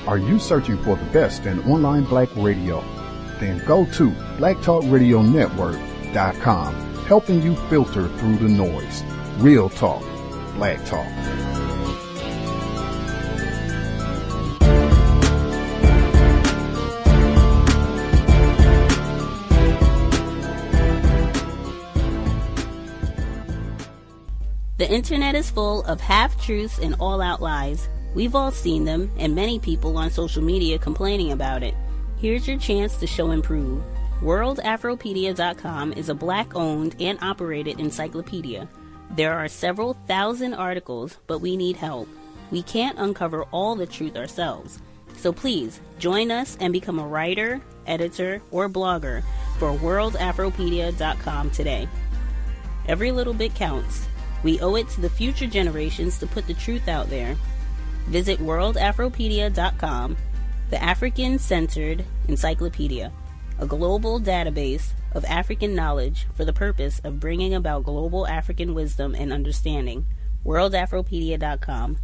Are you searching for the best in online black radio? Then go to blacktalkradionetwork.com, helping you filter through the noise. Real talk, black talk. The internet is full of half-truths and all-out lies. We've all seen them, and many people on social media complaining about it. Here's your chance to show and prove. WorldAfropedia.com is a black-owned and operated encyclopedia. There are several thousand articles, but we need help. We can't uncover all the truth ourselves. So please, join us and become a writer, editor, or blogger for WorldAfropedia.com today. Every little bit counts. We owe it to the future generations to put the truth out there. Visit WorldAfropedia.com, the African-centered encyclopedia, a global database of African knowledge for the purpose of bringing about global African wisdom and understanding. WorldAfropedia.com.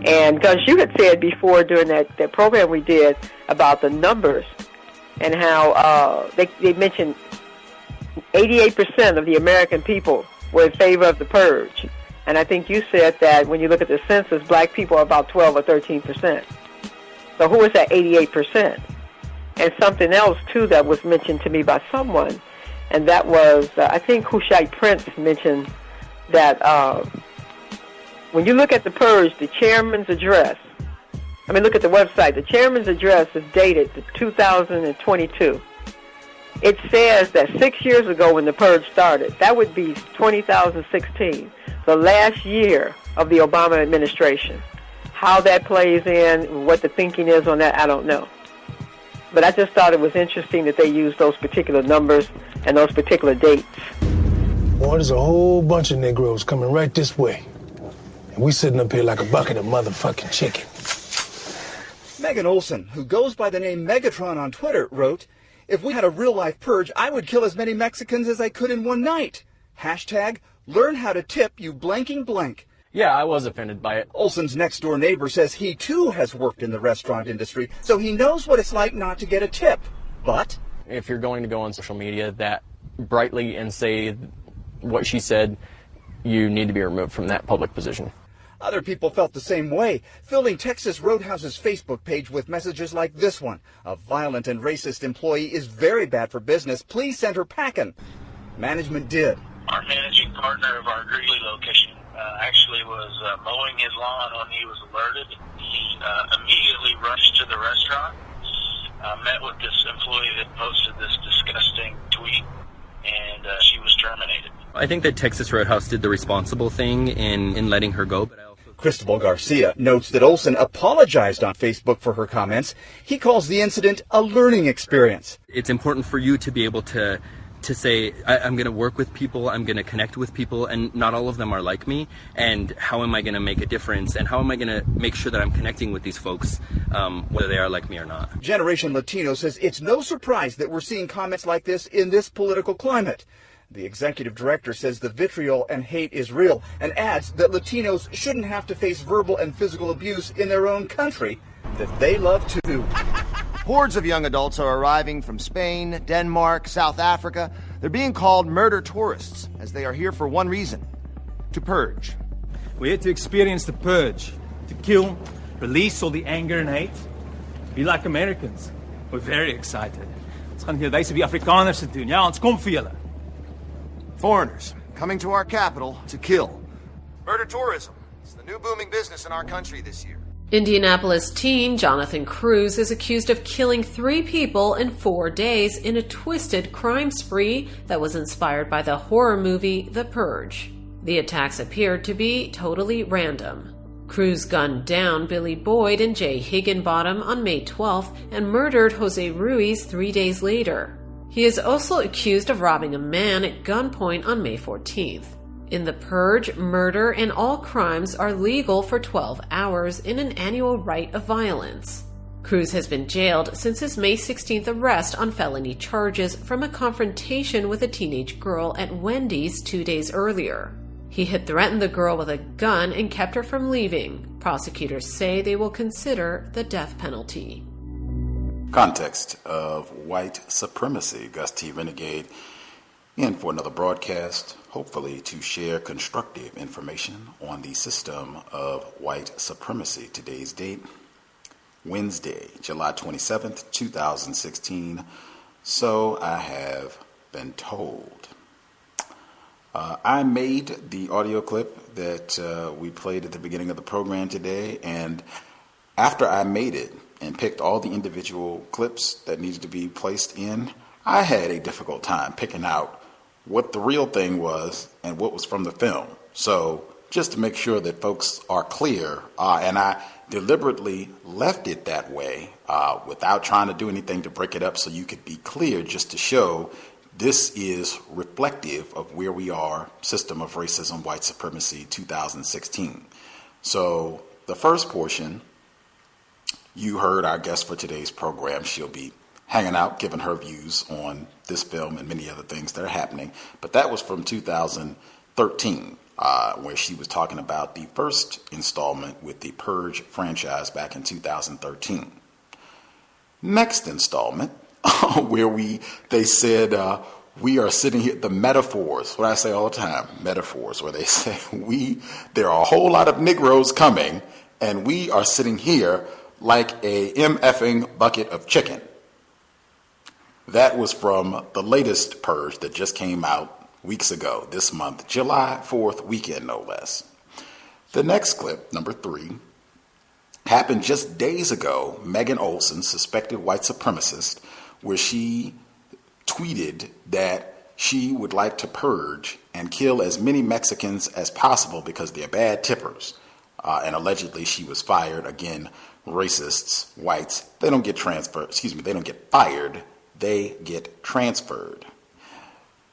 And Gus, you had said before during that program we did about the numbers and how they mentioned 88% of the American people were in favor of the Purge. And I think you said that when you look at the census, black people are about 12 or 13%. So who is that 88%? And something else, too, that was mentioned to me by someone, and that was, I think Hushai Prince mentioned that when you look at the Purge, the chairman's address, look at the website, the chairman's address is dated to 2022. It says that 6 years ago when the Purge started, that would be 2016, the last year of the Obama administration. How that plays in, what the thinking is on that, I don't know. But I just thought it was interesting that they used those particular numbers and those particular dates. Boy, there's a whole bunch of Negroes coming right this way. And we sitting up here like a bucket of motherfucking chicken. Megan Olson, who goes by the name Megatron on Twitter, wrote, "If we had a real-life purge, I would kill as many Mexicans as I could in one night. Hashtag, learn how to tip, you blanking blank." Yeah, I was offended by it. Olson's next-door neighbor says he, too, has worked in the restaurant industry, so he knows what it's like not to get a tip. But if you're going to go on social media that brightly and say what she said, you need to be removed from that public position. Other people felt the same way, filling Texas Roadhouse's Facebook page with messages like this one. "A violent and racist employee is very bad for business. Please send her packing." Management did. Our managing partner of our Greeley location actually was mowing his lawn when he was alerted. He immediately rushed to the restaurant, met with this employee that posted this disgusting tweet, and she was terminated. I think that Texas Roadhouse did the responsible thing in letting her go, but Cristobal Garcia notes that Olson apologized on Facebook for her comments. He calls the incident a learning experience. It's important for you to be able to say, I'm going to work with people, I'm going to connect with people, and not all of them are like me, and how am I going to make a difference, and how am I going to make sure that I'm connecting with these folks, whether they are like me or not. Generation Latino says it's no surprise that we're seeing comments like this in this political climate. The executive director says the vitriol and hate is real and adds that Latinos shouldn't have to face verbal and physical abuse in their own country that they love to do. Hordes of young adults are arriving from Spain, Denmark, South Africa. They're being called murder tourists, as they are here for one reason: to purge. We're here to experience the purge, to kill, release all the anger and hate, be like Americans. We're very excited. Ons gaan hier wys wie Afrikaners se doen. Ja, ons kom vir julle. Foreigners coming to our capital to kill. Murder tourism is the new booming business in our country this year. Indianapolis teen Jonathan Cruz is accused of killing 3 people in 4 days in a twisted crime spree that was inspired by the horror movie The Purge. The attacks appeared to be totally random. Cruz gunned down Billy Boyd and Jay Higginbottom on May 12th and murdered Jose Ruiz 3 days later. He is also accused of robbing a man at gunpoint on May 14th. In the Purge, murder and all crimes are legal for 12 hours in an annual rite of violence. Cruz has been jailed since his May 16th arrest on felony charges from a confrontation with a teenage girl at Wendy's 2 days earlier. He had threatened the girl with a gun and kept her from leaving. Prosecutors say they will consider the death penalty. Context of white supremacy. Gus T Renegade in for another broadcast, hopefully to share constructive information on the system of white supremacy. Today's date, Wednesday, July 27th, 2016. So I have been told. I made the audio clip that we played at the beginning of the program today, and after I made it and picked all the individual clips that needed to be placed in, I had a difficult time picking out what the real thing was and what was from the film. So just to make sure that folks are clear, and I deliberately left it that way without trying to do anything to break it up so you could be clear, just to show this is reflective of where we are, system of racism, white supremacy, 2016. So the first portion, you heard our guest for today's program. She'll be hanging out, giving her views on this film and many other things that are happening. But that was from 2013, where she was talking about the first installment with the Purge franchise back in 2013. Next installment, where they said, we are sitting here, the metaphors, what I say all the time, metaphors, where they say, there are a whole lot of Negroes coming, and we are sitting here like a MFing bucket of chicken. That was from the latest Purge that just came out weeks ago, this month, July 4th weekend, no less. The next clip, number 3, happened just days ago. Megan Olson, suspected white supremacist, where she tweeted that she would like to purge and kill as many Mexicans as possible because they're bad tippers. And allegedly she was fired. Again, racists, whites, they don't get transferred. They don't get fired. They get transferred.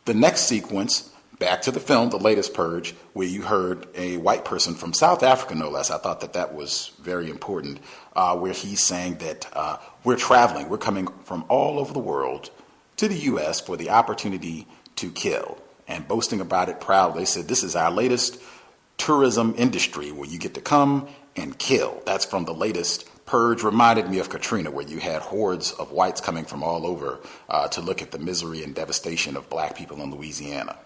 The next sequence, back to the film, the latest Purge, where you heard a white person from South Africa, no less. I thought that was very important, where he's saying that we're traveling, we're coming from all over the world to the U.S. for the opportunity to kill, and boasting about it proudly. They said, this is our latest tourism industry where you get to come and kill. That's from the latest Purge. Reminded me of Katrina, where you had hordes of whites coming from all over to look at the misery and devastation of black people in Louisiana.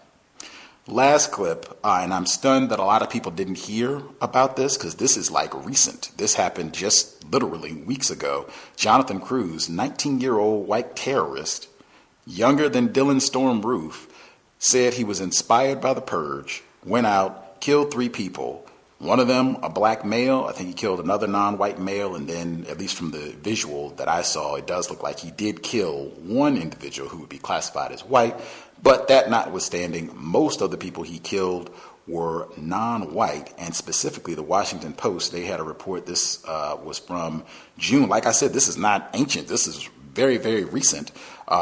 Last clip, and I'm stunned that a lot of people didn't hear about this because this is like recent. This happened just literally weeks ago. Jonathan Cruz, 19-year-old white terrorist, younger than Dylan Storm Roof, said he was inspired by the Purge, went out, killed 3 people. One of them, a black male. I think he killed another non-white male. And then, at least from the visual that I saw, it does look like he did kill one individual who would be classified as white. But that notwithstanding, most of the people he killed were non-white. And specifically, the Washington Post, they had a report. This was from June. Like I said, this is not ancient. This is very, very recent.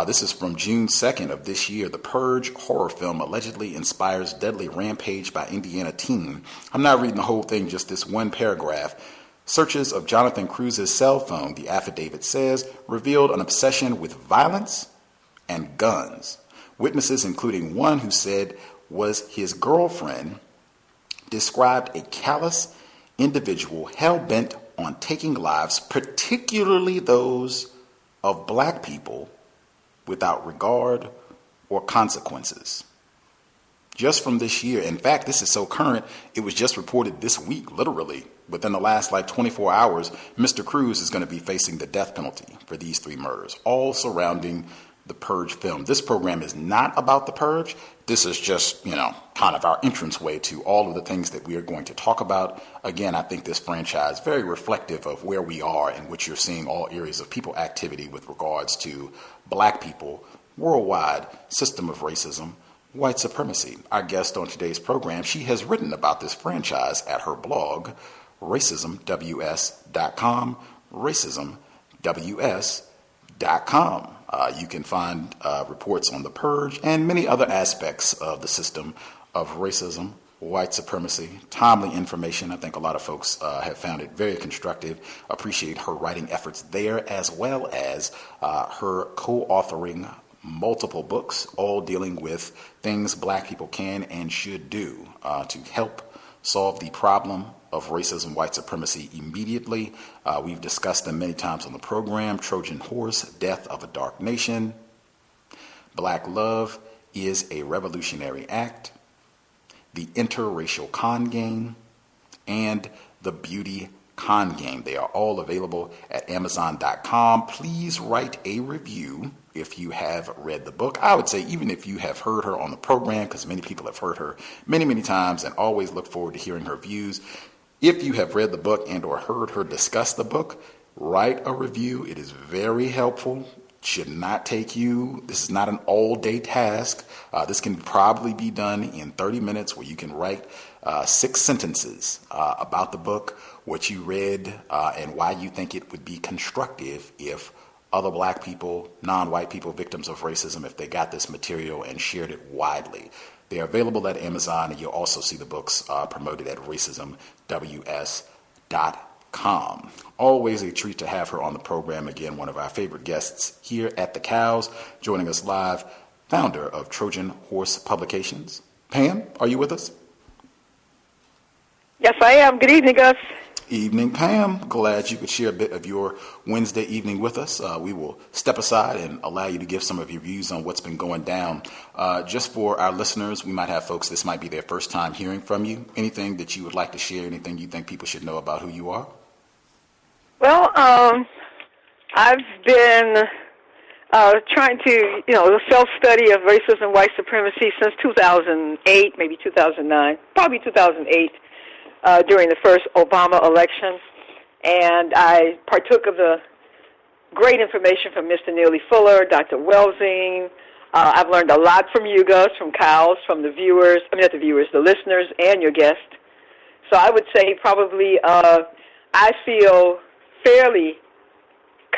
This is from June 2nd of this year. The Purge horror film allegedly inspires deadly rampage by Indiana teen. I'm not reading the whole thing, just this one paragraph. Searches of Jonathan Cruz's cell phone, the affidavit says, revealed an obsession with violence and guns. Witnesses, including one who said was his girlfriend, described a callous individual hell-bent on taking lives, particularly those of black people, without regard or consequences. Just from this year, in fact, this is so current, it was just reported this week, literally, within the last 24 hours, Mr. Cruz is going to be facing the death penalty for these 3 murders, all surrounding the Purge film. This program is not about the Purge. This is just, kind of our entranceway to all of the things that we are going to talk about. Again, I think this franchise is very reflective of where we are, in which you're seeing all areas of people activity with regards to black people, worldwide system of racism, white supremacy. Our guest on today's program, she has written about this franchise at her blog, RacismIsNotAPrivilege.com, RacismIsNotAPrivilege.com. You can find reports on the Purge and many other aspects of the system of racism, white supremacy, timely information. I think a lot of folks have found it very constructive. Appreciate her writing efforts there, as well as her co-authoring multiple books, all dealing with things black people can and should do to help solve the problem of racism, white supremacy immediately. We've discussed them many times on the program. Trojan Horse, Death of a Dark Nation, Black Love is a Revolutionary Act, The Interracial Con Game, and The Beauty Con Game. They are all available at Amazon.com. Please write a review if you have read the book. I would say even if you have heard her on the program, because many people have heard her many, many times and always look forward to hearing her views. If you have read the book and or heard her discuss the book, write a review. It is very helpful. Should not take you. This is not an all-day task. This can probably be done in 30 minutes where you can write 6 sentences about the book, what you read, and why you think it would be constructive if other black people, non-white people, victims of racism, if they got this material and shared it widely. They're available at Amazon, and you'll also see the books promoted at RacismIsNotAPrivilege.com. Always a treat to have her on the program. Again, one of our favorite guests here at the Cows, joining us live, founder of Trojan Horse Publications. Pam, are you with us? Yes, I am. Good evening, Gus. Evening, Pam. Glad you could share a bit of your Wednesday evening with us. We will step aside and allow you to give some of your views on what's been going down. Just for our listeners, we might have folks, this might be their first time hearing from you. Anything that you would like to share, anything you think people should know about who you are? Well, I've been trying to, self-study of racism, white supremacy since 2008, maybe 2009, probably 2008. During the first Obama election, and I partook of the great information from Mr. Neely Fuller, Dr. Welsing. I've learned a lot from you, Gus, from Cows, from the viewers, the listeners, and your guest. So I would say probably I feel fairly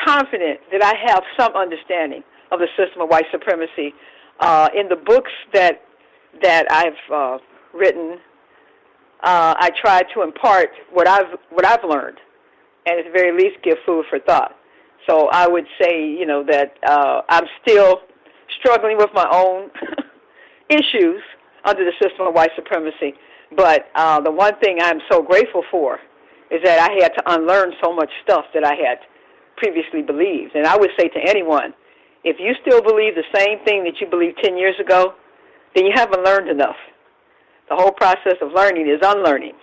confident that I have some understanding of the system of white supremacy. In the books that I've written, I try to impart what I've learned, and at the very least give food for thought. So I would say, that I'm still struggling with my own issues under the system of white supremacy. But the one thing I'm so grateful for is that I had to unlearn so much stuff that I had previously believed. And I would say to anyone, if you still believe the same thing that you believed 10 years ago, then you haven't learned enough. The whole process of learning is unlearning.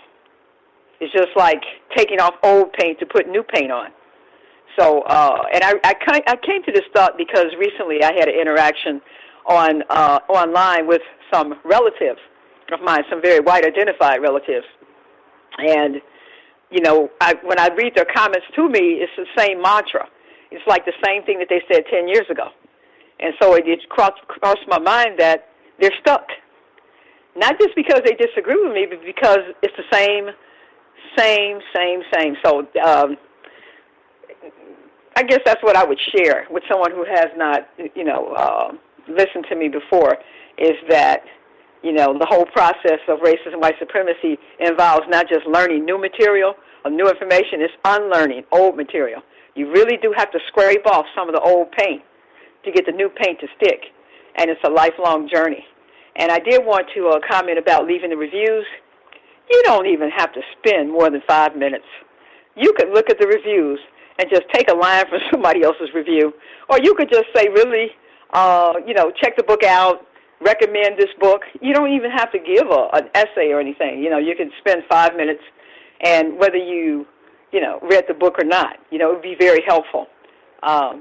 It's just like taking off old paint to put new paint on. So, and I came to this thought because recently I had an interaction online with some relatives of mine, some very white-identified relatives. And, when I read their comments to me, it's the same mantra. It's like the same thing that they said 10 years ago. And so it crossed my mind that they're stuck. Not just because they disagree with me, but because it's the same. So I guess that's what I would share with someone who has not, listened to me before, is that, the whole process of racism, white supremacy involves not just learning new material or new information, it's unlearning old material. You really do have to scrape off some of the old paint to get the new paint to stick, and it's a lifelong journey. And I did want to comment about leaving the reviews. You don't even have to spend more than 5 minutes. You could look at the reviews and just take a line from somebody else's review. Or you could just say, really, check the book out, recommend this book. You don't even have to give an essay or anything. You can spend 5 minutes, and whether you read the book or not, it would be very helpful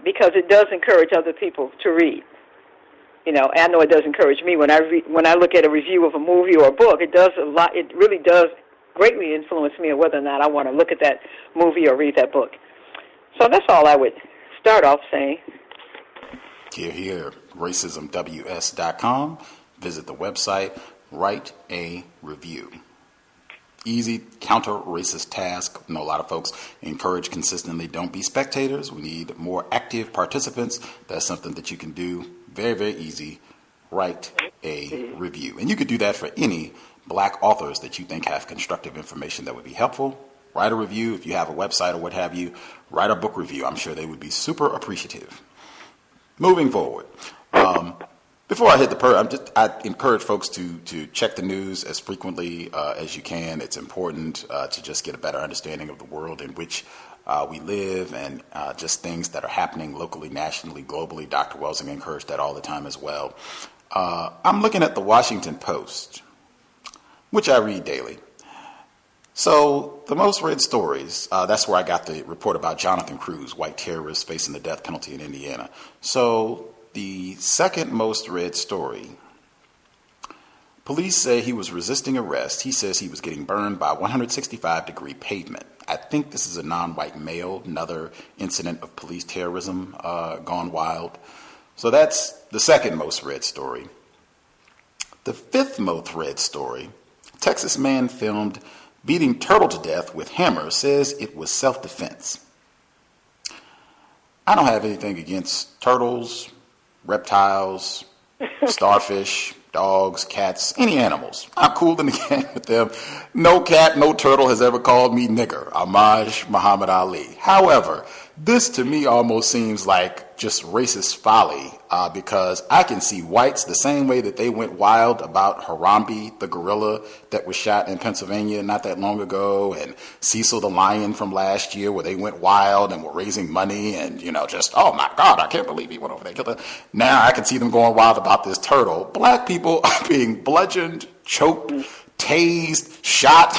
because it does encourage other people to read. I know it does encourage me when I look at a review of a movie or a book. It does a lot. It really does greatly influence me on whether or not I want to look at that movie or read that book. So that's all I would start off saying. Here, RacismWS.com. Visit the website. Write a review. Easy counter-racist task. I know a lot of folks encourage consistently, don't be spectators. We need more active participants. That's something that you can do. Very, very easy. Write a review. And you could do that for any black authors that you think have constructive information that would be helpful. Write a review. If you have a website or what have you, write a book review. I'm sure they would be super appreciative. Moving forward. Before I hit the purge, I encourage folks to check the news as frequently as you can. It's important to just get a better understanding of the world in which we live and just things that are happening locally, nationally, globally. Dr. Welsing encouraged that all the time as well. I'm looking at the Washington Post, which I read daily. So the most read stories, that's where I got the report about Jonathan Cruz, white terrorist facing the death penalty in Indiana. So the second most read story, police say he was resisting arrest. He says he was getting burned by 165-degree pavement. I think this is a non-white male, another incident of police terrorism gone wild. So that's the second most read story. The fifth most read story, Texas man filmed beating turtle to death with hammer, says it was self-defense. I don't have anything against turtles, reptiles, starfish, dogs, cats, any animals. I'm cool in the game with them. No cat, no turtle has ever called me nigger. Homage Muhammad Ali. However, this to me almost seems like just racist folly because I can see whites the same way that they went wild about Harambe, the gorilla that was shot in Pennsylvania not that long ago, and Cecil the lion from last year where they went wild and were raising money and, just, oh my God, I can't believe he went over there. Now I can see them going wild about this turtle. Black people are being bludgeoned, choked, tased, shot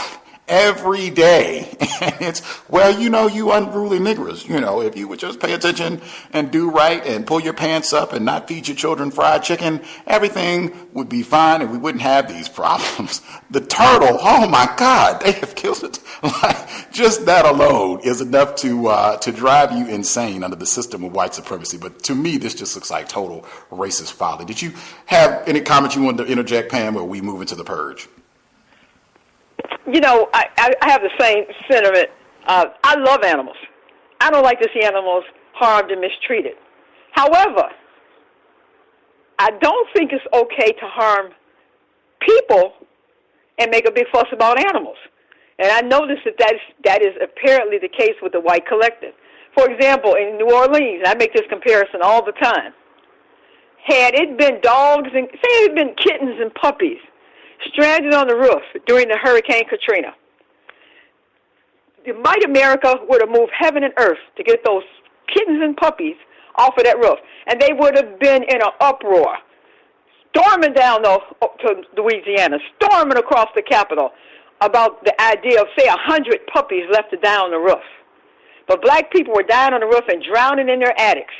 every day. And it's, well, you unruly niggers, if you would just pay attention and do right and pull your pants up and not feed your children fried chicken, everything would be fine and we wouldn't have these problems. The turtle, oh my God, they have killed it. Like, just that alone is enough to drive you insane under the system of white supremacy. But to me, this just looks like total racist folly. Did you have any comments you wanted to interject, Pam, or we move into the purge? I have the same sentiment. I love animals. I don't like to see animals harmed and mistreated. However, I don't think it's okay to harm people and make a big fuss about animals. And I noticed that is apparently the case with the white collective. For example, in New Orleans, I make this comparison all the time. Had it been dogs and, say it had been kittens and puppies stranded on the roof during the Hurricane Katrina, might America would have moved heaven and earth to get those kittens and puppies off of that roof. And they would have been in an uproar, storming down to Louisiana, storming across the Capitol about the idea of, say, 100 puppies left to die on the roof. But black people were dying on the roof and drowning in their attics,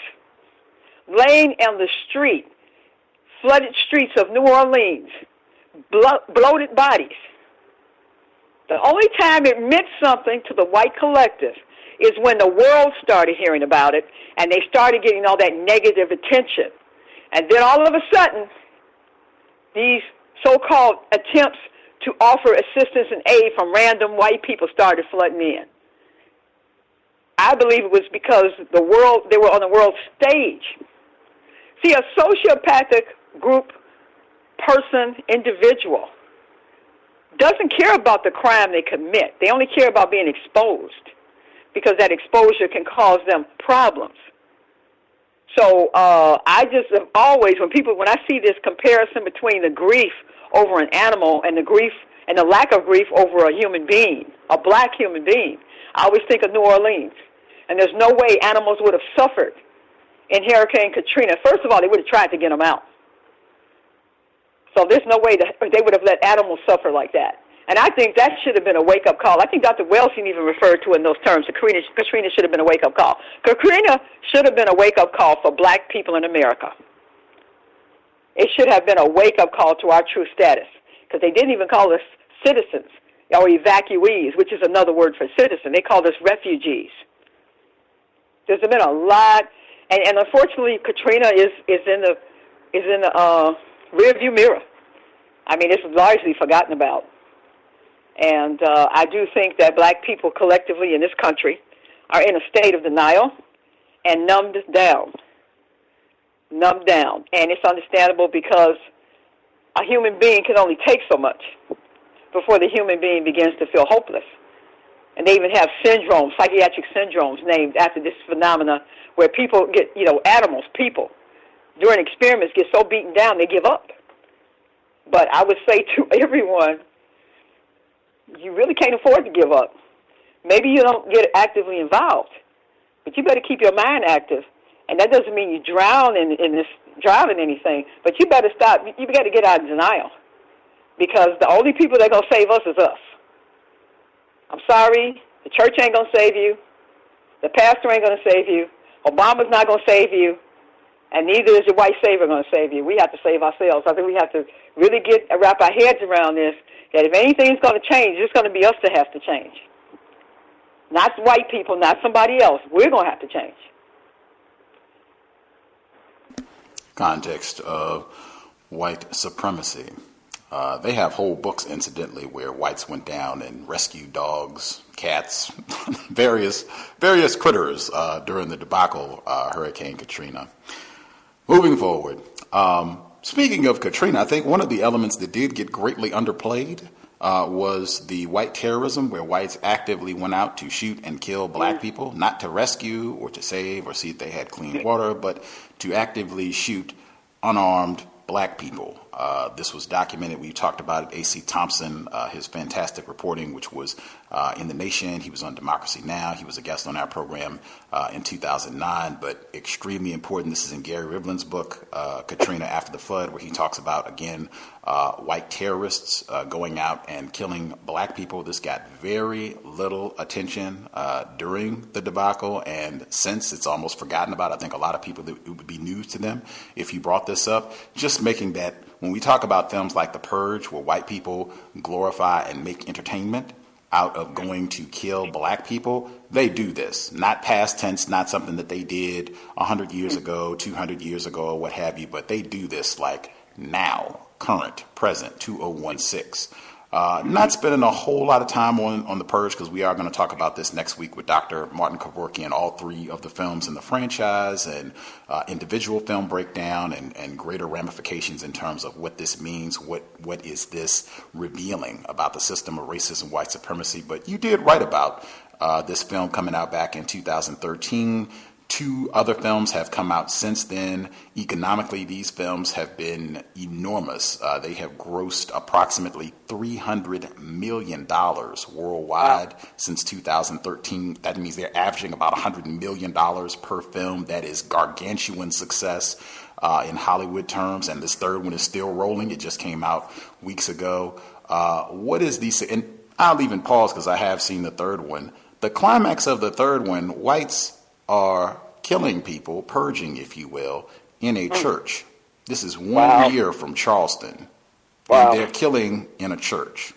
laying on the street, flooded streets of New Orleans, bloated bodies. The only time it meant something to the white collective is when the world started hearing about it and they started getting all that negative attention. And then all of a sudden, these so-called attempts to offer assistance and aid from random white people started flooding in. I believe it was because they were on the world stage. See, a sociopathic group, person, individual doesn't care about the crime they commit. They only care about being exposed because that exposure can cause them problems. So I just have always, when I see this comparison between the grief over an animal and the grief and the lack of grief over a human being, a black human being, I always think of New Orleans. And there's no way animals would have suffered in Hurricane Katrina. First of all, they would have tried to get them out. So there's no way that they would have let animals suffer like that. And I think that should have been a wake-up call. I think Dr. Welsing even referred to it in those terms. Katrina should have been a wake-up call. Katrina should have been a wake-up call for black people in America. It should have been a wake-up call to our true status, because they didn't even call us citizens or evacuees, which is another word for citizen. They called us refugees. There's been a lot, and unfortunately, Katrina is in the rearview mirror. I mean, it's largely forgotten about. And I do think that black people collectively in this country are in a state of denial and numbed down. And it's understandable because a human being can only take so much before the human being begins to feel hopeless. And they even have syndromes, psychiatric syndromes named after this phenomena where people get, animals, people, during experiments get so beaten down they give up. But I would say to everyone, you really can't afford to give up. Maybe you don't get actively involved, but you better keep your mind active. And that doesn't mean you drown in this driving anything, but you better stop. You got to get out of denial, because the only people that are going to save us is us. I'm sorry, the church ain't going to save you. The pastor ain't going to save you. Obama's not going to save you. And neither is your white savior going to save you. We have to save ourselves. I think we have to really wrap our heads around this, that if anything's going to change, it's going to be us that has to change. Not white people, not somebody else. We're going to have to change. Context of white supremacy. They have whole books, incidentally, where whites went down and rescued dogs, cats, various critters during the debacle, Hurricane Katrina. Moving forward, speaking of Katrina, I think one of the elements that did get greatly underplayed was the white terrorism, where whites actively went out to shoot and kill black people, not to rescue or to save or see if they had clean water, but to actively shoot unarmed black people. This was documented. We talked about it. A.C. Thompson, his fantastic reporting, which was in The Nation. He was on Democracy Now! He was a guest on our program in 2009, but extremely important. This is in Gary Rivlin's book, Katrina After the Flood, where he talks about, again, white terrorists going out and killing black people. This got very little attention during the debacle, and since it's almost forgotten about. I think a lot of people, it would be news to them if you brought this up. Just making that, when we talk about films like The Purge, where white people glorify and make entertainment out of going to kill black people, they do this. Not past tense, not something that they did 100 years ago, 200 years ago, or what have you, but they do this like now, current, present, 2016. Not spending a whole lot of time on The Purge, because we are going to talk about this next week with Dr. Martin Kevorkian, all three of the films in the franchise, and individual film breakdown and greater ramifications in terms of what this means, what is this revealing about the system of racism, white supremacy. But you did write about this film coming out back in 2013. 2 other films have come out since then. Economically, these films have been enormous. They have grossed approximately $300 million worldwide since 2013. That means they're averaging about $100 million per film. That is gargantuan success in Hollywood terms. And this third one is still rolling. It just came out weeks ago. What is the... And I'll even pause because I have seen the third one. The climax of the third one, whites are killing people, purging, if you will, in a church. This is 1 year from Charleston. And they're killing in a church.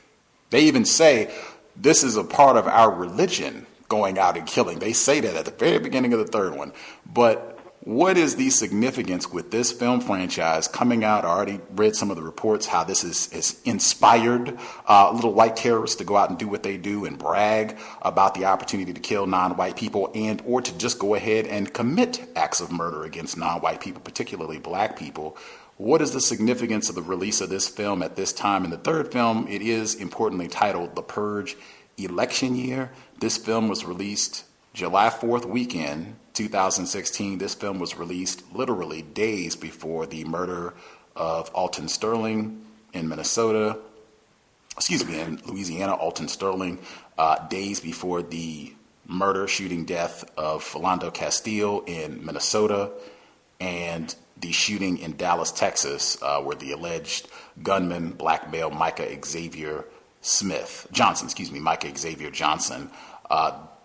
They even say this is a part of our religion, going out and killing. They say that at the very beginning of the third one. But what is the significance with this film franchise coming out? I already read some of the reports how this is inspired little white terrorists to go out and do what they do and brag about the opportunity to kill non-white people and or to just go ahead and commit acts of murder against non-white people, particularly black people. What is the significance of the release of this film at this time? In the third film, it is importantly titled The Purge Election Year. This film was released July 4th weekend, 2016. This film was released literally days before the murder of Alton Sterling in Minnesota. In Louisiana, Alton Sterling, days before the shooting death of Philando Castile in Minnesota, and the shooting in Dallas, Texas, where the alleged gunman, black male Micah Xavier Johnson.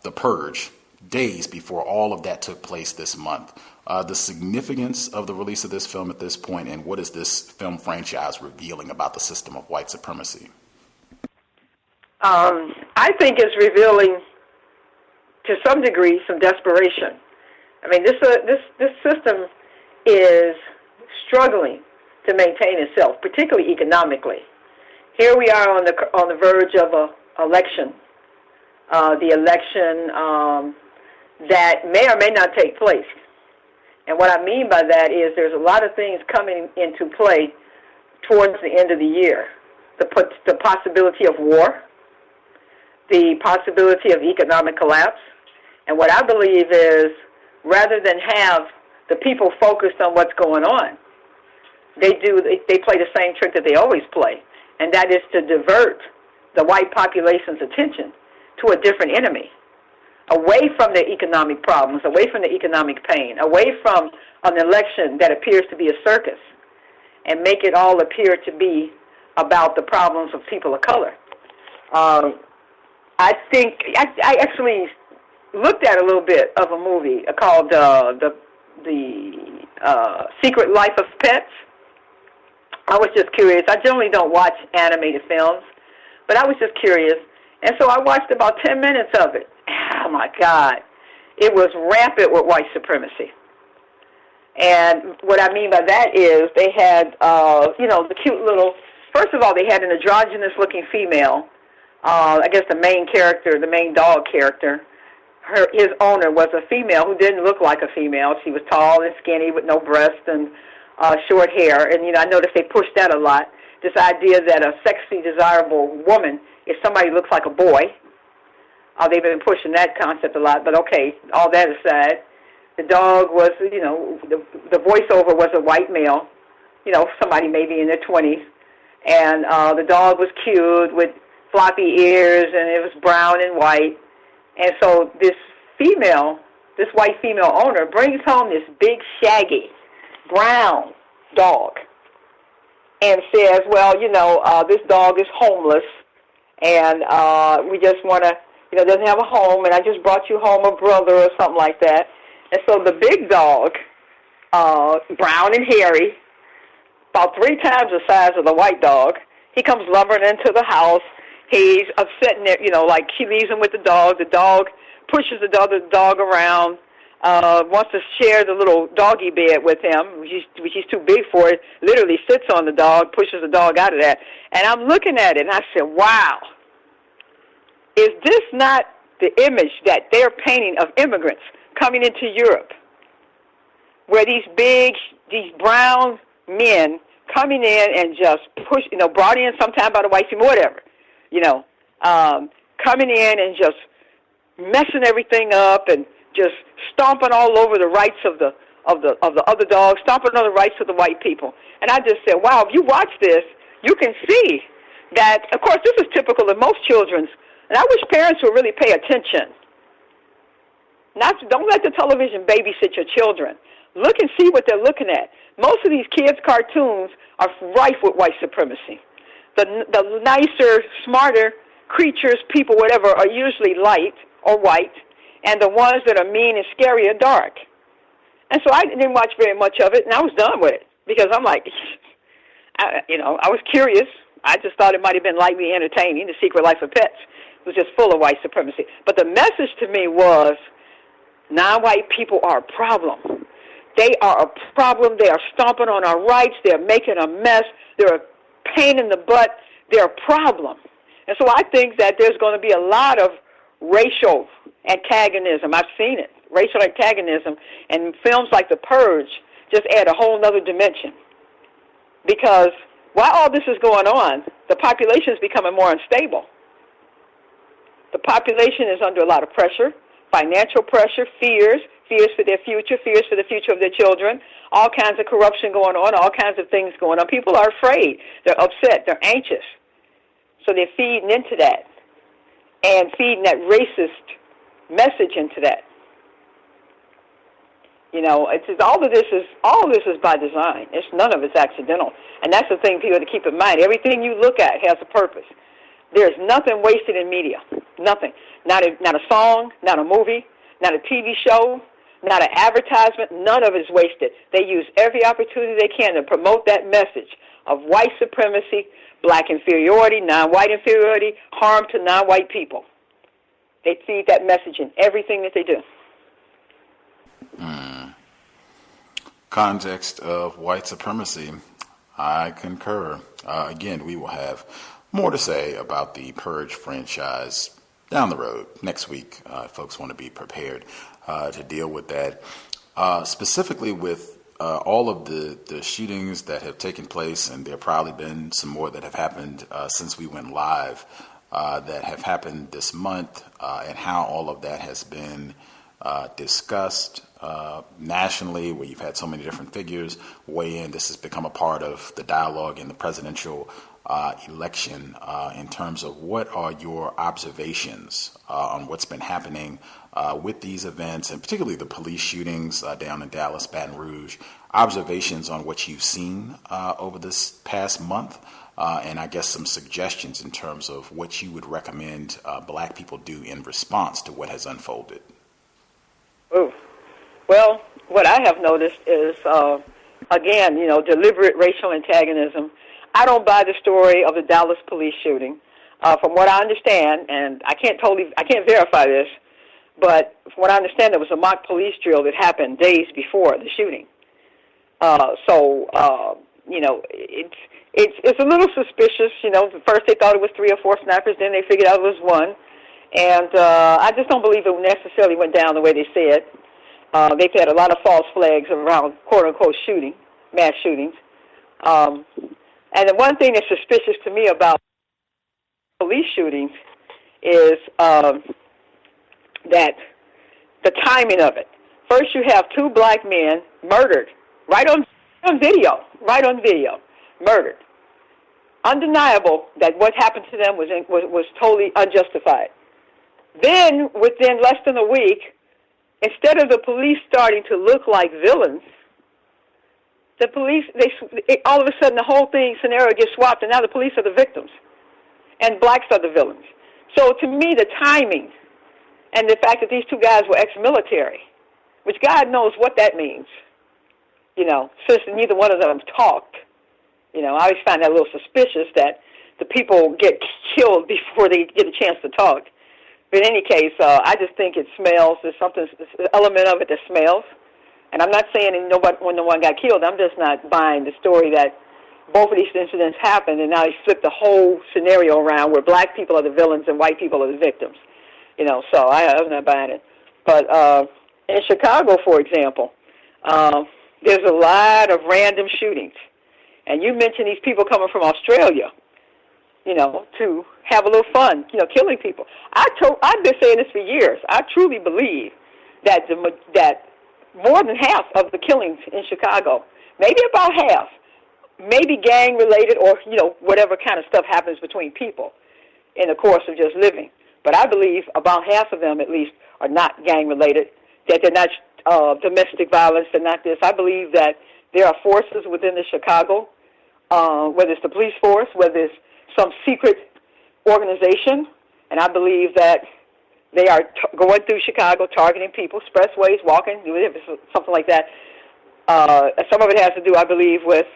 The Purge, days before all of that took place this month. The significance of the release of this film at this point, and what is this film franchise revealing about the system of white supremacy? I think it's revealing, to some degree, some desperation. I mean, this system is struggling to maintain itself, particularly economically. Here we are on the verge of an election. The election that may or may not take place. And what I mean by that is there's a lot of things coming into play towards the end of the year. The possibility of war, the possibility of economic collapse. And what I believe is, rather than have the people focused on what's going on. They play the same trick that they always play, and that is to divert the white population's attention to a different enemy, away from the economic problems, away from the economic pain, away from an election that appears to be a circus, and make it all appear to be about the problems of people of color. I think I actually looked at a little bit of a movie called the Secret Life of Pets. I was just curious. I generally don't watch animated films, but I was just curious. And so I watched about 10 minutes of it. Oh, my God. It was rampant with white supremacy. And what I mean by that is they had, the cute little, first of all, they had an androgynous-looking female. I guess the main character, the main dog character, his owner was a female who didn't look like a female. She was tall and skinny with no breasts and short hair. And, I noticed they pushed that a lot, this idea that a sexy, desirable woman is somebody who looks like a boy. They've been pushing that concept a lot, but okay, all that aside, the dog was, the voiceover was a white male, somebody maybe in their 20s, and the dog was cute with floppy ears, and it was brown and white, and so this white female owner brings home this big, shaggy, brown dog, and says, well, this dog is homeless, and we just want to, doesn't have a home, and I just brought you home a brother or something like that. And so the big dog, brown and hairy, about 3 times the size of the white dog, he comes lumbering into the house. He's upsetting it, like she leaves him with the dog. The dog pushes the dog around, wants to share the little doggy bed with him, which he's too big for it, literally sits on the dog, pushes the dog out of that. And I'm looking at it, and I said, wow, is this not the image that they're painting of immigrants coming into Europe, where these brown men coming in and just push, brought in sometime by the white team, whatever, coming in and just messing everything up and just stomping all over the rights of the other dogs, stomping on the rights of the white people. And I just said, wow, if you watch this, you can see that, of course, this is typical of most children's, and I wish parents would really pay attention. Don't let the television babysit your children. Look and see what they're looking at. Most of these kids' cartoons are rife with white supremacy. The nicer, smarter creatures, people, whatever, are usually light or white, and the ones that are mean and scary are dark. And so I didn't watch very much of it, and I was done with it because I'm like, I was curious. I just thought it might have been lightly entertaining. The Secret Life of Pets was just full of white supremacy. But the message to me was, non-white people are a problem. They are a problem. They are stomping on our rights. They're making a mess. They're a pain in the butt. They're a problem. And so I think that there's going to be a lot of racial antagonism. I've seen it, racial antagonism. And films like The Purge just add a whole other dimension. Because while all this is going on, the population is becoming more unstable. The population is under a lot of pressure, financial pressure, fears for their future, fears for the future of their children, all kinds of corruption going on, all kinds of things going on. People are afraid. They're upset. They're anxious. So they're feeding into that and feeding that racist message into that. It's all of this is by design. None of it's accidental. And that's the thing people have to keep in mind. Everything you look at has a purpose. There's nothing wasted in media. Nothing. Not a song, not a movie, not a TV show, not an advertisement. None of it is wasted. They use every opportunity they can to promote that message of white supremacy, black inferiority, non-white inferiority, harm to non-white people. They feed that message in everything that they do. Context of white supremacy, I concur. Again, we will have more to say about the Purge franchise down the road next week. Folks want to be prepared to deal with that. Specifically with all of the shootings that have taken place, and there have probably been some more that have happened since we went live that have happened this month, and how all of that has been discussed nationally, where you've had so many different figures weigh in. This has become a part of the dialogue in the presidential election. In terms of what are your observations on what's been happening with these events, and particularly the police shootings down in Dallas, Baton Rouge, observations on what you've seen over this past month, and I guess some suggestions in terms of what you would recommend black people do in response to what has unfolded. Ooh. Well, what I have noticed is, again, deliberate racial antagonism. I don't buy the story of the Dallas police shooting. From what I understand, and I can't verify this, but from what I understand, there was a mock police drill that happened days before the shooting. It's a little suspicious. First they thought it was 3 or 4 snipers, then they figured out it was one. And I just don't believe it necessarily went down the way they said. They've had a lot of false flags around quote-unquote mass shootings. And the one thing that's suspicious to me about police shootings is that the timing of it. First you have 2 black men murdered, right on video, murdered. Undeniable that what happened to them was totally unjustified. Then, within less than a week, instead of the police starting to look like villains, the police, all of a sudden the whole scenario gets swapped, and now the police are the victims, and blacks are the villains. So to me, the timing and the fact that these 2 guys were ex-military, which God knows what that means, since neither one of them talked. I always find that a little suspicious that the people get killed before they get a chance to talk. But in any case, I just think it smells. There's an element of it that smells. And I'm not saying when no one got killed. I'm just not buying the story that both of these incidents happened, and now they flipped the whole scenario around where black people are the villains and white people are the victims. So I'm not buying it. But in Chicago, for example, there's a lot of random shootings. And you mentioned these people coming from Australia, to have a little fun, killing people. I've been saying this for years. I truly believe that that more than half of the killings in Chicago, maybe about half, maybe gang-related or, whatever kind of stuff happens between people in the course of just living. But I believe about half of them, at least, are not gang-related, that they're not domestic violence, they're not this. I believe that there are forces within the Chicago, whether it's the police force, whether it's some secret organization, and I believe that they are going through Chicago, targeting people, expressways, walking, something like that. Some of it has to do, I believe, with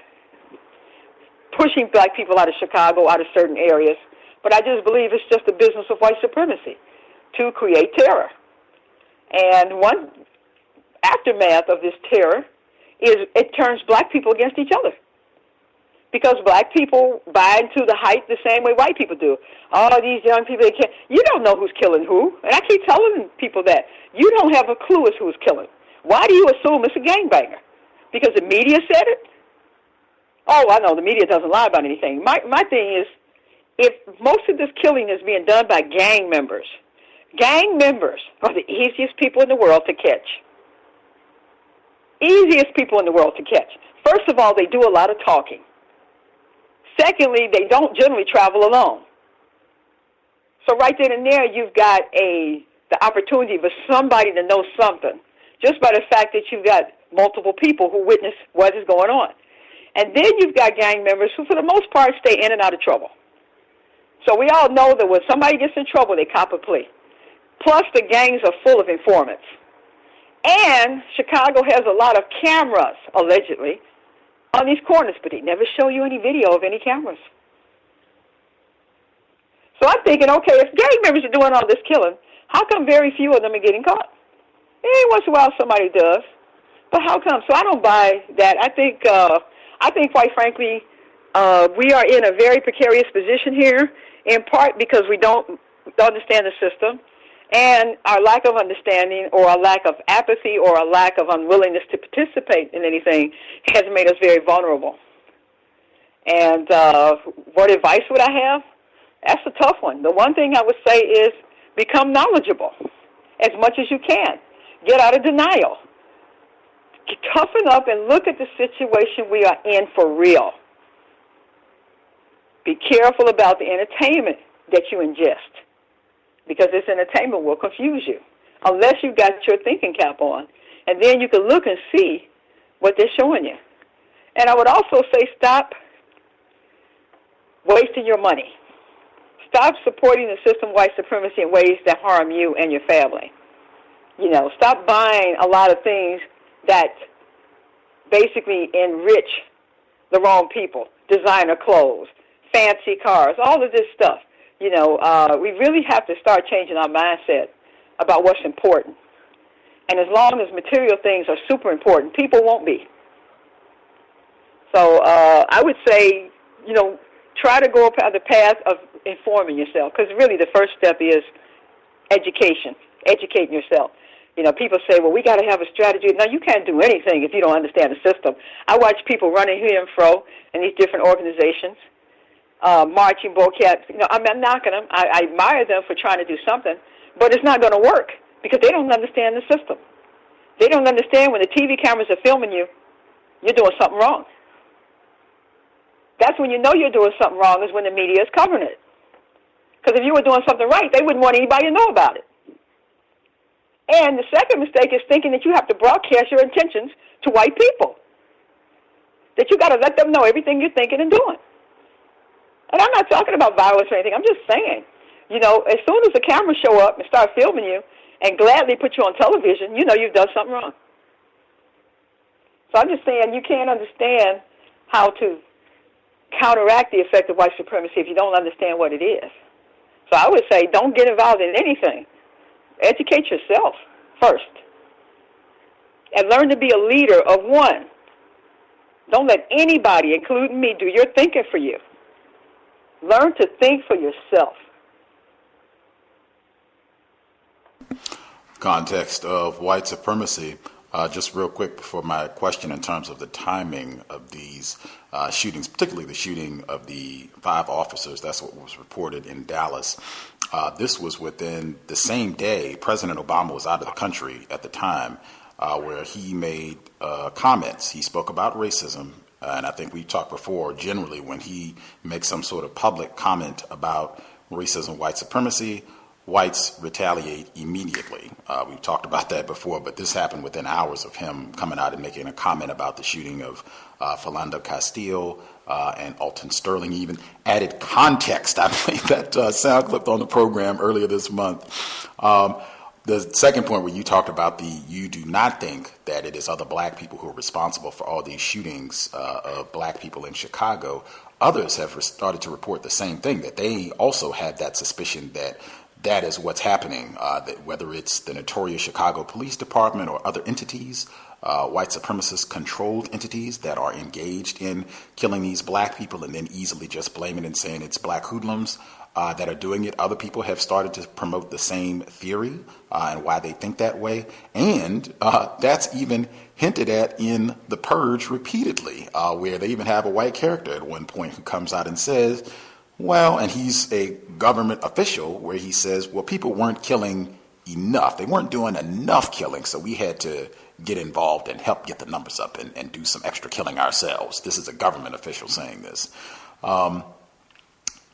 pushing black people out of Chicago, out of certain areas. But I just believe it's just the business of white supremacy to create terror. And one aftermath of this terror is it turns black people against each other. Because black people buy into the hype the same way white people do. Oh, these young people, they can't. You don't know who's killing who. And I keep telling people that. You don't have a clue as who's killing. Why do you assume it's a gangbanger? Because the media said it? Oh, I know, the media doesn't lie about anything. My thing is, if most of this killing is being done by gang members are the easiest people in the world to catch. Easiest people in the world to catch. First of all, they do a lot of talking. Secondly, they don't generally travel alone. So right then and there, you've got the opportunity for somebody to know something, just by the fact that you've got multiple people who witness what is going on. And then you've got gang members who, for the most part, stay in and out of trouble. So we all know that when somebody gets in trouble, they cop a plea. Plus, the gangs are full of informants. And Chicago has a lot of cameras, allegedly, on these corners, but they never show you any video of any cameras. So I'm thinking, okay, if gang members are doing all this killing, how come very few of them are getting caught? Every once in a while somebody does, but how come? So I don't buy that. I think quite frankly, we are in a very precarious position here, in part because we don't understand the system, and our lack of understanding or our lack of apathy or our lack of unwillingness to participate in anything has made us very vulnerable. And what advice would I have? That's a tough one. The one thing I would say is become knowledgeable as much as you can. Get out of denial. Toughen up and look at the situation we are in for real. Be careful about the entertainment that you ingest, because this entertainment will confuse you unless you've got your thinking cap on. And then you can look and see what they're showing you. And I would also say stop wasting your money. Stop supporting the system of white supremacy in ways that harm you and your family. You know, stop buying a lot of things that basically enrich the wrong people. Designer clothes, fancy cars, all of this stuff. You know, we really have to start changing our mindset about what's important. And as long as material things are super important, people won't be. So I would say, you know, try to go up the path of informing yourself, because really the first step is education, educating yourself. You know, people say, well, we got to have a strategy. No, you can't do anything if you don't understand the system. I watch people running here and fro in these different organizations, marching bullcats. You know, I'm not knocking them. I admire them for trying to do something, but it's not going to work because they don't understand the system. They don't understand when the TV cameras are filming you, you're doing something wrong. That's when you know you're doing something wrong, is when the media is covering it. Because if you were doing something right, they wouldn't want anybody to know about it. And the second mistake is thinking that you have to broadcast your intentions to white people, that you got to let them know everything you're thinking and doing. And I'm not talking about violence or anything. I'm just saying, you know, as soon as the cameras show up and start filming you and gladly put you on television, you know you've done something wrong. So I'm just saying you can't understand how to counteract the effect of white supremacy if you don't understand what it is. So I would say don't get involved in anything. Educate yourself first. And learn to be a leader of one. Don't let anybody, including me, do your thinking for you. Learn to think for yourself. Context of white supremacy. Just real quick before my question in terms of the timing of these shootings, particularly the shooting of the 5 officers, that's what was reported in Dallas. This was within the same day President Obama was out of the country at the time, where he made comments. He spoke about racism, and I think we talked before, generally when he makes some sort of public comment about racism, white supremacy, whites retaliate immediately. We've talked about that before, but this happened within hours of him coming out and making a comment about the shooting of Philando Castile and Alton Sterling. He even added context. I played that sound clip on the program earlier this month. The second point where you talked about you do not think that it is other black people who are responsible for all these shootings of black people in Chicago. Others have started to report the same thing, that they also had that suspicion that is what's happening, that whether it's the notorious Chicago Police Department or other entities, white supremacist controlled entities that are engaged in killing these black people and then easily just blaming and saying it's black hoodlums that are doing it. Other people have started to promote the same theory and why they think that way. And that's even hinted at in The Purge repeatedly, where they even have a white character at one point who comes out and says, well, and he's a government official, where he says, well, people weren't killing enough. They weren't doing enough killing, so we had to get involved and help get the numbers up and do some extra killing ourselves. This is a government official saying this.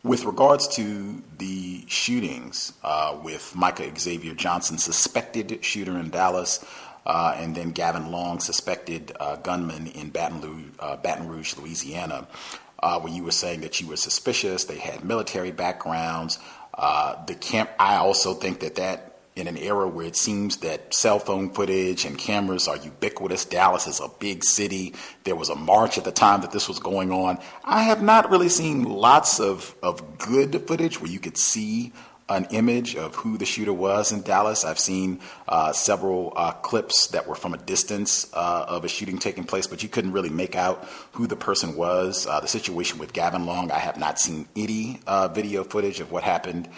With regards to the shootings with Micah Xavier Johnson, suspected shooter in Dallas, and then Gavin Long, suspected gunman in Baton Rouge, Louisiana, where you were saying that you were suspicious, they had military backgrounds. I also think that in an era where it seems that cell phone footage and cameras are ubiquitous, Dallas is a big city. There was a march at the time that this was going on. I have not really seen lots of good footage where you could see an image of who the shooter was in Dallas. I've seen several clips that were from a distance of a shooting taking place, but you couldn't really make out who the person was. The situation with Gavin Long, I have not seen any video footage of what happened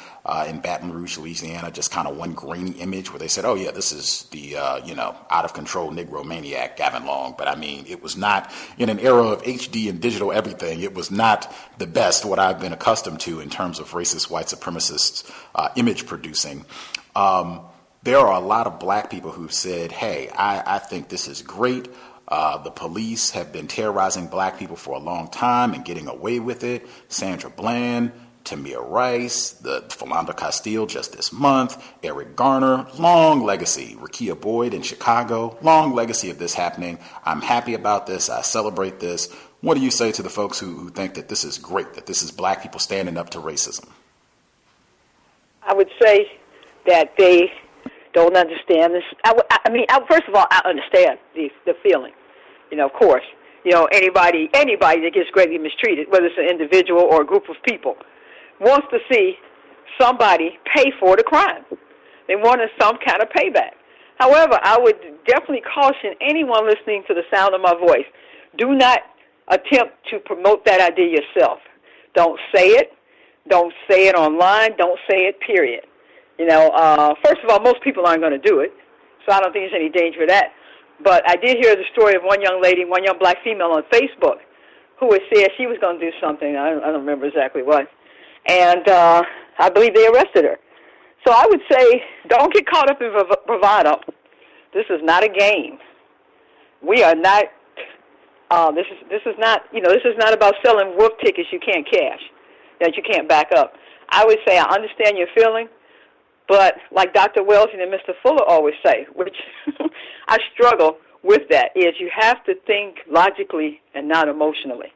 in Baton Rouge, Louisiana, just kind of one grainy image where they said, oh yeah, this is the, out of control Negro maniac Gavin Long. But I mean, it was not, in an era of HD and digital everything, it was not the best what I've been accustomed to in terms of racist white supremacists image producing. there are a lot of black people who've said, hey, I think this is great. The police have been terrorizing black people for a long time and getting away with it. Sandra Bland, Tamir Rice, the Philando Castile just this month, Eric Garner, long legacy. Rekia Boyd in Chicago, long legacy of this happening. I'm happy about this. I celebrate this. What do you say to the folks who think that this is great, that this is black people standing up to racism? I would say that they don't understand this. First of all, I understand the feeling. Of course, anybody that gets greatly mistreated, whether it's an individual or a group of people, wants to see somebody pay for the crime. They want some kind of payback. However, I would definitely caution anyone listening to the sound of my voice, do not attempt to promote that idea yourself. Don't say it. Don't say it online. Don't say it, period. First of all, most people aren't going to do it, so I don't think there's any danger of that. But I did hear the story of one young lady, one young black female on Facebook, who had said she was going to do something. I don't remember exactly what. And I believe they arrested her. So I would say, don't get caught up in bravado. This is not a game. We are not. This is not. This is not about selling wolf tickets you can't cash, that you can't back up. I would say I understand your feeling, but like Dr. Wellesley and Mr. Fuller always say, which I struggle with, that is you have to think logically and not emotionally.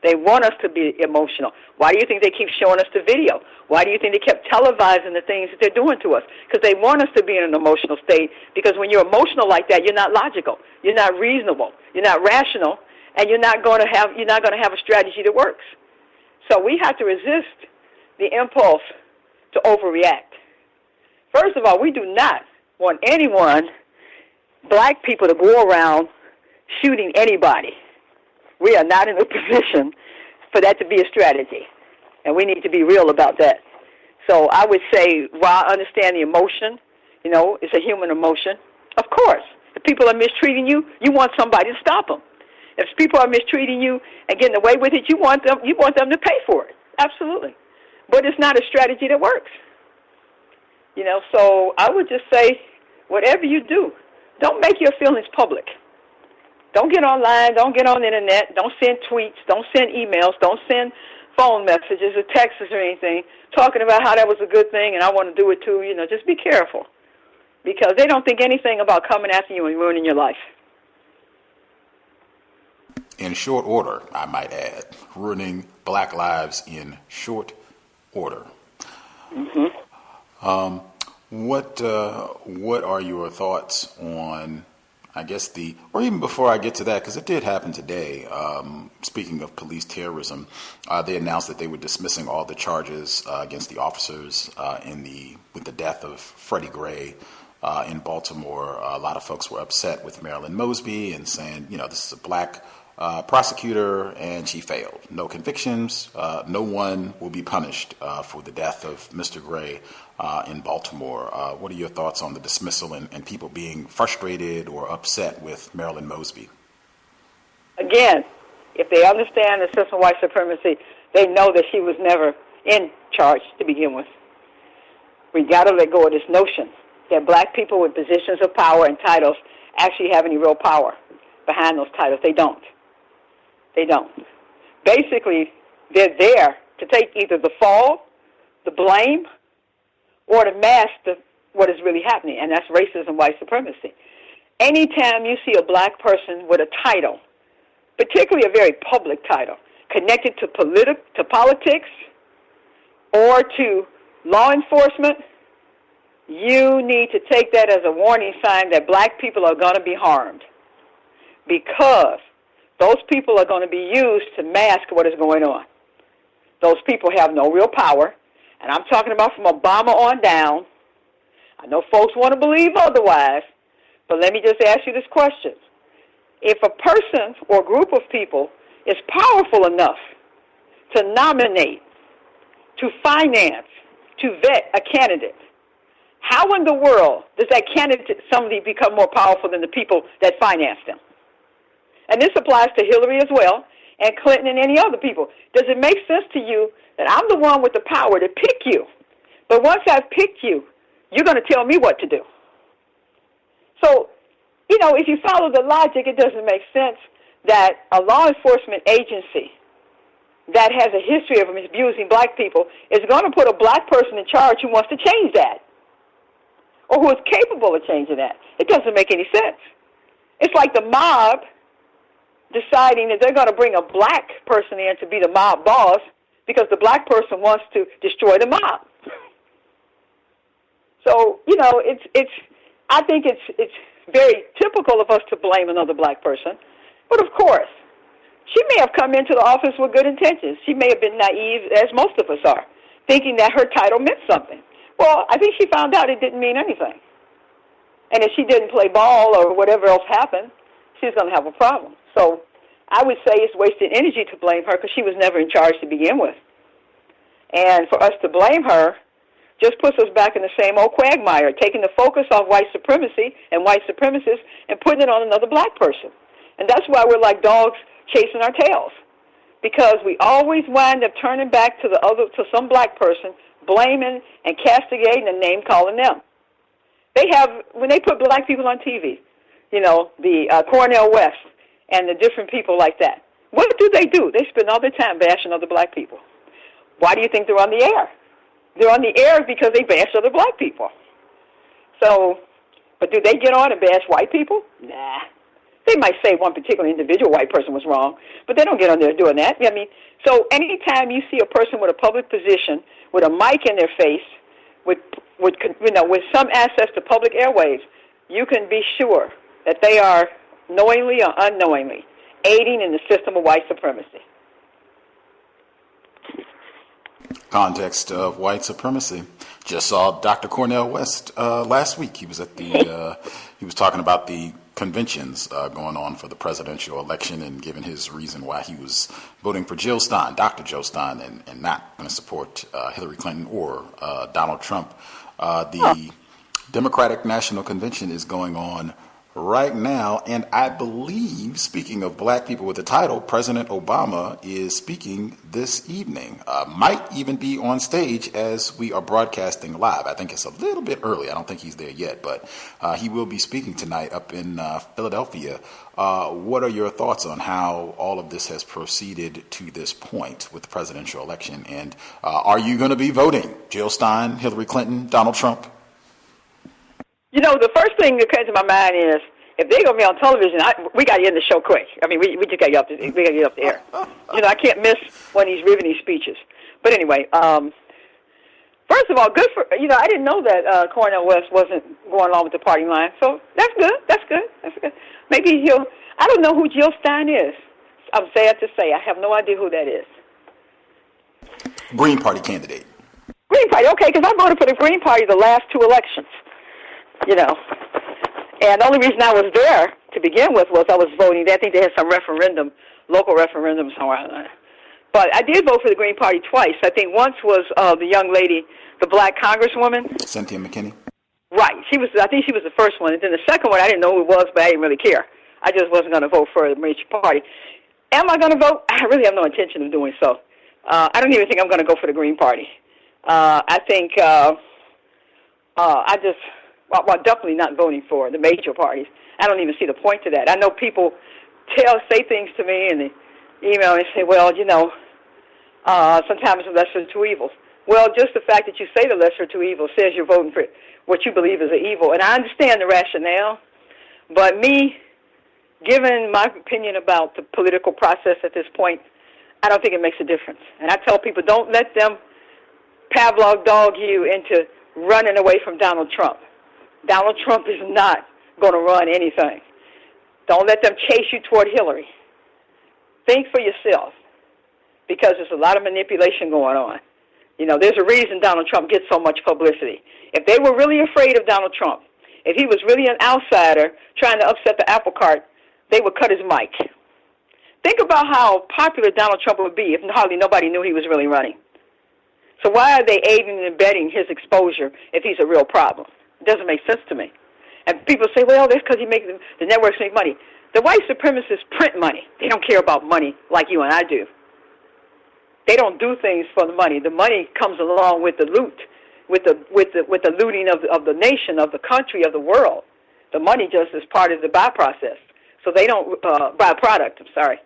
They want us to be emotional. Why do you think they keep showing us the video? Why do you think they kept televising the things that they're doing to us? Because they want us to be in an emotional state, because when you're emotional like that, you're not logical, you're not reasonable, you're not rational, and you're not going to have a strategy that works. So we have to resist the impulse to overreact. First of all, we do not want anyone, black people, to go around shooting anybody. We are not in a position for that to be a strategy, and we need to be real about that. So I would say, while I understand the emotion, it's a human emotion, of course. If people are mistreating you, you want somebody to stop them. If people are mistreating you and getting away with it, you want them to pay for it. Absolutely. But it's not a strategy that works. So I would just say, whatever you do, don't make your feelings public. Don't get online, don't get on the internet, don't send tweets, don't send emails, don't send phone messages or texts or anything talking about how that was a good thing and I want to do it too. Just be careful, because they don't think anything about coming after you and ruining your life. In short order, I might add, ruining black lives in short order. Mm-hmm. What are your thoughts on, I guess, or even before I get to that, because it did happen today, speaking of police terrorism, they announced that they were dismissing all the charges against the officers with the death of Freddie Gray in Baltimore. A lot of folks were upset with Marilyn Mosby and saying, this is a black prosecutor and she failed. No convictions. No one will be punished for the death of Mr. Gray in Baltimore. What are your thoughts on the dismissal and people being frustrated or upset with Marilyn Mosby? Again, if they understand the system of white supremacy, they know that she was never in charge to begin with. We got to let go of this notion that black people with positions of power and titles actually have any real power behind those titles. They don't. They don't. Basically, they're there to take either the fall, the blame, or to mask what is really happening, and that's racism, white supremacy. Anytime you see a black person with a title, particularly a very public title, connected to politics or to law enforcement, you need to take that as a warning sign that black people are going to be harmed, because those people are going to be used to mask what is going on. Those people have no real power, and I'm talking about from Obama on down. I know folks want to believe otherwise, but let me just ask you this question. If a person or group of people is powerful enough to nominate, to finance, to vet a candidate, how in the world does that candidate suddenly become more powerful than the people that finance them? And this applies to Hillary as well, and Clinton and any other people. Does it make sense to you that I'm the one with the power to pick you, but once I've picked you, you're going to tell me what to do? So, you know, if you follow the logic, it doesn't make sense that a law enforcement agency that has a history of abusing black people is going to put a black person in charge who wants to change that or who is capable of changing that. It doesn't make any sense. It's like the mob deciding that they're going to bring a black person in to be the mob boss because the black person wants to destroy the mob. So, you know, I think it's very typical of us to blame another black person. But of course, she may have come into the office with good intentions. She may have been naive, as most of us are, thinking that her title meant something. Well, I think she found out it didn't mean anything. And if she didn't play ball or whatever else happened, she's going to have a problem. So I would say it's wasted energy to blame her because she was never in charge to begin with. And for us to blame her just puts us back in the same old quagmire, taking the focus off white supremacy and white supremacists and putting it on another black person. And that's why we're like dogs chasing our tails, because we always wind up turning back to some black person, blaming and castigating and name-calling them. When they put black people on TV, you know, the Cornel West and the different people like that, what do? They spend all their time bashing other black people. Why do you think they're on the air? They're on the air because they bash other black people. So, but do they get on and bash white people? Nah. They might say one particular individual white person was wrong, but they don't get on there doing that. I mean, so anytime you see a person with a public position, with a mic in their face, with some access to public airwaves, you can be sure that they are knowingly or unknowingly aiding in the system of white supremacy. Context of white supremacy. Just saw Dr. Cornel West last week. He was at the he was talking about the conventions going on for the presidential election and giving his reason why he was voting for Jill Stein, Dr. Jill Stein, and not going to support Hillary Clinton or Donald Trump. The Democratic National Convention is going on right now, and I believe, speaking of black people with the title, President Obama is speaking this evening. Might even be on stage as we are broadcasting live. I think it's a little bit early. I don't think he's there yet, but he will be speaking tonight up in Philadelphia. What are your thoughts on how all of this has proceeded to this point with the presidential election? And are you going to be voting? Jill Stein, Hillary Clinton, Donald Trump? You know, the first thing that comes to my mind is, if they're going to be on television, we got to end the show quick. I mean, we just got to get up the air. You know, I can't miss one of these riveting speeches. But anyway, first of all, good for, you know, I didn't know that Cornel West wasn't going along with the party line. So that's good. Maybe I don't know who Jill Stein is. I'm sad to say, I have no idea who that is. Green Party candidate. Green Party, okay, because I voted for the Green Party the last two elections. You know, and the only reason I was there to begin with was I was voting. I think they had some local referendum somewhere. But I did vote for the Green Party twice. I think once was the young lady, the black congresswoman. Cynthia McKinney. Right. I think she was the first one. And then the second one, I didn't know who it was, but I didn't really care. I just wasn't going to vote for the major party. Am I going to vote? I really have no intention of doing so. I don't even think I'm going to go for the Green Party. I think well, definitely not voting for the major parties. I don't even see the point to that. I know people say things to me in the email and say, well, you know, sometimes the lesser of two evils. Well, just the fact that you say the lesser of two evils says you're voting for what you believe is an evil. And I understand the rationale, but me, given my opinion about the political process at this point, I don't think it makes a difference. And I tell people, don't let them Pavlov dog you into running away from Donald Trump. Donald Trump is not going to run anything. Don't let them chase you toward Hillary. Think for yourself, because there's a lot of manipulation going on. You know, there's a reason Donald Trump gets so much publicity. If they were really afraid of Donald Trump, if he was really an outsider trying to upset the apple cart, they would cut his mic. Think about how popular Donald Trump would be if hardly nobody knew he was really running. So why are they aiding and abetting his exposure if he's a real problem? It doesn't make sense to me. And people say, well, that's because the networks make money. The white supremacists print money. They don't care about money like you and I do. They don't do things for the money. The money comes along with the loot, with the looting of the nation, of the country, of the world. The money just is part of the byprocess. So they don't, byproduct, I'm sorry.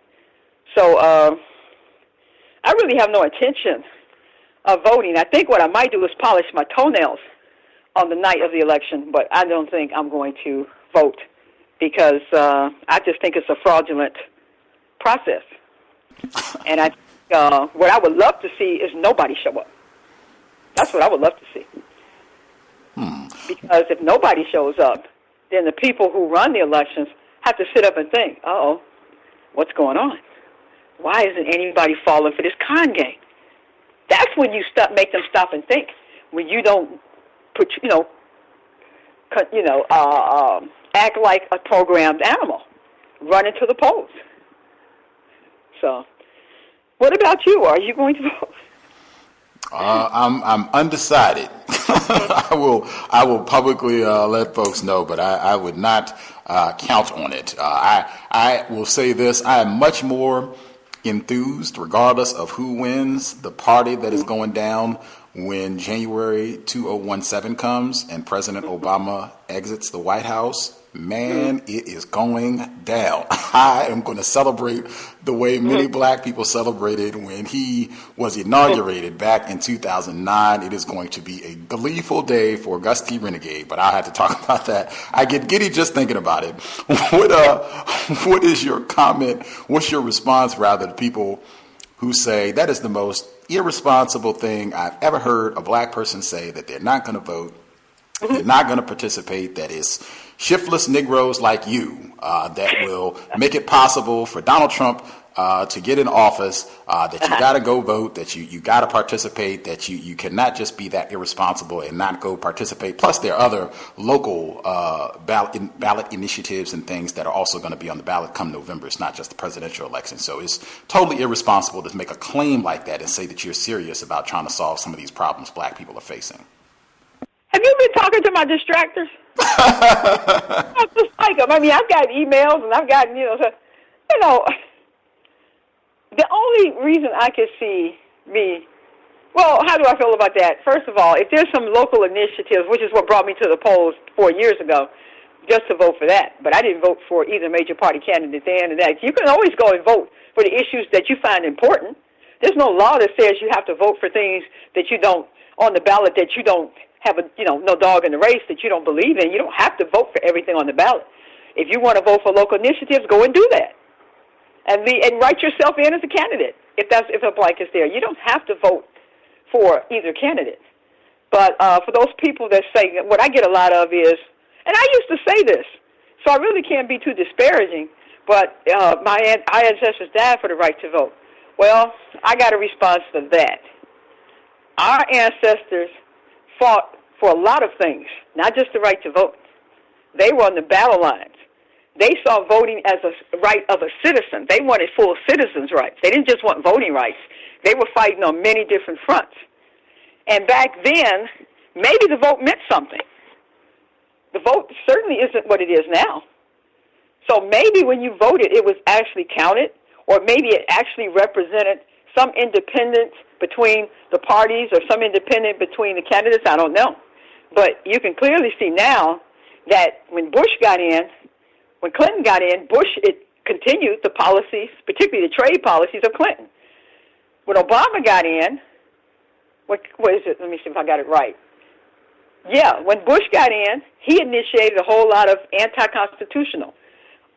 So I really have no intention of voting. I think what I might do is polish my toenails on the night of the election, but I don't think I'm going to vote because I just think it's a fraudulent process. And I what I would love to see is nobody show up. That's what I would love to see. Because if nobody shows up, then the people who run the elections have to sit up and think, uh-oh, what's going on? Why isn't anybody falling for this con game? That's when you make them stop and think. When you don't put, act like a programmed animal, run into the polls. So, what about you? Are you going to vote? I'm undecided. I will publicly let folks know, but I would not count on it. I will say this: I am much more enthused, regardless of who wins, the party that is going down when January 2017 comes and President Obama exits the White House. Man, it is going down. I am going to celebrate the way many black people celebrated when he was inaugurated back in 2009. It is going to be a gleeful day for Gus T Renegade, but I'll have to talk about that. I get giddy just thinking about it. What is your comment? What's your response, rather, to people who say that is the most irresponsible thing I've ever heard a black person say, that they're not going to vote, they're not going to participate, that is shiftless Negroes like you that will make it possible for Donald Trump to get in office, that you got to go vote, that you got to participate, that you cannot just be that irresponsible and not go participate. Plus, there are other local ballot initiatives and things that are also going to be on the ballot come November. It's not just the presidential election. So it's totally irresponsible to make a claim like that and say that you're serious about trying to solve some of these problems black people are facing. Have you been talking to my distractors? I'm just like them. I mean, I've got emails and I've gotten, the only reason I could see how do I feel about that? First of all, if there's some local initiatives, which is what brought me to the polls 4 years ago, just to vote for that. But I didn't vote for either major party candidate then and that. You can always go and vote for the issues that you find important. There's no law that says you have to vote for things that you don't, on the ballot that you don't have no dog in the race, that you don't believe in. You don't have to vote for everything on the ballot. If you want to vote for local initiatives, go and do that. And write yourself in as a candidate if a blank is there. You don't have to vote for either candidate. But for those people that say, what I get a lot of is, and I used to say this, so I really can't be too disparaging, but our ancestors died for the right to vote. Well, I got a response to that. Our ancestors fought for a lot of things, not just the right to vote. They were on the battle lines. They saw voting as a right of a citizen. They wanted full citizens' rights. They didn't just want voting rights. They were fighting on many different fronts. And back then, maybe the vote meant something. The vote certainly isn't what it is now. So maybe when you voted, it was actually counted, or maybe it actually represented some independence between the parties or some independent between the candidates. I don't know. But you can clearly see now that when Bush got in, when Clinton got in, it continued the policies, particularly the trade policies of Clinton. When Obama got in, what is it? Let me see if I got it right. Yeah, when Bush got in, he initiated a whole lot of anti-constitutional,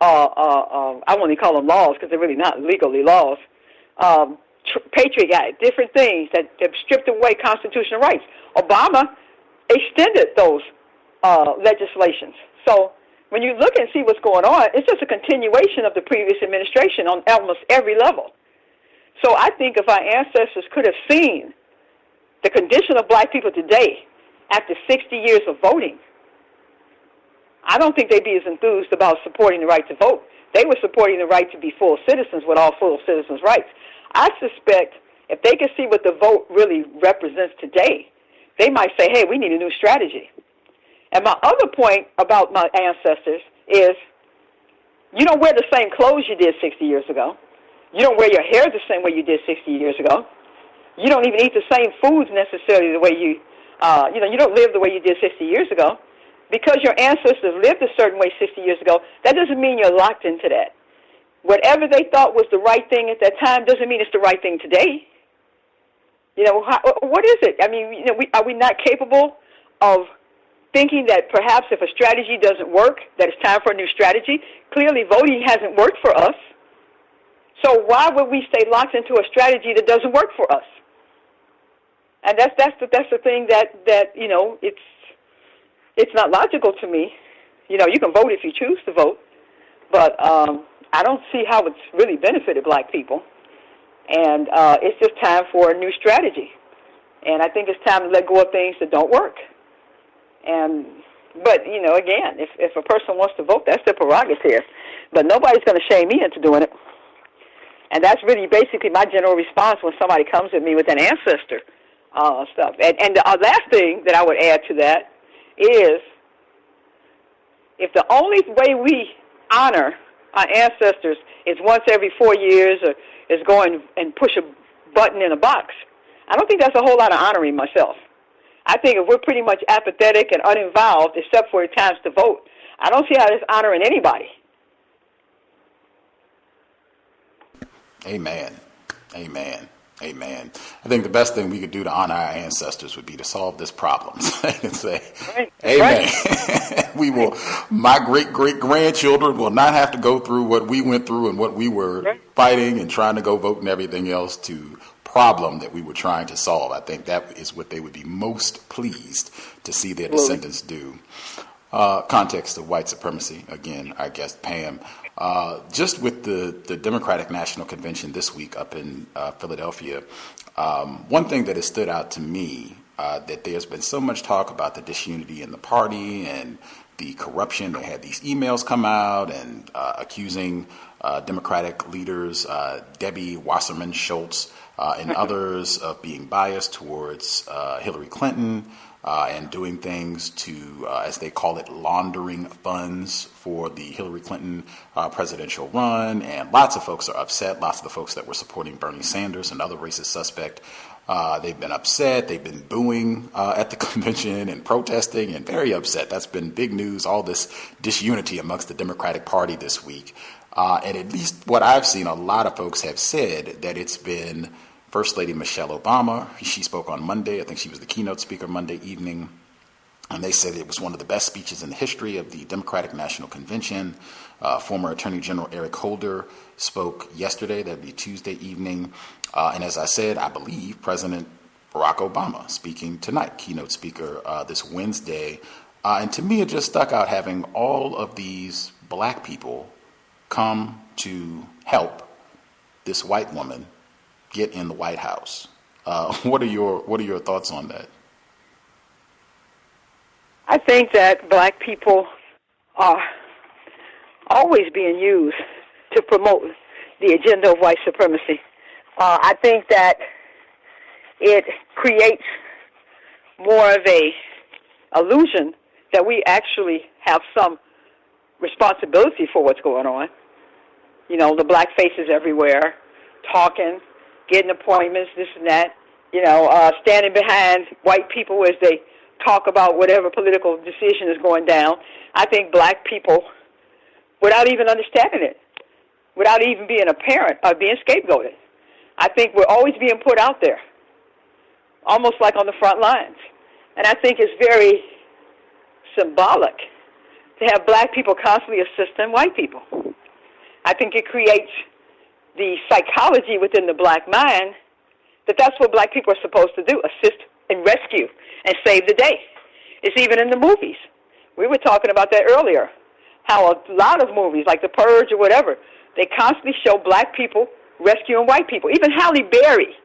I won't even call them laws because they're really not legally laws, Patriot Act, different things that have stripped away constitutional rights. Obama extended those legislations. So when you look and see what's going on, it's just a continuation of the previous administration on almost every level. So I think if our ancestors could have seen the condition of black people today after 60 years of voting, I don't think they'd be as enthused about supporting the right to vote. They were supporting the right to be full citizens with all full citizens' rights. I suspect if they could see what the vote really represents today, they might say, hey, we need a new strategy. And my other point about my ancestors is you don't wear the same clothes you did 60 years ago. You don't wear your hair the same way you did 60 years ago. You don't even eat the same foods necessarily the way you don't live the way you did 60 years ago. because your ancestors lived a certain way 60 years ago, that doesn't mean you're locked into that. Whatever they thought was the right thing at that time doesn't mean it's the right thing today. You know, what is it? I mean, you know, are we not capable of thinking that perhaps if a strategy doesn't work, that it's time for a new strategy? Clearly, voting hasn't worked for us. So why would we stay locked into a strategy that doesn't work for us? And that's the thing that you know, it's not logical to me. You know, you can vote if you choose to vote, but I don't see how it's really benefited black people. And it's just time for a new strategy. And I think it's time to let go of things that don't work. But, you know, again, if a person wants to vote, that's their prerogative. But nobody's going to shame me into doing it. And that's really basically my general response when somebody comes at me with an ancestor stuff. And the last thing that I would add to that is, if the only way we honor our ancestors is once every 4 years or is going and push a button in a box, I don't think that's a whole lot of honoring myself. I think if we're pretty much apathetic and uninvolved, except for times to vote, I don't see how that's honoring anybody. Amen. Amen. Amen. I think the best thing we could do to honor our ancestors would be to solve this problem and say, right. Amen. Right. We will, my great-great-grandchildren will not have to go through what we went through and what we were fighting and trying to go vote and everything else to problem that we were trying to solve. I think that is what they would be most pleased to see their descendants do. Context of white supremacy, again, our guest Pam. Just with the Democratic National Convention this week up in Philadelphia, one thing that has stood out to me, that there's been so much talk about the disunity in the party and the corruption. They had these emails come out and accusing Democratic leaders, Debbie Wasserman Schultz, and others of being biased towards Hillary Clinton and doing things to, as they call it, laundering funds for the Hillary Clinton presidential run. And lots of folks are upset. Lots of the folks that were supporting Bernie Sanders, another racist suspect, they've been upset. They've been booing at the convention and protesting and very upset. That's been big news, all this disunity amongst the Democratic Party this week. And at least what I've seen, a lot of folks have said that it's been First Lady Michelle Obama. She spoke on Monday. I think she was the keynote speaker Monday evening. And they said it was one of the best speeches in the history of the Democratic National Convention. Former Attorney General Eric Holder spoke yesterday. That'd be Tuesday evening. And as I said, I believe President Barack Obama speaking tonight, keynote speaker this Wednesday. And to me, it just stuck out having all of these black people come to help this white woman get in the White House. What are your thoughts on that? I think that black people are always being used to promote the agenda of white supremacy. I think that it creates more of a illusion that we actually have some responsibility for what's going on. You know, the black faces everywhere, talking, getting appointments, this and that, standing behind white people as they talk about whatever political decision is going down. I think black people, without even understanding it, without even being apparent, are being scapegoated. I think we're always being put out there, almost like on the front lines. And I think it's very symbolic to have black people constantly assisting white people. I think it creates the psychology within the black mind that that's what black people are supposed to do, assist and rescue and save the day. It's even in the movies. We were talking about that earlier, how a lot of movies, like The Purge or whatever, they constantly show black people rescuing white people. Even Halle Berry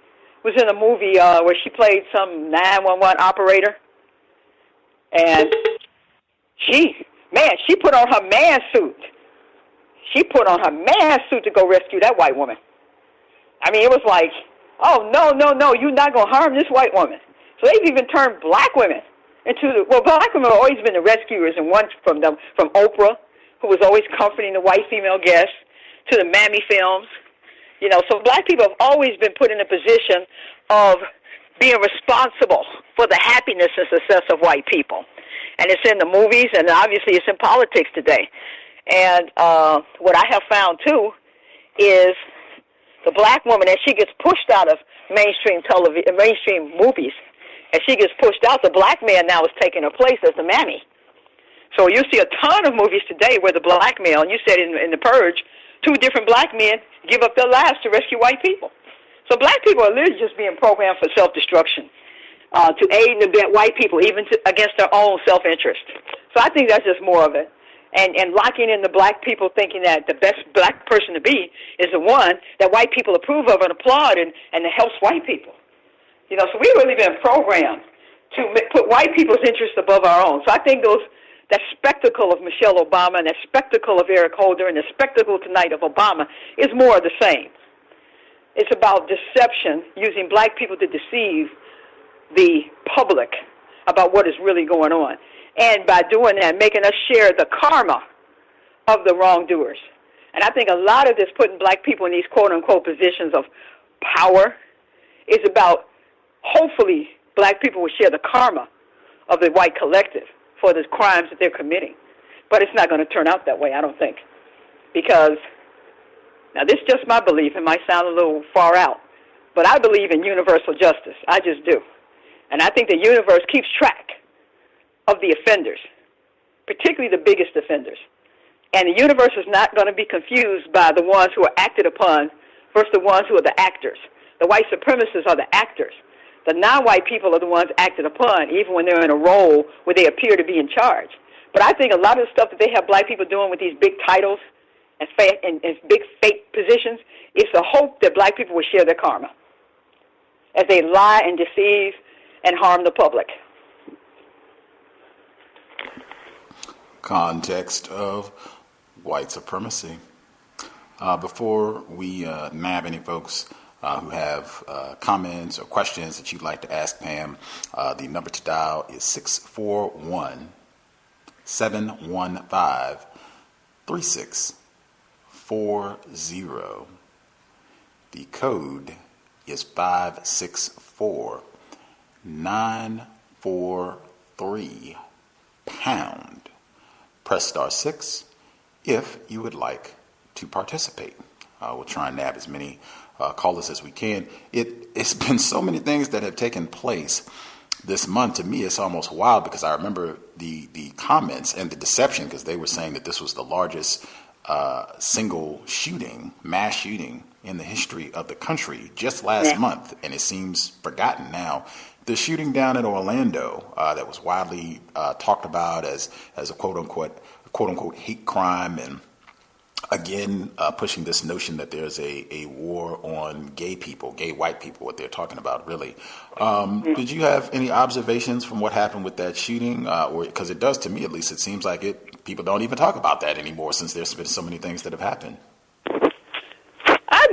was in a movie where she played some 911 operator, and she put on her man suit. She put on her man suit to go rescue that white woman. I mean, it was like, oh, no, you're not going to harm this white woman. So they've even turned black women into black women have always been the rescuers, and one from Oprah, who was always comforting the white female guests, to the Mammy films. So black people have always been put in a position of being responsible for the happiness and success of white people. and it's in the movies, and obviously it's in politics today. And what I have found, too, is the black woman, as she gets pushed out of mainstream television, mainstream movies, as she gets pushed out, the black man now is taking her place as the mammy. So you see a ton of movies today where the black male, and you said in the Purge, 2 different black men give up their lives to rescue white people. So black people are literally just being programmed for self-destruction, to aid and abet white people, even against their own self-interest. So I think that's just more of it. And locking in the black people thinking that the best black person to be is the one that white people approve of and applaud and that helps white people. You know, so we've really been programmed to put white people's interests above our own. So I think that spectacle of Michelle Obama and that spectacle of Eric Holder and the spectacle tonight of Obama is more of the same. It's about deception, using black people to deceive the public about what is really going on. And by doing that, making us share the karma of the wrongdoers. And I think a lot of this, putting black people in these quote-unquote positions of power, is about hopefully black people will share the karma of the white collective for the crimes that they're committing. But it's not going to turn out that way, I don't think. Because, now this is just my belief, it might sound a little far out, but I believe in universal justice. I just do. And I think the universe keeps track of the offenders, particularly the biggest offenders. And the universe is not going to be confused by the ones who are acted upon versus the ones who are the actors. The white supremacists are the actors. The non-white people are the ones acted upon, even when they're in a role where they appear to be in charge. But I think a lot of the stuff that they have black people doing with these big titles and big fake positions is the hope that black people will share their karma as they lie and deceive and harm the public. Context of white supremacy. Before we nab any folks who have comments or questions that you'd like to ask Pam, the number to dial is 641-715-3640. The code is 564-943#. Press star 6 if you would like to participate. We'll try and nab as many callers as we can. It's been so many things that have taken place this month. To me, it's almost wild because I remember the comments and the deception, because they were saying that this was the largest single shooting, mass shooting in the history of the country just last month, and it seems forgotten now. The shooting down in Orlando that was widely talked about as a quote unquote hate crime, and again pushing this notion that there's a war on gay people, gay white people, what they're talking about really. Did you have any observations from what happened with that shooting? Or because it does, to me at least, it seems like people don't even talk about that anymore since there's been so many things that have happened. I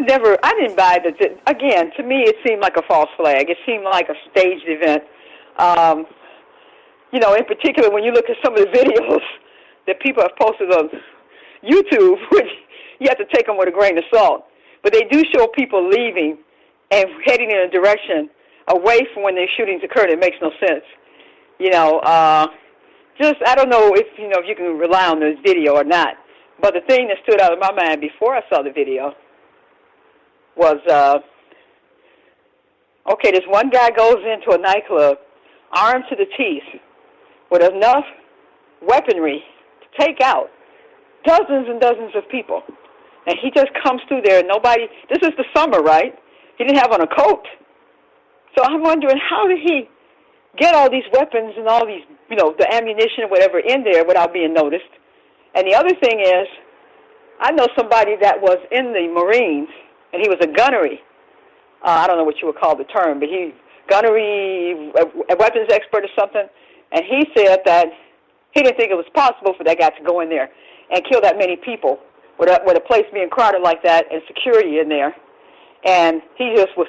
didn't buy that. Again, to me, it seemed like a false flag. It seemed like a staged event. You know, in particular, when you look at some of the videos that people have posted on YouTube, which you have to take them with a grain of salt, but they do show people leaving and heading in a direction away from when the shootings occurred. It makes no sense. You know, I don't know if you can rely on this video or not. But the thing that stood out in my mind before I saw the video was, this one guy goes into a nightclub armed to the teeth with enough weaponry to take out dozens and dozens of people. And he just comes through there and this is the summer, right? He didn't have on a coat. So I'm wondering, how did he get all these weapons and all these, the ammunition or whatever in there without being noticed? And the other thing is, I know somebody that was in the Marines, and he was a gunnery. I don't know what you would call the term, but gunnery, a weapons expert or something. And he said that he didn't think it was possible for that guy to go in there and kill that many people with a place being crowded like that and security in there. And he just was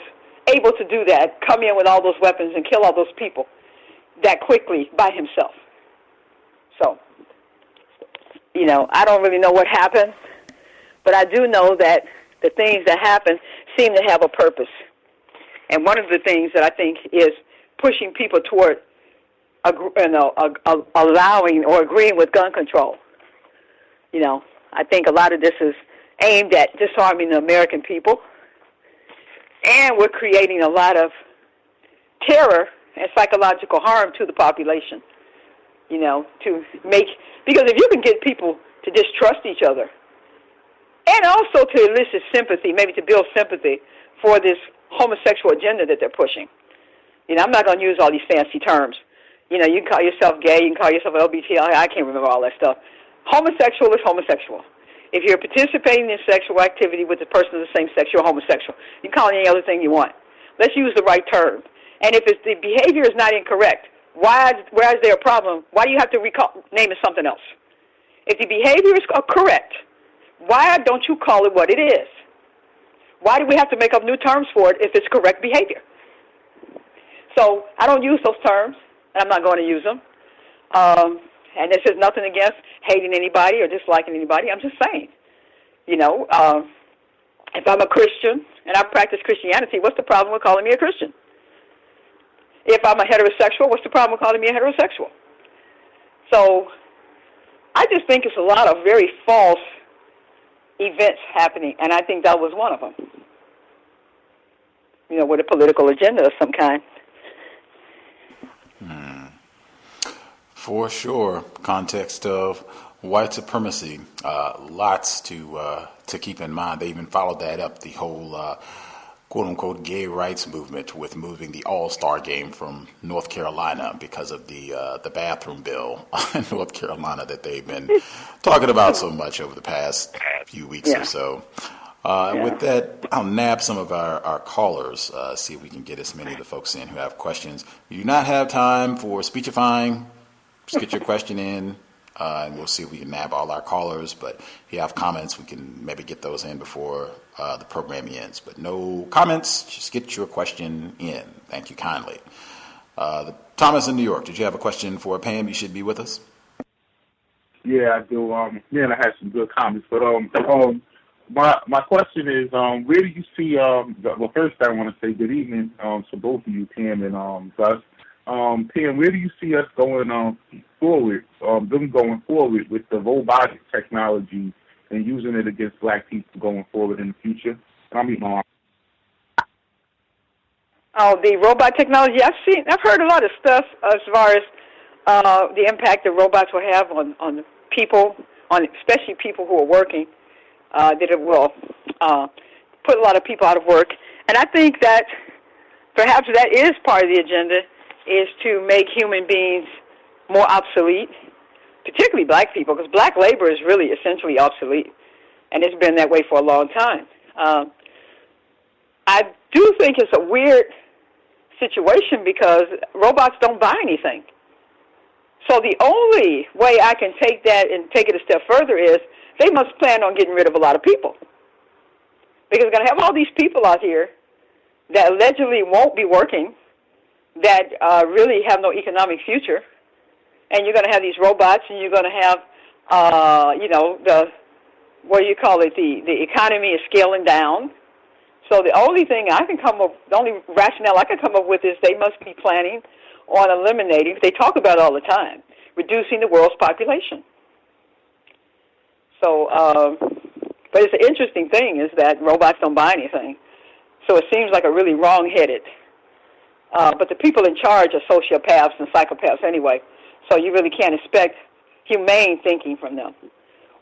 able to do that, come in with all those weapons and kill all those people that quickly by himself. So, I don't really know what happened, but I do know that the things that happen seem to have a purpose. And one of the things that I think is pushing people toward allowing or agreeing with gun control. You know, I think a lot of this is aimed at disarming the American people, and we're creating a lot of terror and psychological harm to the population. You know, because if you can get people to distrust each other, and also to elicit sympathy, maybe to build sympathy for this homosexual agenda that they're pushing. You know, I'm not going to use all these fancy terms. You know, you can call yourself gay, you can call yourself LBT, I can't remember all that stuff. Homosexual is homosexual. If you're participating in sexual activity with a person of the same sex, you're homosexual. You can call it any other thing you want. Let's use the right term. And if the behavior is not incorrect, why is there a problem? Why do you have to name it something else? If the behavior is correct, why don't you call it what it is? Why do we have to make up new terms for it if it's correct behavior? So I don't use those terms, and I'm not going to use them. And this is nothing against hating anybody or disliking anybody. I'm just saying, you know, if I'm a Christian and I practice Christianity, what's the problem with calling me a Christian? If I'm a heterosexual, what's the problem with calling me a heterosexual? So I just think it's a lot of very false events happening, and I think that was one of them. You know, with a political agenda of some kind. For sure. Context of white supremacy. Lots to keep in mind. They even followed that up, the whole quote-unquote gay rights movement, with moving the All-Star game from North Carolina because of the bathroom bill in North Carolina that they've been talking about so much over the past few weeks or so. With that, I'll nab some of our callers, see if we can get as many of the folks in who have questions. You do not have time for speechifying. Just get your question in, and we'll see if we can nab all our callers. But if you have comments, we can maybe get those in before the program ends. But no comments, just get your question in. Thank you kindly. Thomas in New York, did you have a question for Pam? You should be with us. Yeah, I do. And I had some good comments. But my question is, where do you see? Well, first I want to say good evening to both of you, Pam and Gus. Pam, where do you see us going forward? Them going forward with the robotic technology and using it against black people going forward in the future? The robot technology. I've heard a lot of stuff as far as the impact that robots will have on people, especially people who are working. That it will put a lot of people out of work, and I think that perhaps that is part of the agenda, is to make human beings more obsolete, particularly black people, because black labor is really essentially obsolete, and it's been that way for a long time. I do think it's a weird situation because robots don't buy anything. So the only way I can take that and take it a step further is they must plan on getting rid of a lot of people. Because we're going to have all these people out here that allegedly won't be working, that really have no economic future, and you're going to have these robots, and you're going to have, the economy is scaling down. So the only thing the only rationale I can come up with is they must be planning on eliminating, they talk about it all the time, reducing the world's population. So, but it's an interesting thing is that robots don't buy anything. So it seems like a really wrong-headed. But the people in charge are sociopaths and psychopaths anyway. So you really can't expect humane thinking from them.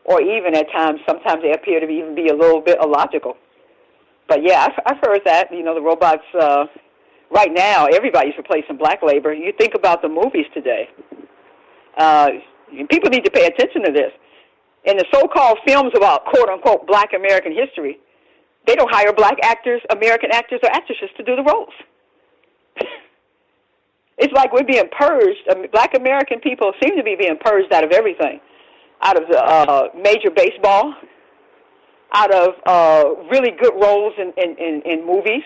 Or even at times, sometimes they appear to even be a little bit illogical. But yeah, I've heard that, the robots, right now, everybody's replacing black labor. You think about the movies today. People need to pay attention to this. In the so-called films about quote-unquote black American history, they don't hire black actors, American actors or actresses to do the roles. It's like we're being purged. Black American people seem to be being purged out of everything, out of the major baseball, out of really good roles in movies,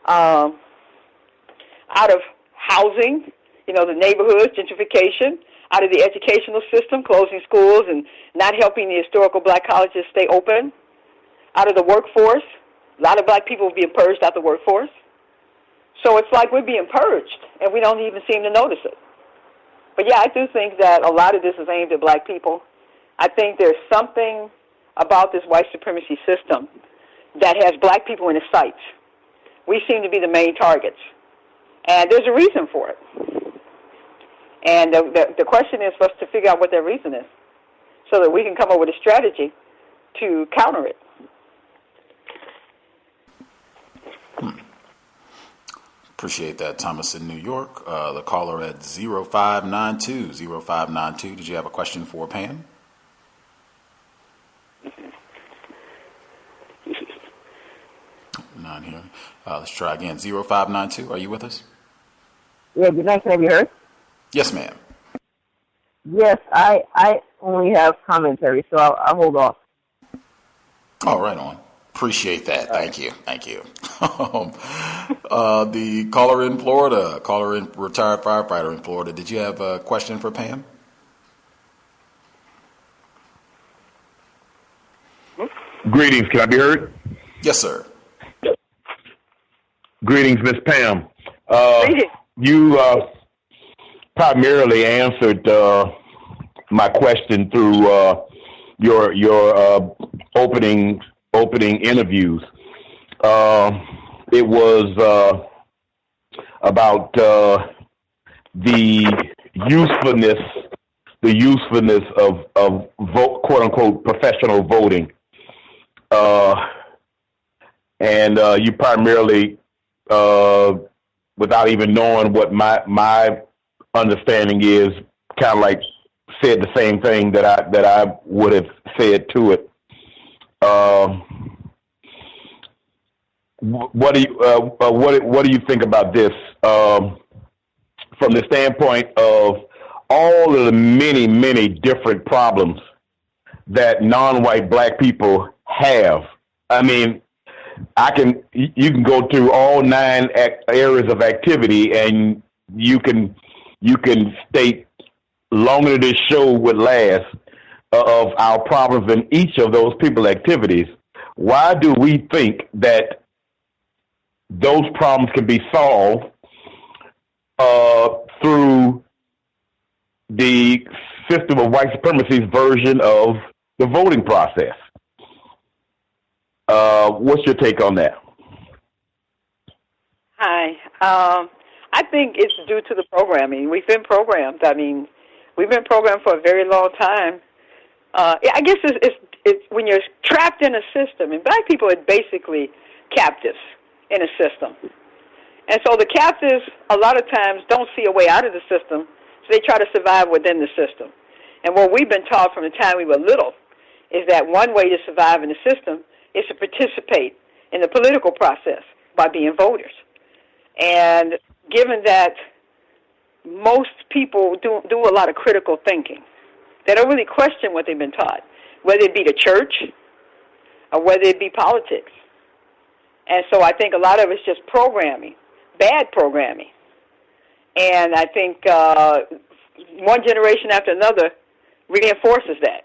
out of housing, the neighborhoods, gentrification, out of the educational system, closing schools and not helping the historical black colleges stay open, out of the workforce. A lot of black people are being purged out of the workforce. So it's like we're being purged, and we don't even seem to notice it. But yeah, I do think that a lot of this is aimed at black people. I think there's something about this white supremacy system that has black people in its sights. We seem to be the main targets. And there's a reason for it. And the question is for us to figure out what that reason is so that we can come up with a strategy to counter it. Appreciate that, Thomas in New York. The caller at 0592. Did you have a question for Pam? Not here. Let's try again. 0592. Are you with us? Yeah, good night. Can I be heard? Yes, ma'am. Yes, I only have commentary, so I'll hold off. Oh, right on. Appreciate that. Thank you. The caller in Florida, retired firefighter in Florida. Did you have a question for Pam? Greetings. Can I be heard? Yes, sir. Greetings, Miss Pam. You primarily answered my question through your opening interviews. It was about the usefulness of quote unquote professional voting, and you primarily, without even knowing what my understanding is, kind of like said the same thing that I would have said to it. What do you think about this from the standpoint of all of the many different problems that non-white black people have? I mean, you can go through all 9 areas of activity, and you can state longer than this show would last of our problems in each of those people activities. Why do we think that those problems can be solved through the system of white supremacy's version of the voting process? What's your take on that? Hi. I think it's due to the programming. We've been programmed. I mean, we've been programmed for a very long time. I guess it's when you're trapped in a system, and black people are basically captives in a system. And so the captives, a lot of times, don't see a way out of the system, so they try to survive within the system. And what we've been taught from the time we were little is that one way to survive in the system is to participate in the political process by being voters. And given that most people do a lot of critical thinking, they don't really question what they've been taught, whether it be the church or whether it be politics. And so I think a lot of it's just programming, bad programming. And I think one generation after another reinforces that.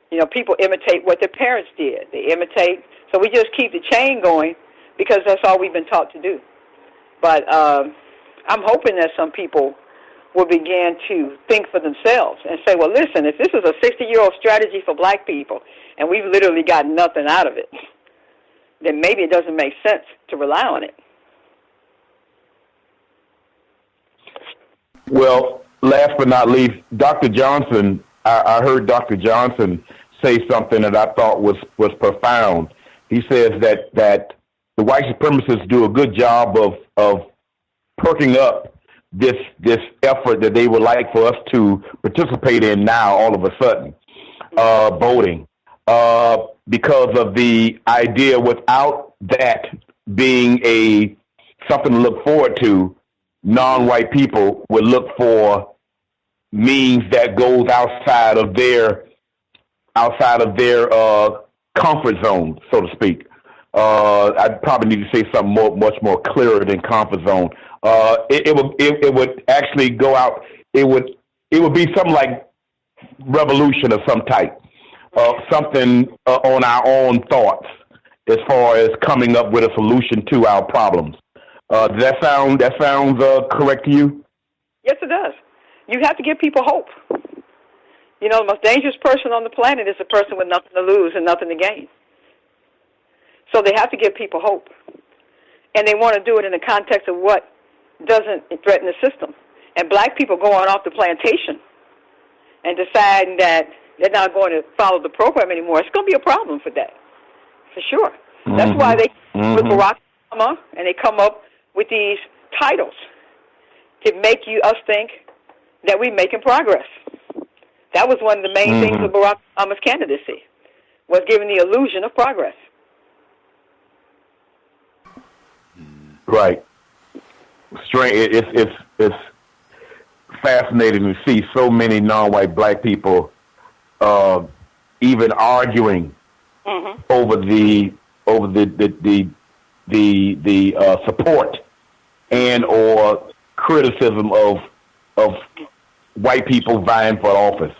You know, people imitate what their parents did. They imitate. So we just keep the chain going because that's all we've been taught to do. But I'm hoping that some people will begin to think for themselves and say, well, listen, if this is a 60-year-old strategy for black people and we've literally got nothing out of it, then maybe it doesn't make sense to rely on it. Well, last but not least, Dr. Johnson, I heard Dr. Johnson say something that I thought was profound. He says that the white supremacists do a good job of perking up this effort that they would like for us to participate in now all of a sudden, voting, because of the idea without that being something to look forward to, non-white people would look for means that goes outside of their comfort zone, so to speak. I probably need to say something much more clearer than comfort zone. It would actually go out. It would be something like revolution of some type, something on our own thoughts as far as coming up with a solution to our problems. Does that sounds correct to you? Yes, it does. you have to give people hope. You know, the most dangerous person on the planet is a person with nothing to lose and nothing to gain. So they have to give people hope. And they want to do it in the context of what doesn't threaten the system. And black people going off the plantation and deciding that they're not going to follow the program anymore, it's going to be a problem for that, for sure. That's why they with Barack Obama, and they come up with these titles to make us think that we're making progress. That was one of the main things of Barack Obama's candidacy, was giving the illusion of progress. Right. Strange. It's fascinating to see so many non-white black people even arguing over the support and or criticism of white people vying for office.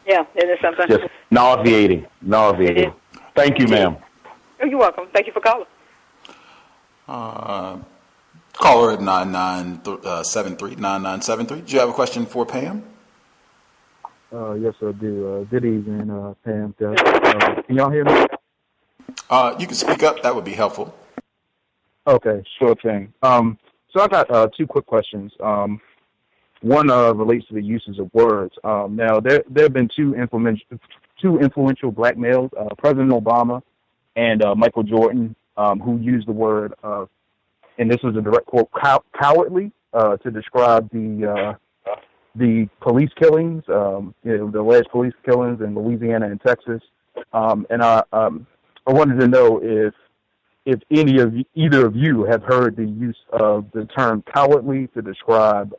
Yeah, it is something. Just nauseating. Thank you, ma'am. Oh, you're welcome. Thank you for calling. Caller at 9973. Do you have a question for Pam? Yes, I do. Good evening, Pam. Can y'all hear me? You can speak up. That would be helpful. Okay, sure thing. So I got two quick questions. One relates to the uses of words. Now, there have been two influential black males, President Obama and Michael Jordan, who used the word, and this was a direct quote, cowardly, to describe the police killings, the alleged police killings in Louisiana and Texas. And I wanted to know if either of you have heard the use of the term cowardly to describe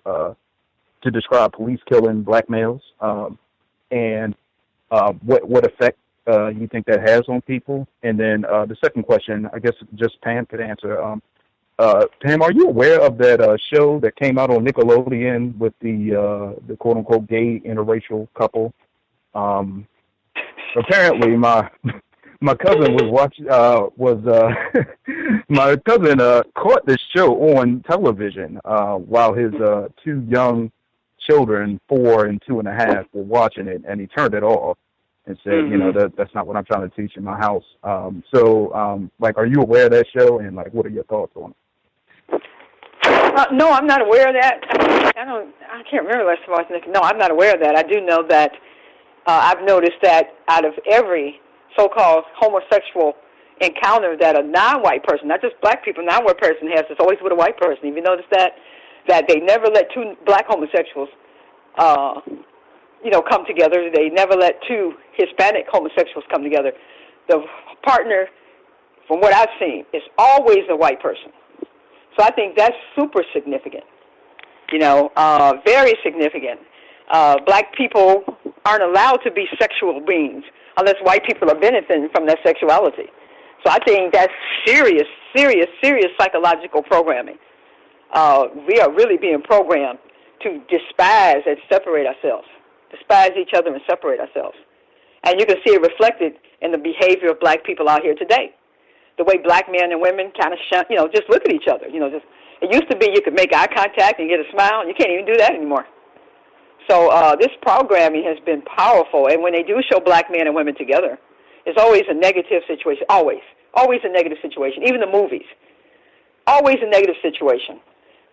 police killing black males, and what effect you think that has on people. And then the second question, I guess just Pam could answer. Pam, are you aware of that show that came out on Nickelodeon with the quote unquote gay interracial couple? Apparently, my cousin was watching. My cousin caught this show on television while his two young children, 4 and 2.5, were watching it, and he turned it off and said, you know, that's not what I'm trying to teach in my house. So, are you aware of that show, and what are your thoughts on it? No, I'm not aware of that. I can't remember last time I was thinking. No, I'm not aware of that. I do know that I've noticed that out of every so-called homosexual encounter that a non-white person, not just black people, non-white person has, it's always with a white person. Have you noticed that they never let two black homosexuals, come together? They never let two Hispanic homosexuals come together. The partner, from what I've seen, is always a white person. So I think that's super significant, very significant. Black people aren't allowed to be sexual beings unless white people are benefiting from that sexuality. So I think that's serious psychological programming. We are really being programmed to despise and separate ourselves, despise each other and separate ourselves. And you can see it reflected in the behavior of black people out here today. The way black men and women kind of just look at each other. It used to be you could make eye contact and get a smile, and you can't even do that anymore. So this programming has been powerful, and when they do show black men and women together, it's always a negative situation, always a negative situation, even the movies. Always a negative situation.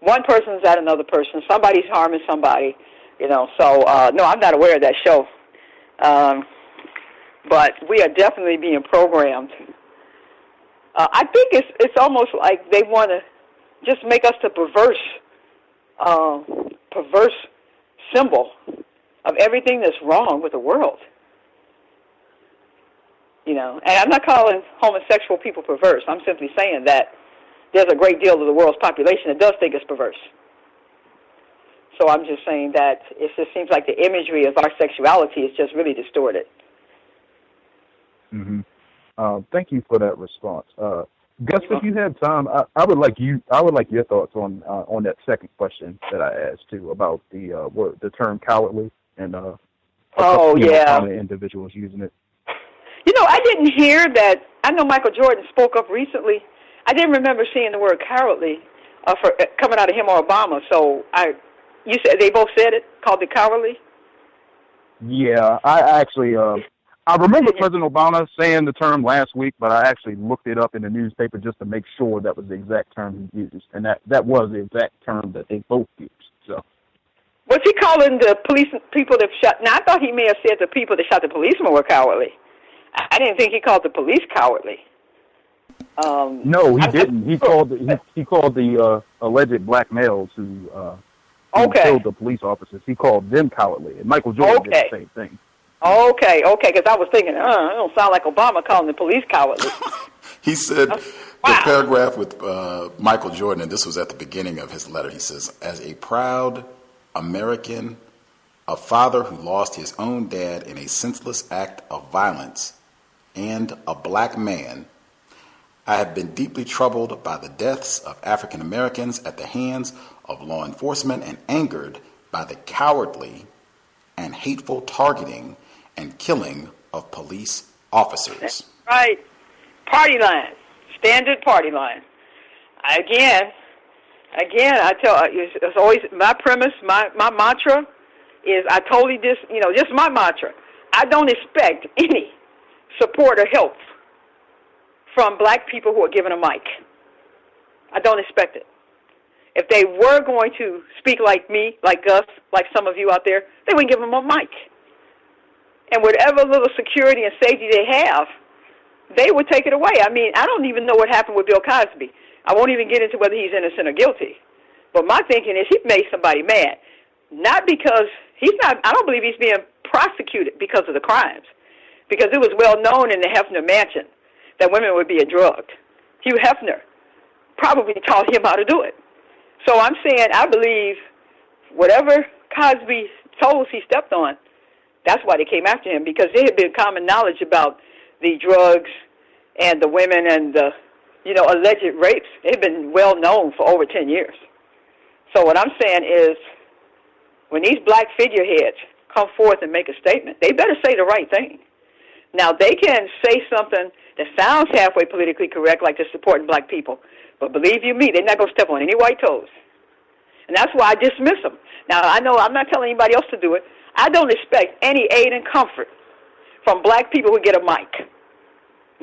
One person's at another person, somebody's harming somebody, so no, I'm not aware of that show. But we are definitely being programmed. I think it's almost like they want to just make us the perverse symbol of everything that's wrong with the world. And I'm not calling homosexual people perverse. I'm simply saying that there's a great deal of the world's population that does think it's perverse. So I'm just saying that it just seems like the imagery of our sexuality is just really distorted. Mm-hmm. Thank you for that response. Gus, if you have time, I would like your thoughts on that second question that I asked too about the term cowardly and prominent individuals using it. I didn't hear that. I know Michael Jordan spoke up recently. I didn't remember seeing the word cowardly coming out of him or Obama. So I You said they both said it, called it cowardly? Yeah, I actually, I remember President Obama saying the term last week, but I actually looked it up in the newspaper just to make sure that was the exact term he used, and that was the exact term that they both used. So, was he calling the police people that shot? Now, I thought he may have said the people that shot the policemen were cowardly. I didn't think he called the police cowardly. No, he didn't. He called the alleged black males who killed the police officers. He called them cowardly, and Michael Jordan did the same thing. Okay, because I was thinking, it don't sound like Obama calling the police cowardly. He said, the paragraph with Michael Jordan, and this was at the beginning of his letter, he says, as a proud American, a father who lost his own dad in a senseless act of violence, and a black man, I have been deeply troubled by the deaths of African Americans at the hands of law enforcement and angered by the cowardly and hateful targeting and killing of police officers. Right. Party line. Standard party line. Again, I tell it's always my premise, my mantra is just my mantra. I don't expect any support or help from black people who are given a mic. I don't expect it. If they were going to speak like me, like Gus, like some of you out there, they wouldn't give them a mic. And whatever little security and safety they have, they would take it away. I mean, I don't even know what happened with Bill Cosby. I won't even get into whether he's innocent or guilty. But my thinking is he made somebody mad. Not because I don't believe he's being prosecuted because of the crimes. Because it was well known in the Hefner mansion that women were being drugged. Hugh Hefner probably taught him how to do it. So I'm saying I believe whatever Cosby toes he stepped on, that's why they came after him, because there had been common knowledge about the drugs and the women and the, alleged rapes. It had been well known for over 10 years. So what I'm saying is when these black figureheads come forth and make a statement, they better say the right thing. Now, they can say something that sounds halfway politically correct, like they're supporting black people. But believe you me, they're not going to step on any white toes. And that's why I dismiss them. Now, I know I'm not telling anybody else to do it. I don't expect any aid and comfort from black people who get a mic.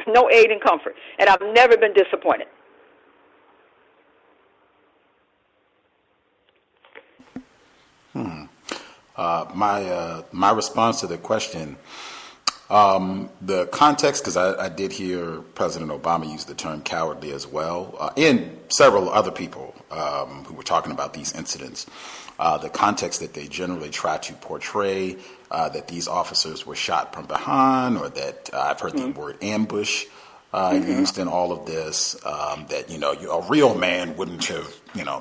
No aid and comfort. And I've never been disappointed. My response to the question, the context, because I did hear President Obama use the term cowardly as well, and several other people who were talking about these incidents. The context that they generally try to portray that these officers were shot from behind, or that I've heard the word ambush used in all of this, that, a real man wouldn't have,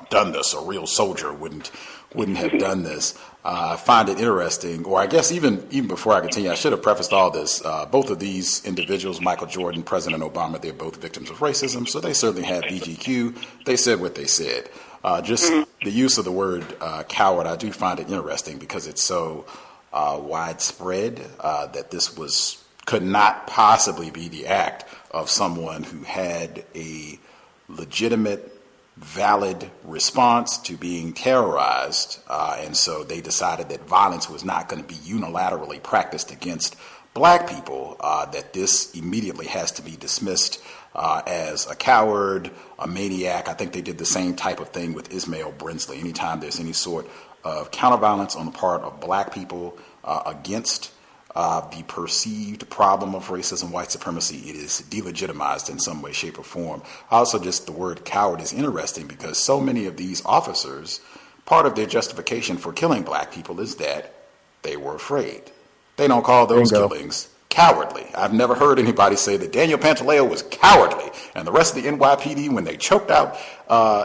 done this. A real soldier wouldn't have done this. I find it interesting, or I guess even before I continue, I should have prefaced all this. Both of these individuals, Michael Jordan, President Obama, they're both victims of racism, so they certainly had VGQ. They said what they said. Just the use of the word coward, I do find it interesting because it's so widespread that this could not possibly be the act of someone who had a legitimate, valid response to being terrorized, and so they decided that violence was not going to be unilaterally practiced against black people, that this immediately has to be dismissed as a coward, a maniac. I think they did the same type of thing with Ismail Brinsley. Anytime there's any sort of counterviolence on the part of black people against the perceived problem of racism, white supremacy, it is delegitimized in some way, shape, or form. Also, just the word coward is interesting because so many of these officers, part of their justification for killing black people is that they were afraid. They don't call those killings cowardly. I've never heard anybody say that Daniel Pantaleo was cowardly and the rest of the NYPD when they choked out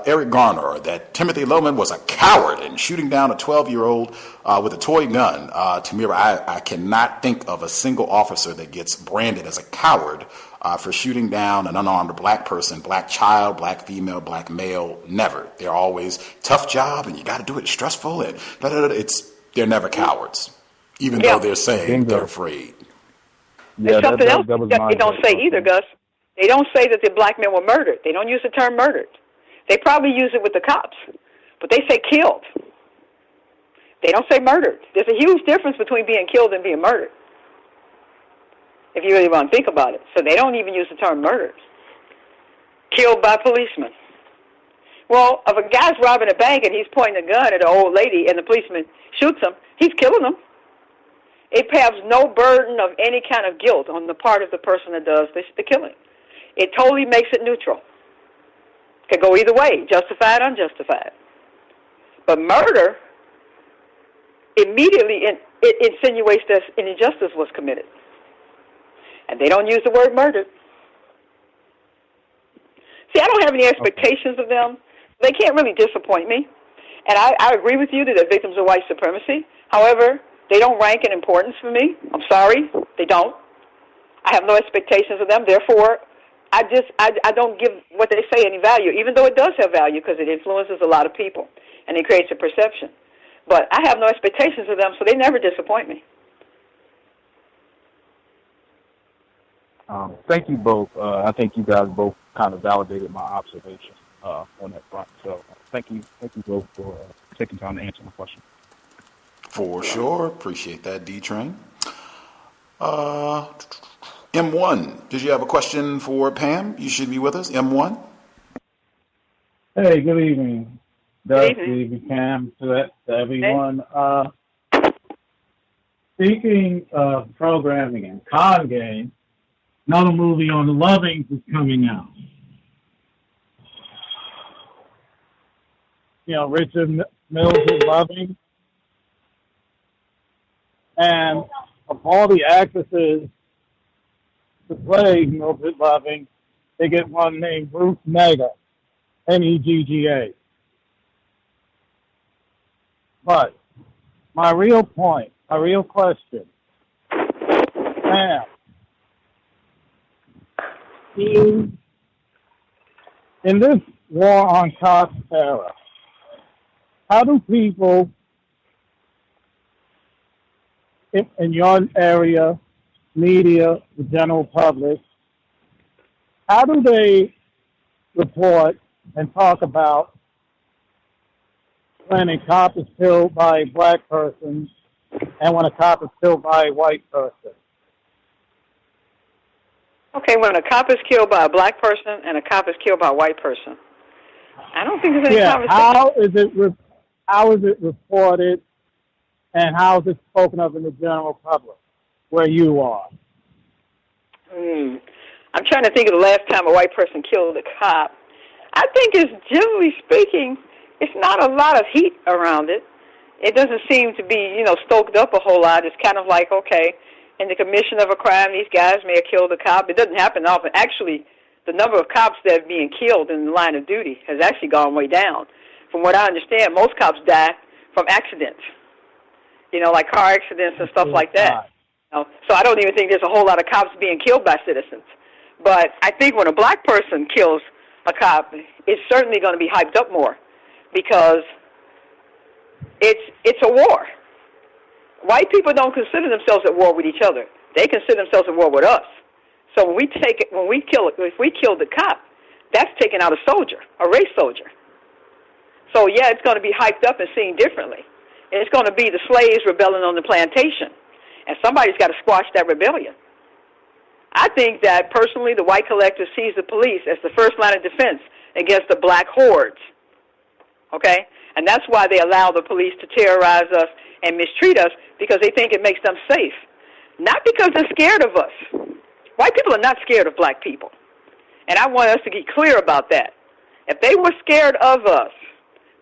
Eric Garner, or that Timothy Loman was a coward in shooting down a 12-year-old with a toy gun. Tamira, I cannot think of a single officer that gets branded as a coward for shooting down an unarmed black person, black child, black female, black male. Never. They're always tough job and you got to do it. It's stressful and they're never cowards, even though they're saying they're afraid. Yeah, and something else that they don't say either, Gus. They don't say that the black men were murdered. They don't use the term murdered. They probably use it with the cops, but they say killed. They don't say murdered. There's a huge difference between being killed and being murdered, if you really want to think about it. So they don't even use the term murdered. Killed by policemen. Well, if a guy's robbing a bank and he's pointing a gun at an old lady and the policeman shoots him, he's killing him. It has no burden of any kind of guilt on the part of the person that does the killing. It totally makes it neutral. It could go either way, justified, unjustified. But murder immediately it insinuates that an injustice was committed. And they don't use the word murdered. See, I don't have any expectations of them. They can't really disappoint me. And I agree with you that they're victims of white supremacy. However, they don't rank in importance for me. I'm sorry, they don't. I have no expectations of them. Therefore, I don't give what they say any value, even though it does have value because it influences a lot of people and it creates a perception. But I have no expectations of them, so they never disappoint me. Thank you both. I think you guys both kind of validated my observation on that front. So thank you both for taking time to answer my question. For sure. Appreciate that, D-Train. M1, did you have a question for Pam? You should be with us. M1? Hey, good evening. Gus, Pam, to everyone. Speaking of programming and con games, another movie on the Lovings is coming out. You know, Richard Mills is Loving. And of all the actresses to play Mildred Loving, they get one named Ruth Negga, Negga. But my real question, Pam, is in this war on cops era, how do people in your area, media, the general public, how do they report and talk about when a cop is killed by a black person and when a cop is killed by a white person? Okay, when a cop is killed by a black person and a cop is killed by a white person, I don't think there's any conversation. How is it reported, and how is it spoken of in the general public, where you are? I'm trying to think of the last time a white person killed a cop. I think it's, generally speaking, it's not a lot of heat around it. It doesn't seem to be, stoked up a whole lot. It's kind of like, okay, in the commission of a crime, these guys may have killed a cop. It doesn't happen often. Actually, the number of cops that are being killed in the line of duty has actually gone way down. From what I understand, most cops die from accidents, like car accidents and stuff like that. So I don't even think there's a whole lot of cops being killed by citizens. But I think when a black person kills a cop, it's certainly going to be hyped up more because it's a war. White people don't consider themselves at war with each other. They consider themselves at war with us. So when if we kill the cop, that's taking out a soldier, a race soldier. So yeah, it's going to be hyped up and seen differently. And it's going to be the slaves rebelling on the plantation. And somebody's got to squash that rebellion. I think that, personally, the white collective sees the police as the first line of defense against the black hordes. Okay? And that's why they allow the police to terrorize us and mistreat us, because they think it makes them safe. Not because they're scared of us. White people are not scared of black people. And I want us to be clear about that. If they were scared of us,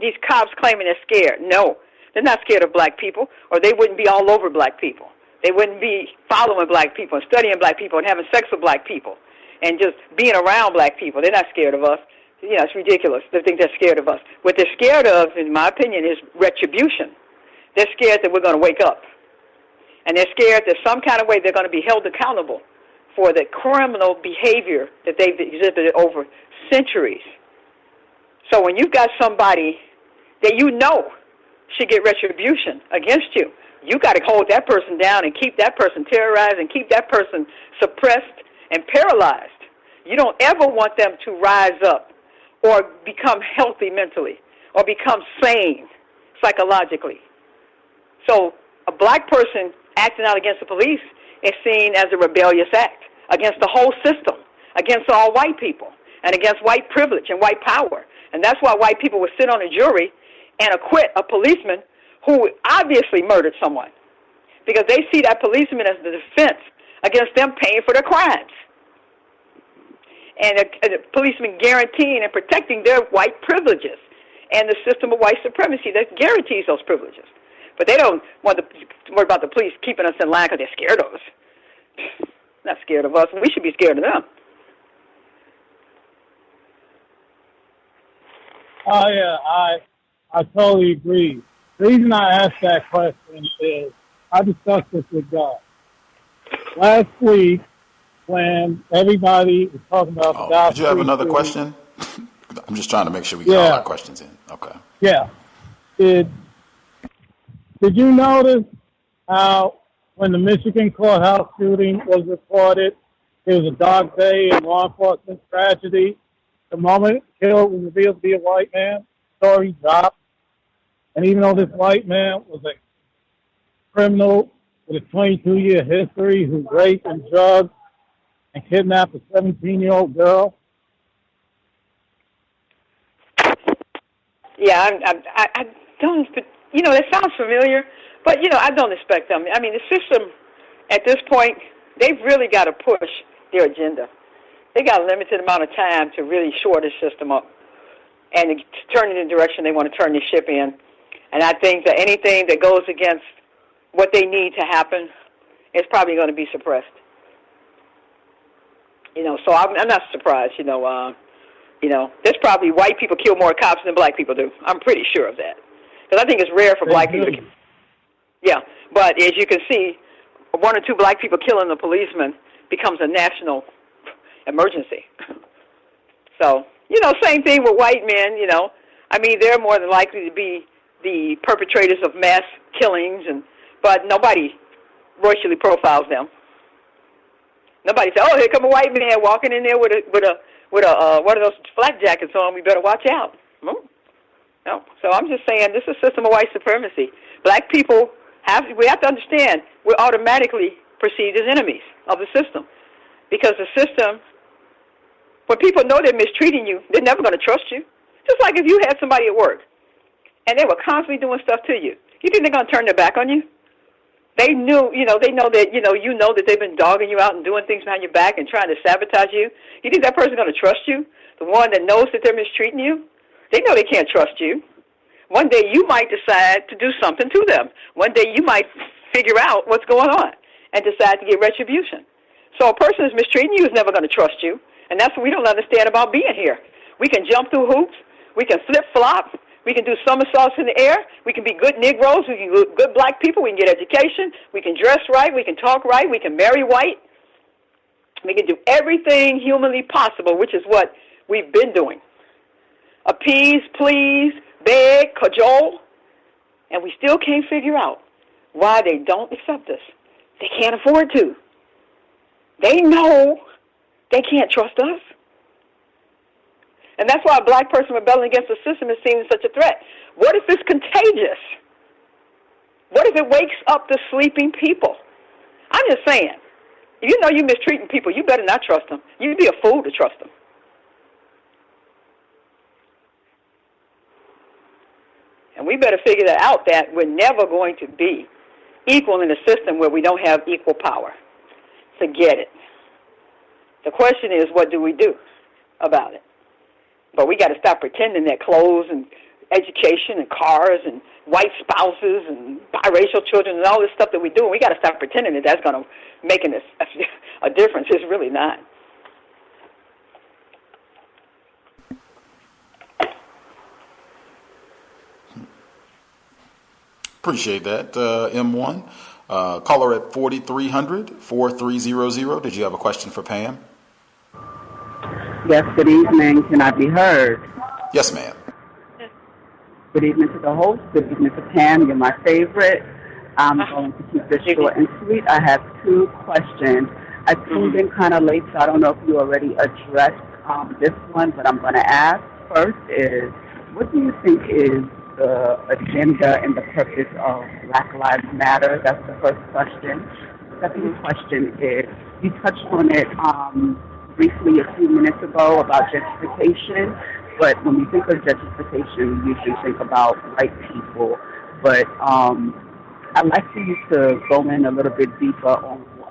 these cops claiming they're scared, no. They're not scared of black people, or they wouldn't be all over black people. They wouldn't be following black people and studying black people and having sex with black people and just being around black people. They're not scared of us. It's ridiculous. They think they're scared of us. What they're scared of, in my opinion, is retribution. They're scared that we're going to wake up. And they're scared that some kind of way they're going to be held accountable for the criminal behavior that they've exhibited over centuries. So when you've got somebody that should get retribution against you, you got to hold that person down and keep that person terrorized and keep that person suppressed and paralyzed. You don't ever want them to rise up or become healthy mentally or become sane psychologically. So a black person acting out against the police is seen as a rebellious act against the whole system, against all white people, and against white privilege and white power. And that's why white people would sit on a jury and acquit a policeman who obviously murdered someone, because they see that policeman as the defense against them paying for their crimes. And a policeman guaranteeing and protecting their white privileges and the system of white supremacy that guarantees those privileges. But they don't want to worry about the police keeping us in line because they're scared of us. Not scared of us. We should be scared of them. Oh, yeah, I totally agree. The reason I asked that question is I discussed this with God. Last week, when everybody was talking about the gospel. Did you have another question? I'm just trying to make sure we get all our questions in. Okay. Yeah. Did you notice how when the Michigan courthouse shooting was reported, it was a dark day in law enforcement tragedy? The moment the killer was revealed to be a white man, story dropped. And even though this white man was a criminal with a 22-year history who raped and drugged and kidnapped a 17-year-old girl. Yeah, I don't, that sounds familiar, but, I don't expect them. I mean, the system, at this point, they've really got to push their agenda. They got a limited amount of time to really shore this system up and to turn it in the direction they want to turn the ship in. And I think that anything that goes against what they need to happen is probably going to be suppressed. So I'm not surprised, there's probably white people kill more cops than black people do. I'm pretty sure of that. Because I think it's rare for black people to kill. Yeah, but as you can see, one or two black people killing a policeman becomes a national emergency. So, same thing with white men, I mean, they're more than likely to be the perpetrators of mass killings, but nobody racially profiles them. Nobody says, "Oh, here come a white man walking in there with a one of those flak jackets on. We better watch out." No. So I'm just saying, this is a system of white supremacy. Black people we have to understand we're automatically perceived as enemies of the system, because the system, when people know they're mistreating you, they're never going to trust you. Just like if you had somebody at work and they were constantly doing stuff to you, you think they're going to turn their back on you? They know that they've been dogging you out and doing things behind your back and trying to sabotage you. You think that person's going to trust you? The one that knows that they're mistreating you? They know they can't trust you. One day you might decide to do something to them. One day you might figure out what's going on and decide to get retribution. So a person who's mistreating you is never going to trust you, and that's what we don't understand about being here. We can jump through hoops. We can flip-flop. We can do somersaults in the air. We can be good Negroes. We can be good black people. We can get education. We can dress right. We can talk right. We can marry white. We can do everything humanly possible, which is what we've been doing. Appease, please, beg, cajole, and we still can't figure out why they don't accept us. They can't afford to. They know they can't trust us. And that's why a black person rebelling against the system is seen as such a threat. What if it's contagious? What if it wakes up the sleeping people? I'm just saying, if you know you're mistreating people, you better not trust them. You'd be a fool to trust them. And we better figure that out, that we're never going to be equal in a system where we don't have equal power. Forget it. The question is, what do we do about it? But we got to stop pretending that clothes and education and cars and white spouses and biracial children and all this stuff that we do, we got to stop pretending that that's going to make a difference. It's really not. Appreciate that, M1. Caller at 4300-4300. Did you have a question for Pam? Yes, good evening. Can I be heard? Yes, ma'am. Good evening to the host. Good evening to Pam. You're my favorite. I'm going to keep this short and sweet. I have two questions. I tuned in kind of late, so I don't know if you already addressed this one, but I'm going to ask. First is, what do you think is the agenda and the purpose of Black Lives Matter? That's the first question. Second question is, you touched on it briefly a few minutes ago about gentrification, but when we think of gentrification, we usually think about white people. But I'd like for you to go in a little bit deeper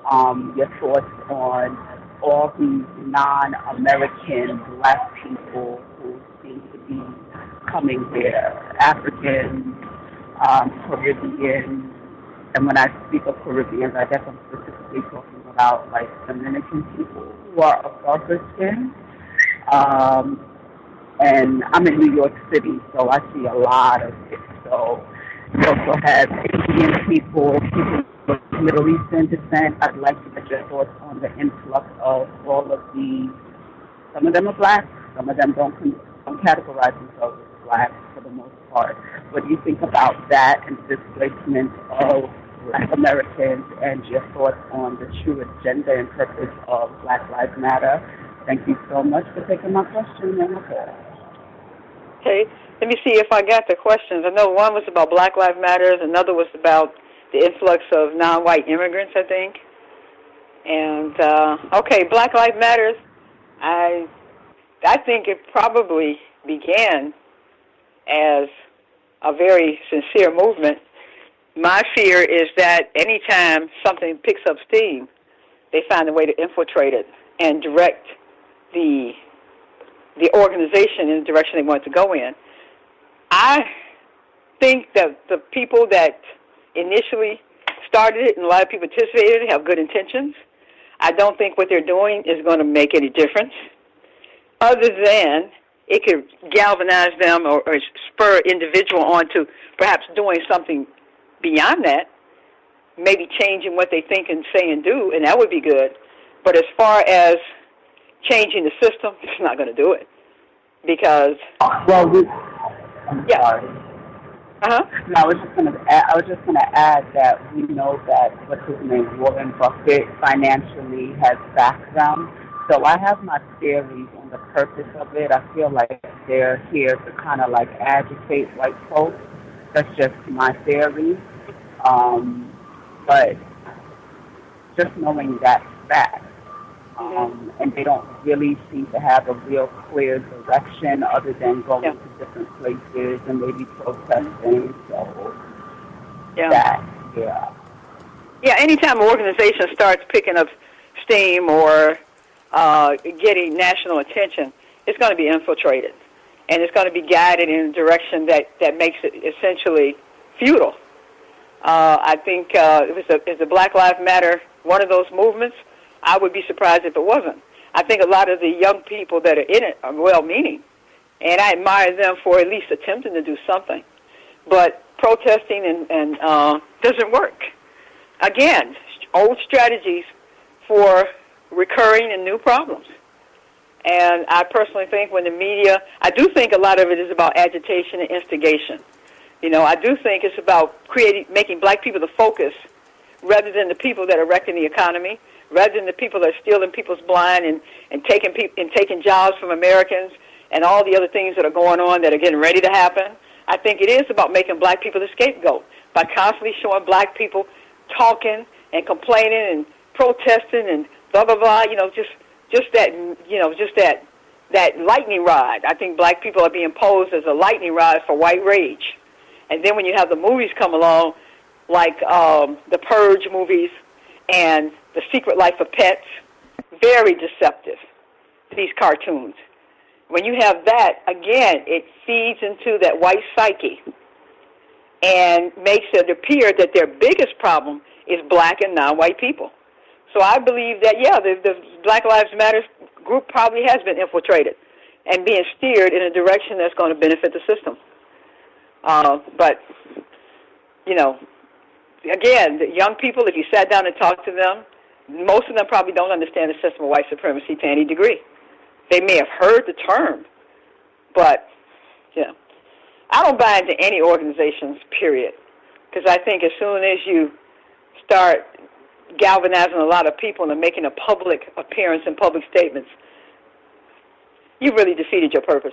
on your thoughts on all these non-American Black people who seem to be coming here, Africans, Caribbean, and when I speak of Caribbeans, I guess I'm specifically talking about like Dominican people who are of darker skin. And I'm in New York City, so I see a lot of it. So you also have Asian people, people of Middle Eastern descent. I'd like to get your thoughts on the influx of all of these. Some of them are Black, some of them don't categorize themselves as Black for the most part. What do you think about that and displacement of Black Americans and your thoughts on the true agenda and purpose of Black Lives Matter? Thank you so much for taking my question. Okay, let me see if I got the questions. I know one was about Black Lives Matter, another was about the influx of non-white immigrants, I think. And, okay, Black Lives Matter, I think it probably began as a very sincere movement. My fear is that anytime something picks up steam, they find a way to infiltrate it and direct the organization in the direction they want to go in. I think that the people that initially started it and a lot of people participated have good intentions. I don't think what they're doing is going to make any difference other than it could galvanize them or spur individual on to perhaps doing something beyond that, maybe changing what they think and say and do, and that would be good. But as far as changing the system, it's not going to do it because. Well, yeah. No, I was just going to add that we know that what's his name, Warren Buffett, financially has backed them. So I have my theories on the purpose of it. I feel like they're here to kind of like agitate white folks. That's just my theory. But just knowing that fact, and they don't really seem to have a real clear direction other than going to different places and maybe protesting. So yeah, anytime an organization starts picking up steam or getting national attention, it's going to be infiltrated. And it's going to be guided in a direction that makes it essentially futile. I think if the Black Lives Matter one of those movements, I would be surprised if it wasn't. I think a lot of the young people that are in it are well-meaning, and I admire them for at least attempting to do something. But protesting and doesn't work. Again, old strategies for recurring and new problems. And I personally think when the media, I do think a lot of it is about agitation and instigation. You know, I do think it's about making black people the focus rather than the people that are wrecking the economy, rather than the people that are stealing people's blind and taking jobs from Americans and all the other things that are going on that are getting ready to happen. I think it is about making black people the scapegoat by constantly showing black people talking and complaining and protesting and blah blah blah. You know, just that lightning rod. I think black people are being posed as a lightning rod for white rage. And then when you have the movies come along, like the Purge movies and The Secret Life of Pets, very deceptive, these cartoons. When you have that, again, it feeds into that white psyche and makes it appear that their biggest problem is black and non-white people. So I believe that, yeah, the Black Lives Matter group probably has been infiltrated and being steered in a direction that's going to benefit the system. But, you know, again, the young people, if you sat down and talked to them, most of them probably don't understand the system of white supremacy to any degree. They may have heard the term, but, you know, I don't buy into any organizations, period, because I think as soon as you start galvanizing a lot of people and making a public appearance and public statements, you've really defeated your purpose.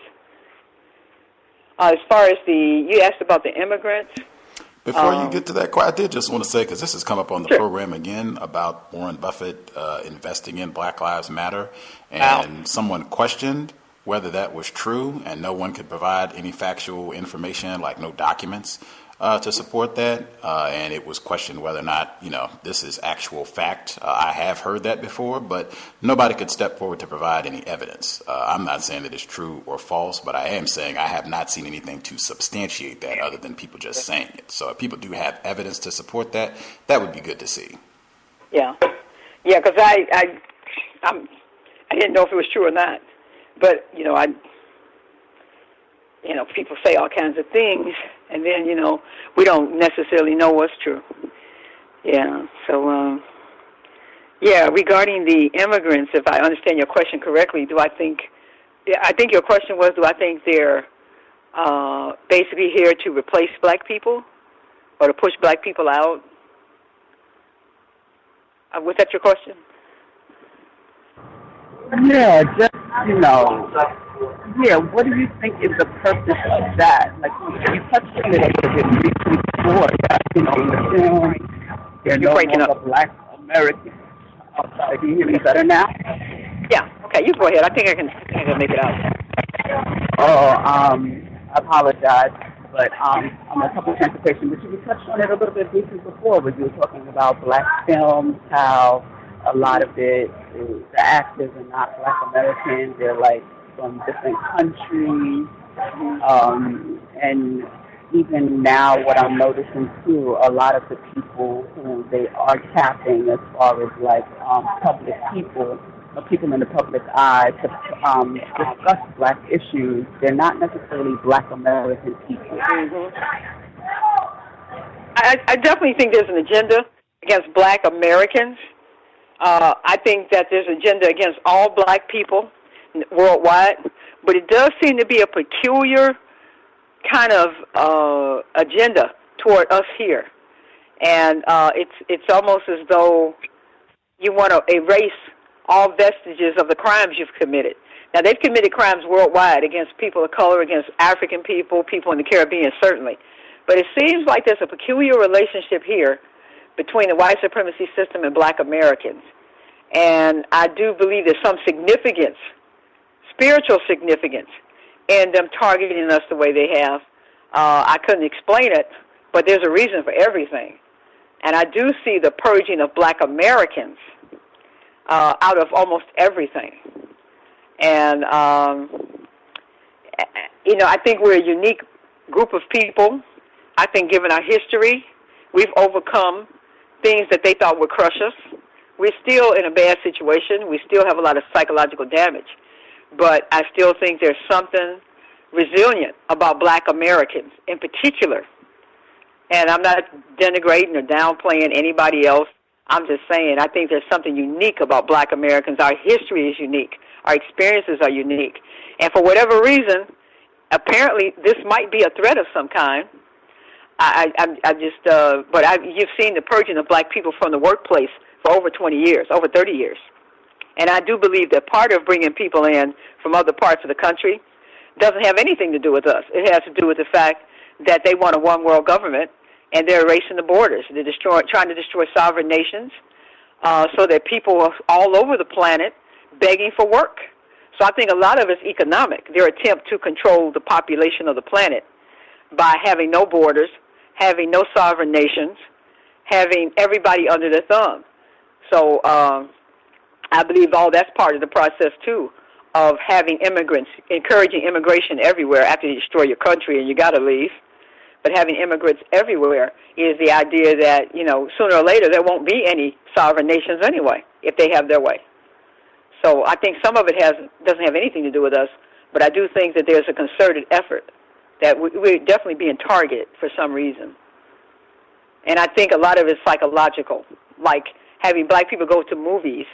As far as you asked about the immigrants. Before you get to that, I did just want to say, because this has come up on the program again, about Warren Buffett investing in Black Lives Matter, and someone questioned whether that was true, and no one could provide any factual information, like no documents, to support that, and it was questioned whether or not, this is actual fact. I have heard that before, but nobody could step forward to provide any evidence. I'm not saying that it's true or false, but I am saying I have not seen anything to substantiate that other than people just saying it. So if people do have evidence to support that, that would be good to see. Yeah, because I didn't know if it was true or not, but people say all kinds of things, and then, we don't necessarily know what's true. Yeah, so, regarding the immigrants, if I understand your question correctly, I think your question was, do I think they're basically here to replace black people or to push black people out? Was that your question? Yeah, just, what do you think is the purpose of that? Like, you touched on it a little bit briefly before, that, they're no longer black Americans. I'm sorry, do you hear me better now? Yeah, okay, you go ahead. I think I can make it out. I apologize, but I'm a public transportation, but you touched on it a little bit briefly before, when you were talking about black films, how a lot of the actors are not black Americans, they're like from different countries, and even now what I'm noticing too, a lot of the people who they are tapping as far as like public people in the public eye to discuss black issues, they're not necessarily black American people. Mm-hmm. I definitely think there's an agenda against black Americans. I think that there's an agenda against all black people worldwide, but it does seem to be a peculiar kind of agenda toward us here, and it's almost as though you want to erase all vestiges of the crimes you've committed. Now, they've committed crimes worldwide against people of color, against African people, people in the Caribbean, certainly, but it seems like there's a peculiar relationship here between the white supremacy system and black Americans, and I do believe there's some significance, spiritual significance, and them targeting us the way they have. I couldn't explain it, but there's a reason for everything. And I do see the purging of black Americans out of almost everything. And, I think we're a unique group of people. I think given our history, we've overcome things that they thought would crush us. We're still in a bad situation. We still have a lot of psychological damage. But I still think there's something resilient about black Americans in particular. And I'm not denigrating or downplaying anybody else. I'm just saying I think there's something unique about black Americans. Our history is unique. Our experiences are unique. And for whatever reason, apparently this might be a threat of some kind. You've seen the purging of black people from the workplace for over 20 years, over 30 years. And I do believe that part of bringing people in from other parts of the country doesn't have anything to do with us. It has to do with the fact that they want a one-world government, and they're erasing the borders. They're trying to destroy sovereign nations so that people are all over the planet begging for work. So I think a lot of it's economic, their attempt to control the population of the planet by having no borders, having no sovereign nations, having everybody under their thumb. So I believe all that's part of the process, too, of having immigrants, encouraging immigration everywhere after you destroy your country and you got to leave. But having immigrants everywhere is the idea that, sooner or later there won't be any sovereign nations anyway if they have their way. So I think some of it doesn't have anything to do with us, but I do think that there's a concerted effort that we're definitely being targeted for some reason. And I think a lot of it's psychological, like having black people go to movies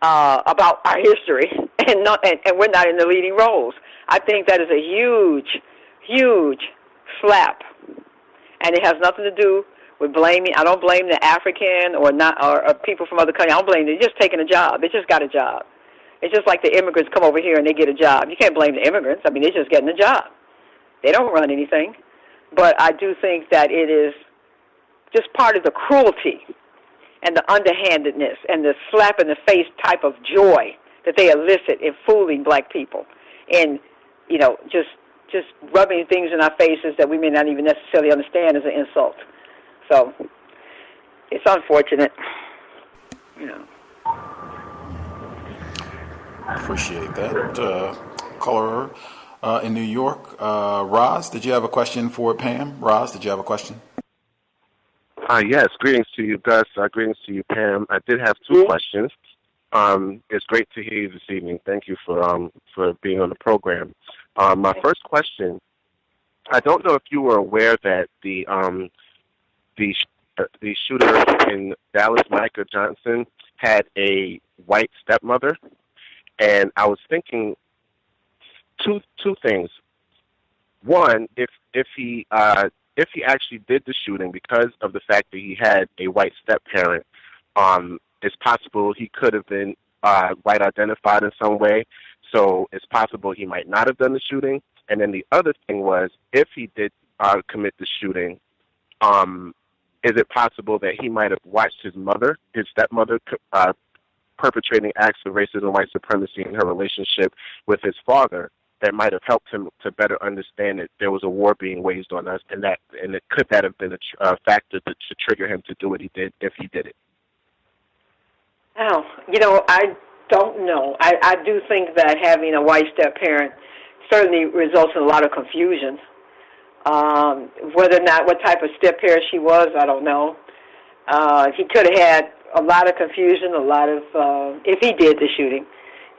about our history, and we're not in the leading roles. I think that is a huge, huge slap, and it has nothing to do with blaming. I don't blame the African or people from other countries. I don't blame them. They're just taking a job. They just got a job. It's just like the immigrants come over here and they get a job. You can't blame the immigrants. I mean, they're just getting a job. They don't run anything. But I do think that it is just part of the cruelty and the underhandedness and the slap-in-the-face type of joy that they elicit in fooling black people and, just rubbing things in our faces that we may not even necessarily understand as an insult. So it's unfortunate, Appreciate that. Caller in New York, Roz, did you have a question for Pam? Roz, did you have a question? Yes, greetings to you, Gus. Greetings to you, Pam. I did have two questions. It's great to hear you this evening. Thank you for being on the program. My first question, I don't know if you were aware that the shooter in Dallas, Micah Johnson, had a white stepmother, and I was thinking two things. One, if he actually did the shooting because of the fact that he had a white step-parent, it's possible he could have been white identified in some way, so it's possible he might not have done the shooting. And then the other thing was, if he did commit the shooting, is it possible that he might have watched his stepmother, perpetrating acts of racism and white supremacy in her relationship with his father, that might have helped him to better understand that there was a war being waged on us, and could that have been a factor to trigger him to do what he did if he did it? Oh, I don't know. I do think that having a white step-parent certainly results in a lot of confusion. Whether or not what type of step-parent she was, I don't know. He could have had a lot of confusion, if he did the shooting,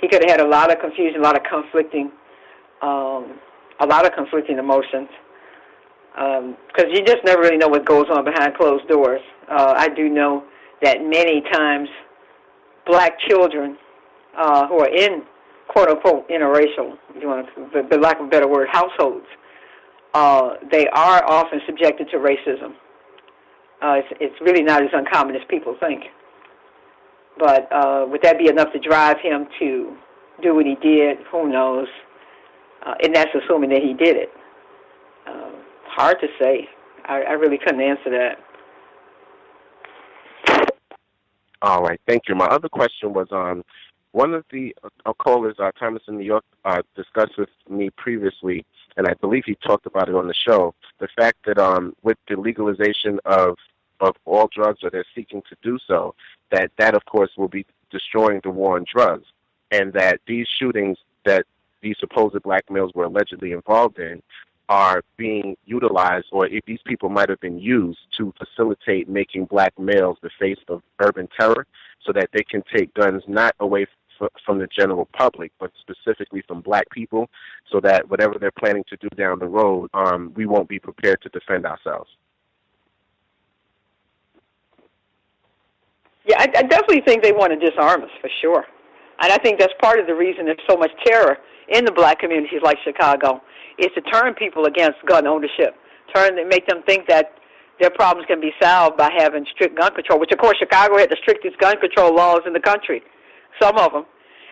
he could have had a lot of confusion, a lot of conflicting emotions, because you just never really know what goes on behind closed doors. I do know that many times black children who are in quote-unquote interracial, for lack of a better word, households, they are often subjected to racism. It's really not as uncommon as people think. But would that be enough to drive him to do what he did? Who knows? And that's assuming that he did it. Hard to say. I really couldn't answer that. All right, thank you. My other question was, one of the callers, Thomas in New York, discussed with me previously, and I believe he talked about it on the show, the fact that with the legalization of all drugs, or they're seeking to do so, that of course will be destroying the war on drugs, and that these shootings that these supposed black males were allegedly involved in are being utilized, or if these people might have been used to facilitate making black males the face of urban terror, so that they can take guns not away from the general public, but specifically from black people, so that whatever they're planning to do down the road, we won't be prepared to defend ourselves. Yeah, I definitely think they want to disarm us, for sure. And I think that's part of the reason there's so much terror in the black communities like Chicago, is to turn people against gun ownership, make them think that their problems can be solved by having strict gun control, which, of course, Chicago had the strictest gun control laws in the country, some of them.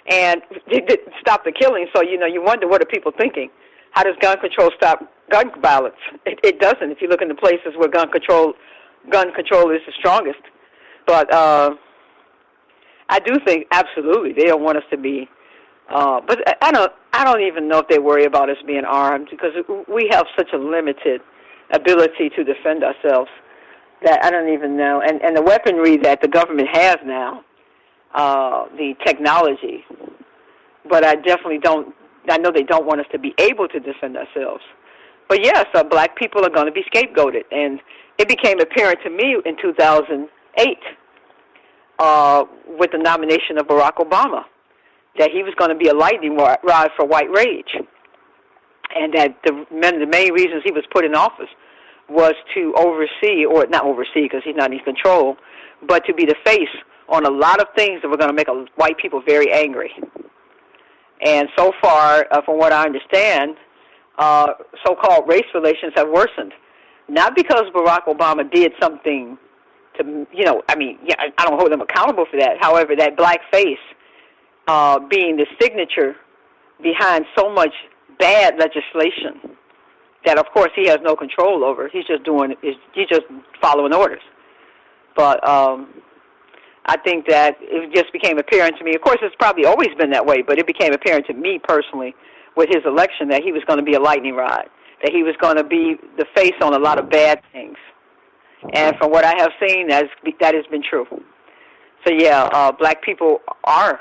And it didn't stop the killing, so, you wonder, what are people thinking? How does gun control stop gun violence? It doesn't, if you look in the places where gun control is the strongest. But I do think absolutely they don't want us to be. But I don't even know if they worry about us being armed, because we have such a limited ability to defend ourselves that I don't even know. And the weaponry that the government has now, the technology. But I definitely don't. I know they don't want us to be able to defend ourselves. But yes, black people are going to be scapegoated, and it became apparent to me in 2008. With the nomination of Barack Obama, that he was going to be a lightning rod for white rage, and that the main reasons he was put in office was to oversee, or not oversee because he's not in control, but to be the face on a lot of things that were going to make white people very angry. And so far, from what I understand, so-called race relations have worsened, not because Barack Obama did something to, I don't hold them accountable for that. However, that black face being the signature behind so much bad legislation that of course he has no control over. He's just following orders. But I think that it just became apparent to me. Of course, it's probably always been that way, but it became apparent to me personally with his election that he was going to be a lightning rod, that he was going to be the face on a lot of bad things. And from what I have seen, that has been true. So yeah, black people are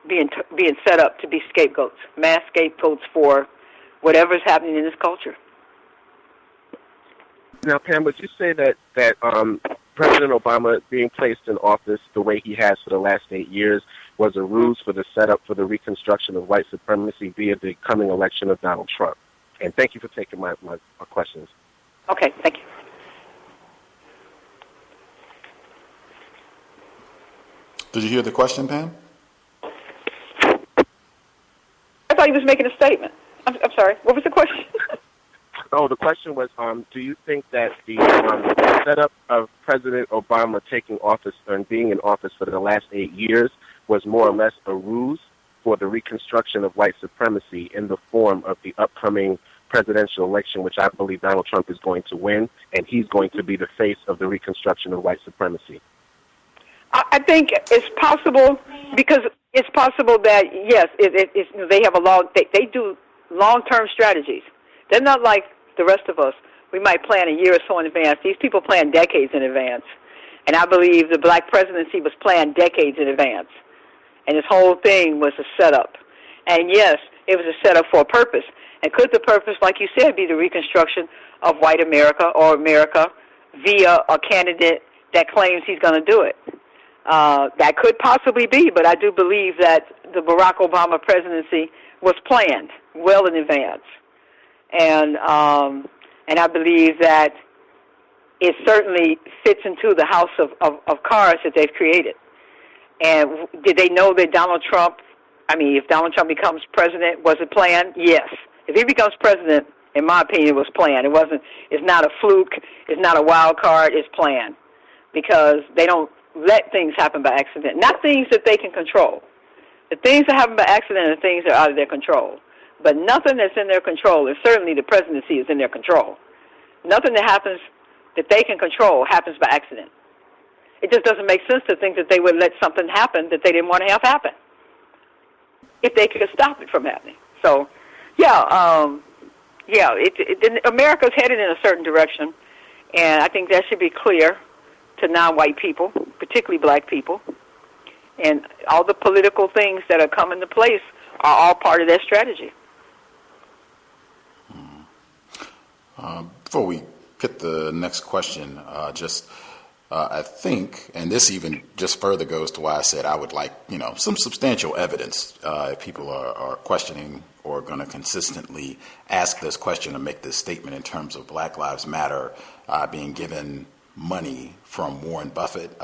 being set up to be scapegoats, mass scapegoats for whatever's happening in this culture. Now, Pam, would you say that President Obama being placed in office the way he has for the last 8 years was a ruse for the setup for the reconstruction of white supremacy via the coming election of Donald Trump? And thank you for taking my questions. Okay, thank you. Did you hear the question, Pam? I thought he was making a statement. I'm sorry. What was the question? Oh, the question was, do you think that the setup of President Obama taking office and being in office for the last 8 years was more or less a ruse for the reconstruction of white supremacy in the form of the upcoming presidential election, which I believe Donald Trump is going to win, and he's going to be the face of the reconstruction of white supremacy? I think it's possible, because it's possible that, yes, they have they do long-term strategies. They're not like the rest of us. We might plan a year or so in advance. These people plan decades in advance. And I believe the black presidency was planned decades in advance. And this whole thing was a setup. And yes, it was a setup for a purpose. And could the purpose, like you said, be the reconstruction of white America or America via a candidate that claims he's going to do it? That could possibly be, but I do believe that the Barack Obama presidency was planned well in advance. And I believe that it certainly fits into the house of cards that they've created. And did they know that Donald Trump, if Donald Trump becomes president, was it planned? Yes. If he becomes president, in my opinion, it was planned. It's not a fluke, it's not a wild card, it's planned. Because they don't let things happen by accident. Not things that they can control. The things that happen by accident are things that are out of their control. But nothing that's in their control, and certainly the presidency is in their control. Nothing that happens that they can control happens by accident. It just doesn't make sense to think that they would let something happen that they didn't want to have happen if they could stop it from happening. So, America's headed in a certain direction, and I think that should be clear to non-white people, particularly black people. And all the political things that are coming into place are all part of their strategy. Before we hit the next question, I think, and this even just further goes to why I said I would like, some substantial evidence if people are questioning or going to consistently ask this question or make this statement in terms of Black Lives Matter being given money from Warren Buffett.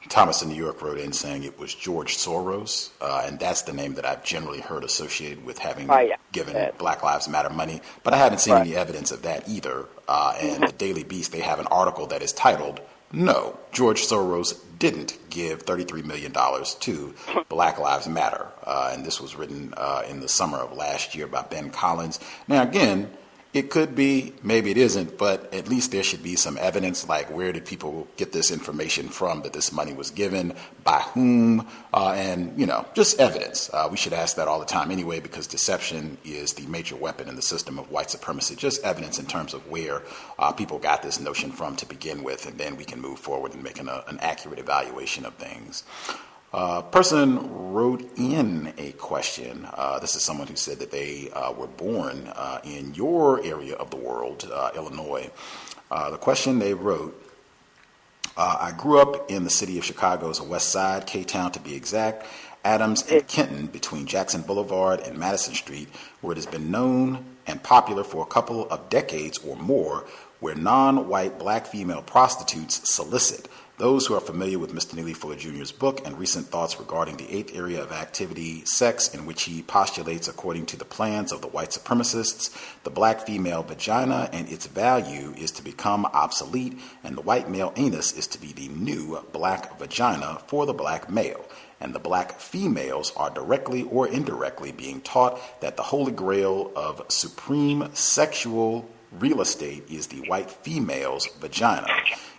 Thomas in New York wrote in saying it was George Soros, and that's the name that I've generally heard associated with having given Black Lives Matter money. But I haven't seen any evidence of that either. And the Daily Beast, they have an article that is titled, "No, George Soros didn't give $33 million to Black Lives Matter." And this was written in the summer of last year by Ben Collins. Now, again, it could be, maybe it isn't, but at least there should be some evidence, like where did people get this information from, that this money was given, by whom, and, just evidence. We should ask that all the time anyway, because deception is the major weapon in the system of white supremacy. Just evidence in terms of where people got this notion from to begin with, and then we can move forward and make an accurate evaluation of things. Person wrote in a question. This is someone who said that they were born in your area of the world, Illinois. The question they wrote, I grew up in the city of Chicago's West Side, K-Town to be exact, Adams and Kenton, between Jackson Boulevard and Madison Street, where it has been known and popular for a couple of decades or more, where non-white black female prostitutes solicit Those who are familiar with Mr. Neely Fuller Jr.'s book and recent thoughts regarding the 8th area of activity, sex, in which he postulates, according to the plans of the white supremacists, the black female vagina and its value is to become obsolete, and the white male anus is to be the new black vagina for the black male. And the black females are directly or indirectly being taught that the holy grail of supreme sexual real estate is the white female's vagina.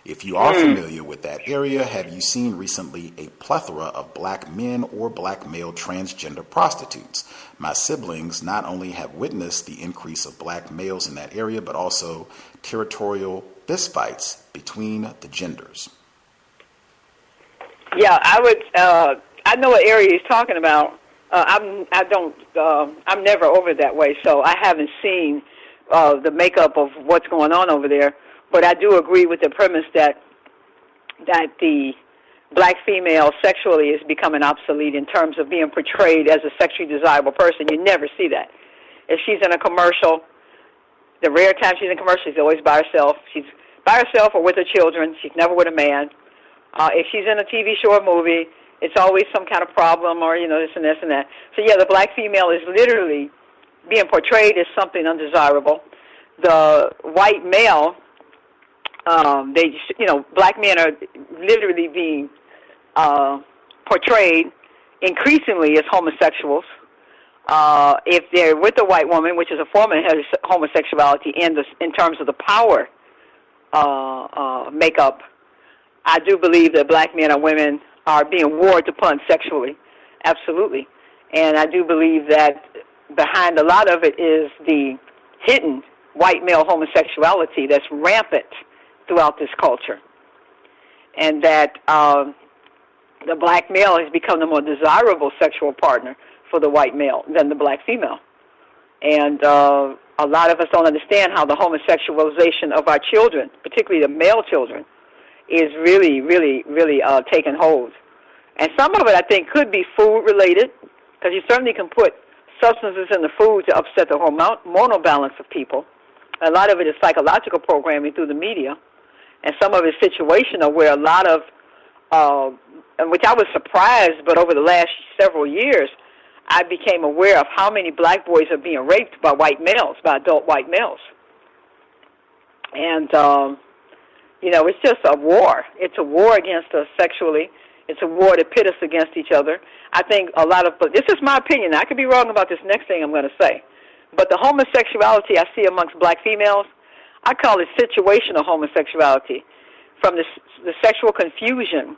If you are familiar with that area, have you seen recently a plethora of black men or black male transgender prostitutes? My siblings not only have witnessed the increase of black males in that area, but also territorial fistfights between the genders. Yeah, I know what area he's talking about. I'm never over that way, so I haven't seen the makeup of what's going on over there. But I do agree with the premise that the black female sexually is becoming obsolete in terms of being portrayed as a sexually desirable person. You never see that. If she's in a commercial, the rare time she's in a commercial, she's always by herself. She's by herself or with her children. She's never with a man. If she's in a TV show or movie, it's always some kind of problem or, this and this and that. So, yeah, the black female is literally being portrayed as something undesirable. The white male, black men are literally being portrayed increasingly as homosexuals. If they're with a white woman, which is a form of homosexuality in terms of the power makeup, I do believe that black men and women are being warred upon sexually, absolutely. And I do believe that behind a lot of it is the hidden white male homosexuality that's rampant throughout this culture. And that the black male has become the more desirable sexual partner for the white male than the black female. And a lot of us don't understand how the homosexualization of our children, particularly the male children, is really, really, really taking hold. And some of it, I think, could be food-related, because you certainly can put substances in the food to upset the hormonal balance of people. A lot of it is psychological programming through the media, and some of it is situational, where a lot of, which I was surprised, but over the last several years, I became aware of how many black boys are being raped by white males, by adult white males. And it's just a war. It's a war against us sexually. It's a war to pit us against each other. I think but this is my opinion. I could be wrong about this next thing I'm going to say. But the homosexuality I see amongst black females, I call it situational homosexuality, from the sexual confusion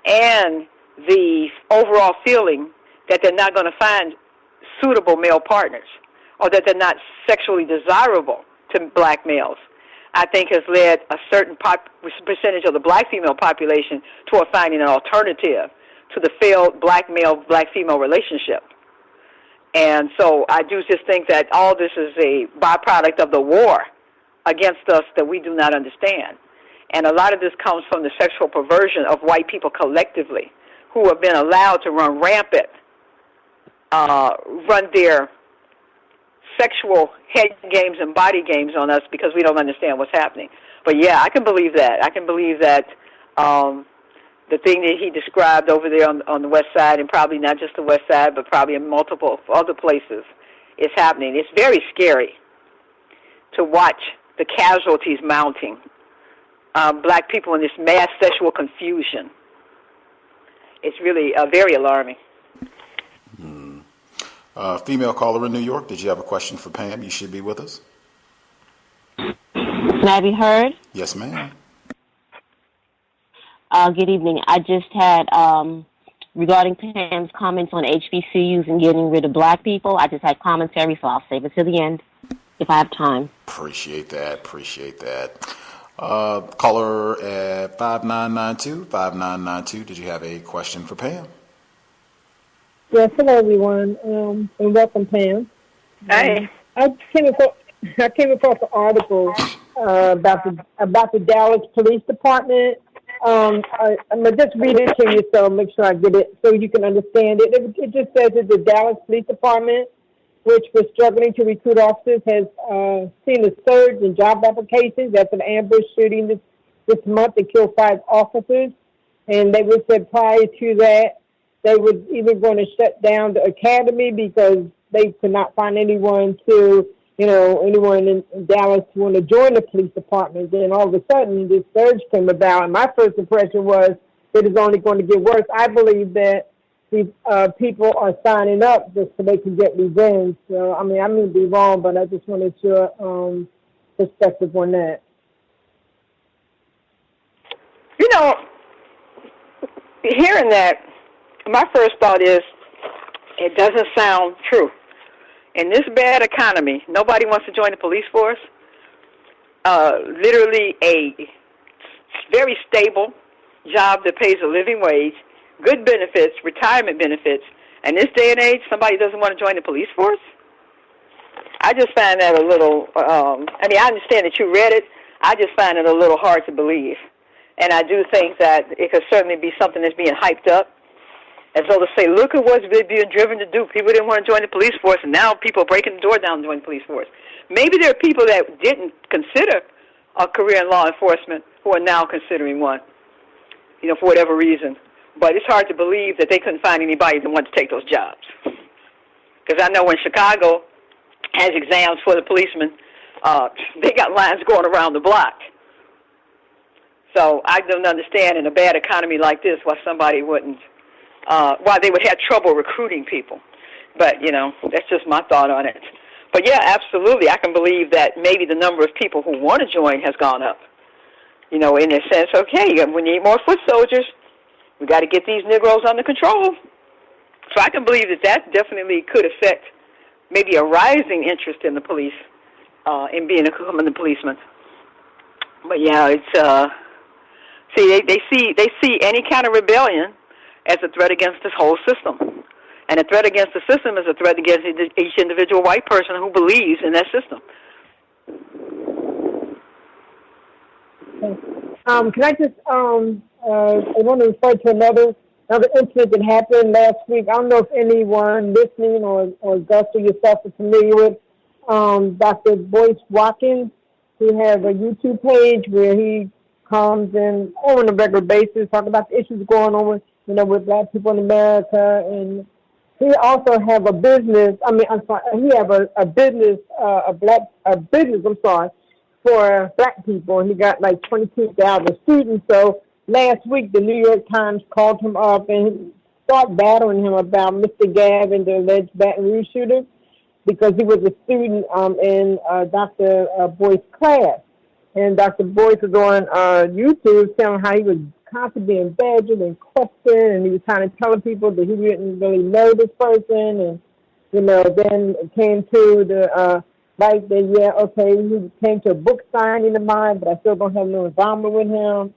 and the overall feeling that they're not going to find suitable male partners, or that they're not sexually desirable to black males, I think has led a certain percentage of the black female population toward finding an alternative to the failed black male-black female relationship. And so I do just think that all this is a byproduct of the war against us that we do not understand. And a lot of this comes from the sexual perversion of white people collectively, who have been allowed to run rampant, run their sexual head games and body games on us because we don't understand what's happening. But yeah, I can believe that. I can believe that the thing that he described over there on the west side, and probably not just the west side, but probably in multiple other places, is happening. It's very scary to watch the casualties mounting. Black people in this mass sexual confusion. It's really very alarming. Female caller in New York, did you have a question for Pam? You should be with us. Can I be heard? Yes, ma'am. Good evening. I just had, regarding Pam's comments on HBCUs and getting rid of black people, I just had commentary, so I'll save it to the end if I have time. Appreciate that. Caller at 5992, did you have a question for Pam? Yes, hello everyone, and welcome, Pam. Hey. I came across an article about the Dallas Police Department. I'm gonna just read it to you, so make sure I get it so you can understand it. It just says that the Dallas Police Department, which was struggling to recruit officers, has seen a surge in job applications after the ambush shooting this month they killed 5 officers, and they would say prior to that they were even going to shut down the academy because they could not find anyone in Dallas to want to join the police department. Then all of a sudden this surge came about, and my first impression was it is only going to get worse. I believe that these people are signing up just so they can get revenge. So, I mean, I may be wrong, but I just wanted your perspective on that. You know, hearing that, my first thought is it doesn't sound true. In this bad economy, nobody wants to join the police force. Literally a very stable job that pays a living wage, good benefits, retirement benefits, and this day and age, somebody doesn't want to join the police force? I just find that a little, I understand that you read it. I just find it a little hard to believe. And I do think that it could certainly be something that's being hyped up, as though to say, look at what's being driven to do. People didn't want to join the police force, and now people are breaking the door down to join the police force. Maybe there are people that didn't consider a career in law enforcement who are now considering one, for whatever reason. But it's hard to believe that they couldn't find anybody that wanted to take those jobs. Because I know when Chicago has exams for the policemen, they got lines going around the block. So I don't understand in a bad economy like this why somebody wouldn't, why they would have trouble recruiting people. But, that's just my thought on it. But, yeah, absolutely. I can believe that maybe the number of people who want to join has gone up. In a sense, okay, we need more foot soldiers. We got to get these Negroes under control. So I can believe that definitely could affect maybe a rising interest in the police, in becoming a policeman. But, yeah, it's... they see any kind of rebellion as a threat against this whole system. And a threat against the system is a threat against each individual white person who believes in that system. Can I just, I want to refer to another incident that happened last week. I don't know if anyone listening or Gus or yourself are familiar with Dr. Boyce Watkins. He has a YouTube page where he comes in on a regular basis, talking about the issues going on with black people in America, and he also have a business. He have a business, for black people, and he got like 22,000 students. So last week, the New York Times called him up and started battling him about Mr. Gavin, the alleged Baton Rouge shooter, because he was a student in Dr. Boyce's class. And Dr. Boyce was on YouTube telling how he was constantly being badgered and questioned, and he was kind of telling people that he didn't really know this person. And, then it came to the, he came to a book signing of mine, but I still don't have no involvement with him,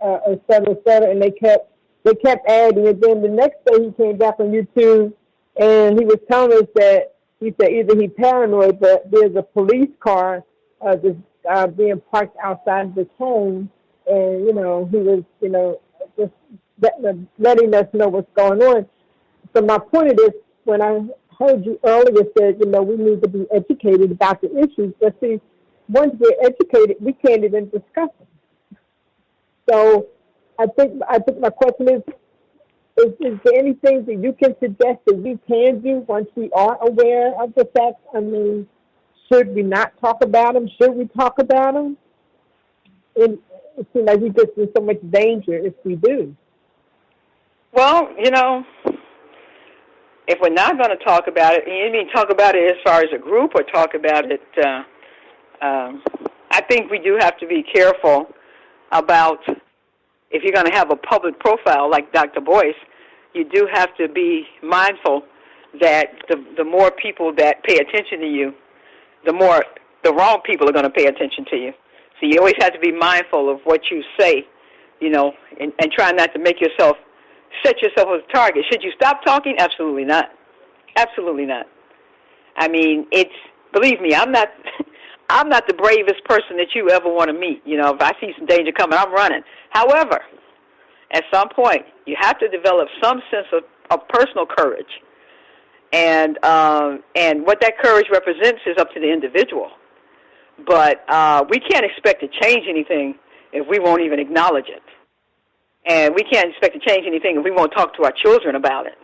et cetera, and they kept adding it. Then the next day he came back on YouTube, and he was telling us that he said either he's paranoid, but there's a police car just being parked outside his home, and he was just letting us know what's going on. So my point of this, when I heard you earlier said we need to be educated about the issues, but see, once we're educated, we can't even discuss them. So I think my question is there anything that you can suggest that we can do once we are aware of the facts? Should we not talk about them? Should we talk about them? It seems like we just in so much danger if we do. Well, if we're not going to talk about it, you mean talk about it as far as a group or talk about it, I think we do have to be careful about, if you're going to have a public profile like Dr. Boyce, you do have to be mindful that the more people that pay attention to you, the more the wrong people are going to pay attention to you. So you always have to be mindful of what you say, and try not to set yourself as a target. Should you stop talking? Absolutely not. Absolutely not. Believe me, I'm not the bravest person that you ever want to meet. If I see some danger coming, I'm running. However, at some point, you have to develop some sense of personal courage. And what that courage represents is up to the individual. But we can't expect to change anything if we won't even acknowledge it. And we can't expect to change anything if we won't talk to our children about it.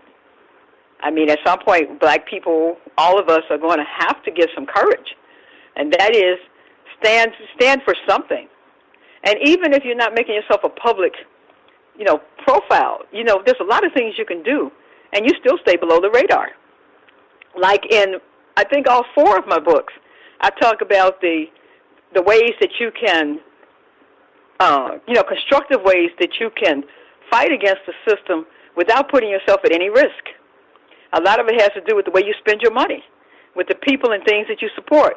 I mean, at some point, black people, all of us, are going to have to get some courage, and that is stand for something. And even if you're not making yourself a public, profile, there's a lot of things you can do, and you still stay below the radar. Like in, I think, all 4 of my books, I talk about the ways that you can, constructive ways that you can fight against the system without putting yourself at any risk. A lot of it has to do with the way you spend your money, with the people and things that you support.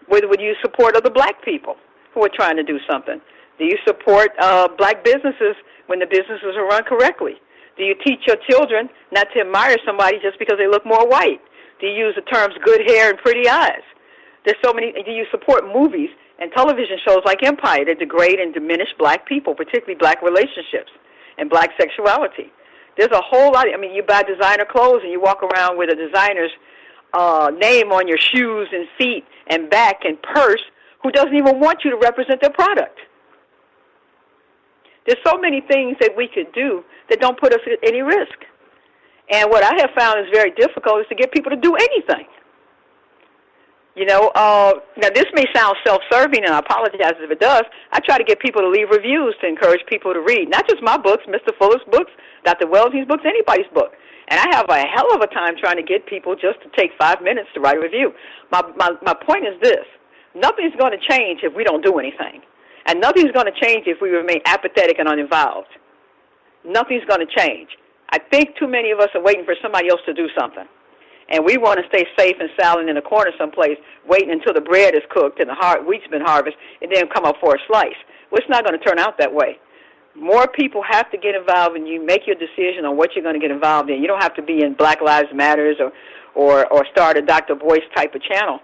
Whether you support other black people who are trying to do something. Do you support black businesses when the businesses are run correctly? Do you teach your children not to admire somebody just because they look more white? Do you use the terms good hair and pretty eyes? There's so many. Do you support movies and television shows like Empire that degrade and diminish black people, particularly black relationships and black sexuality? There's a whole lot. You buy designer clothes and you walk around with a designer's name on your shoes and feet and back and purse who doesn't even want you to represent their product. There's so many things that we could do that don't put us at any risk. And what I have found is very difficult is to get people to do anything. Now this may sound self-serving, and I apologize if it does. I try to get people to leave reviews to encourage people to read, not just my books, Mr. Fuller's books, Dr. Welsing's books, anybody's book. And I have a hell of a time trying to get people just to take 5 minutes to write a review. My point is this. Nothing's going to change if we don't do anything. And nothing's going to change if we remain apathetic and uninvolved. Nothing's going to change. I think too many of us are waiting for somebody else to do something. And we want to stay safe and silent in a corner someplace, waiting until the bread is cooked and the wheat's been harvested, and then come up for a slice. Well, it's not going to turn out that way. More people have to get involved, and you make your decision on what you're going to get involved in. You don't have to be in Black Lives Matters or start a Dr. Boyce type of channel.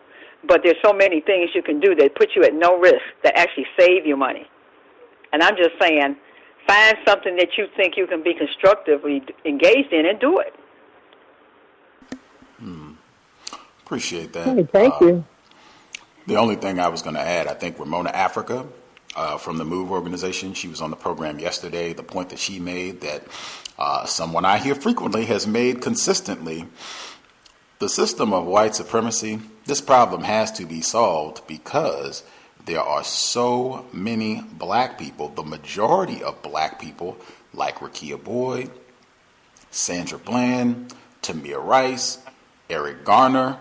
But there's so many things you can do that put you at no risk, that actually save you money. And I'm just saying, find something that you think you can be constructively engaged in and do it. Appreciate that. Hey, thank you. The only thing I was going to add, I think Ramona Africa from the MOVE organization, she was on the program yesterday. The point that she made that someone I hear frequently has made consistently, the system of white supremacy, this problem has to be solved because there are so many black people, the majority of black people, like Rekia Boyd, Sandra Bland, Tamir Rice, Eric Garner,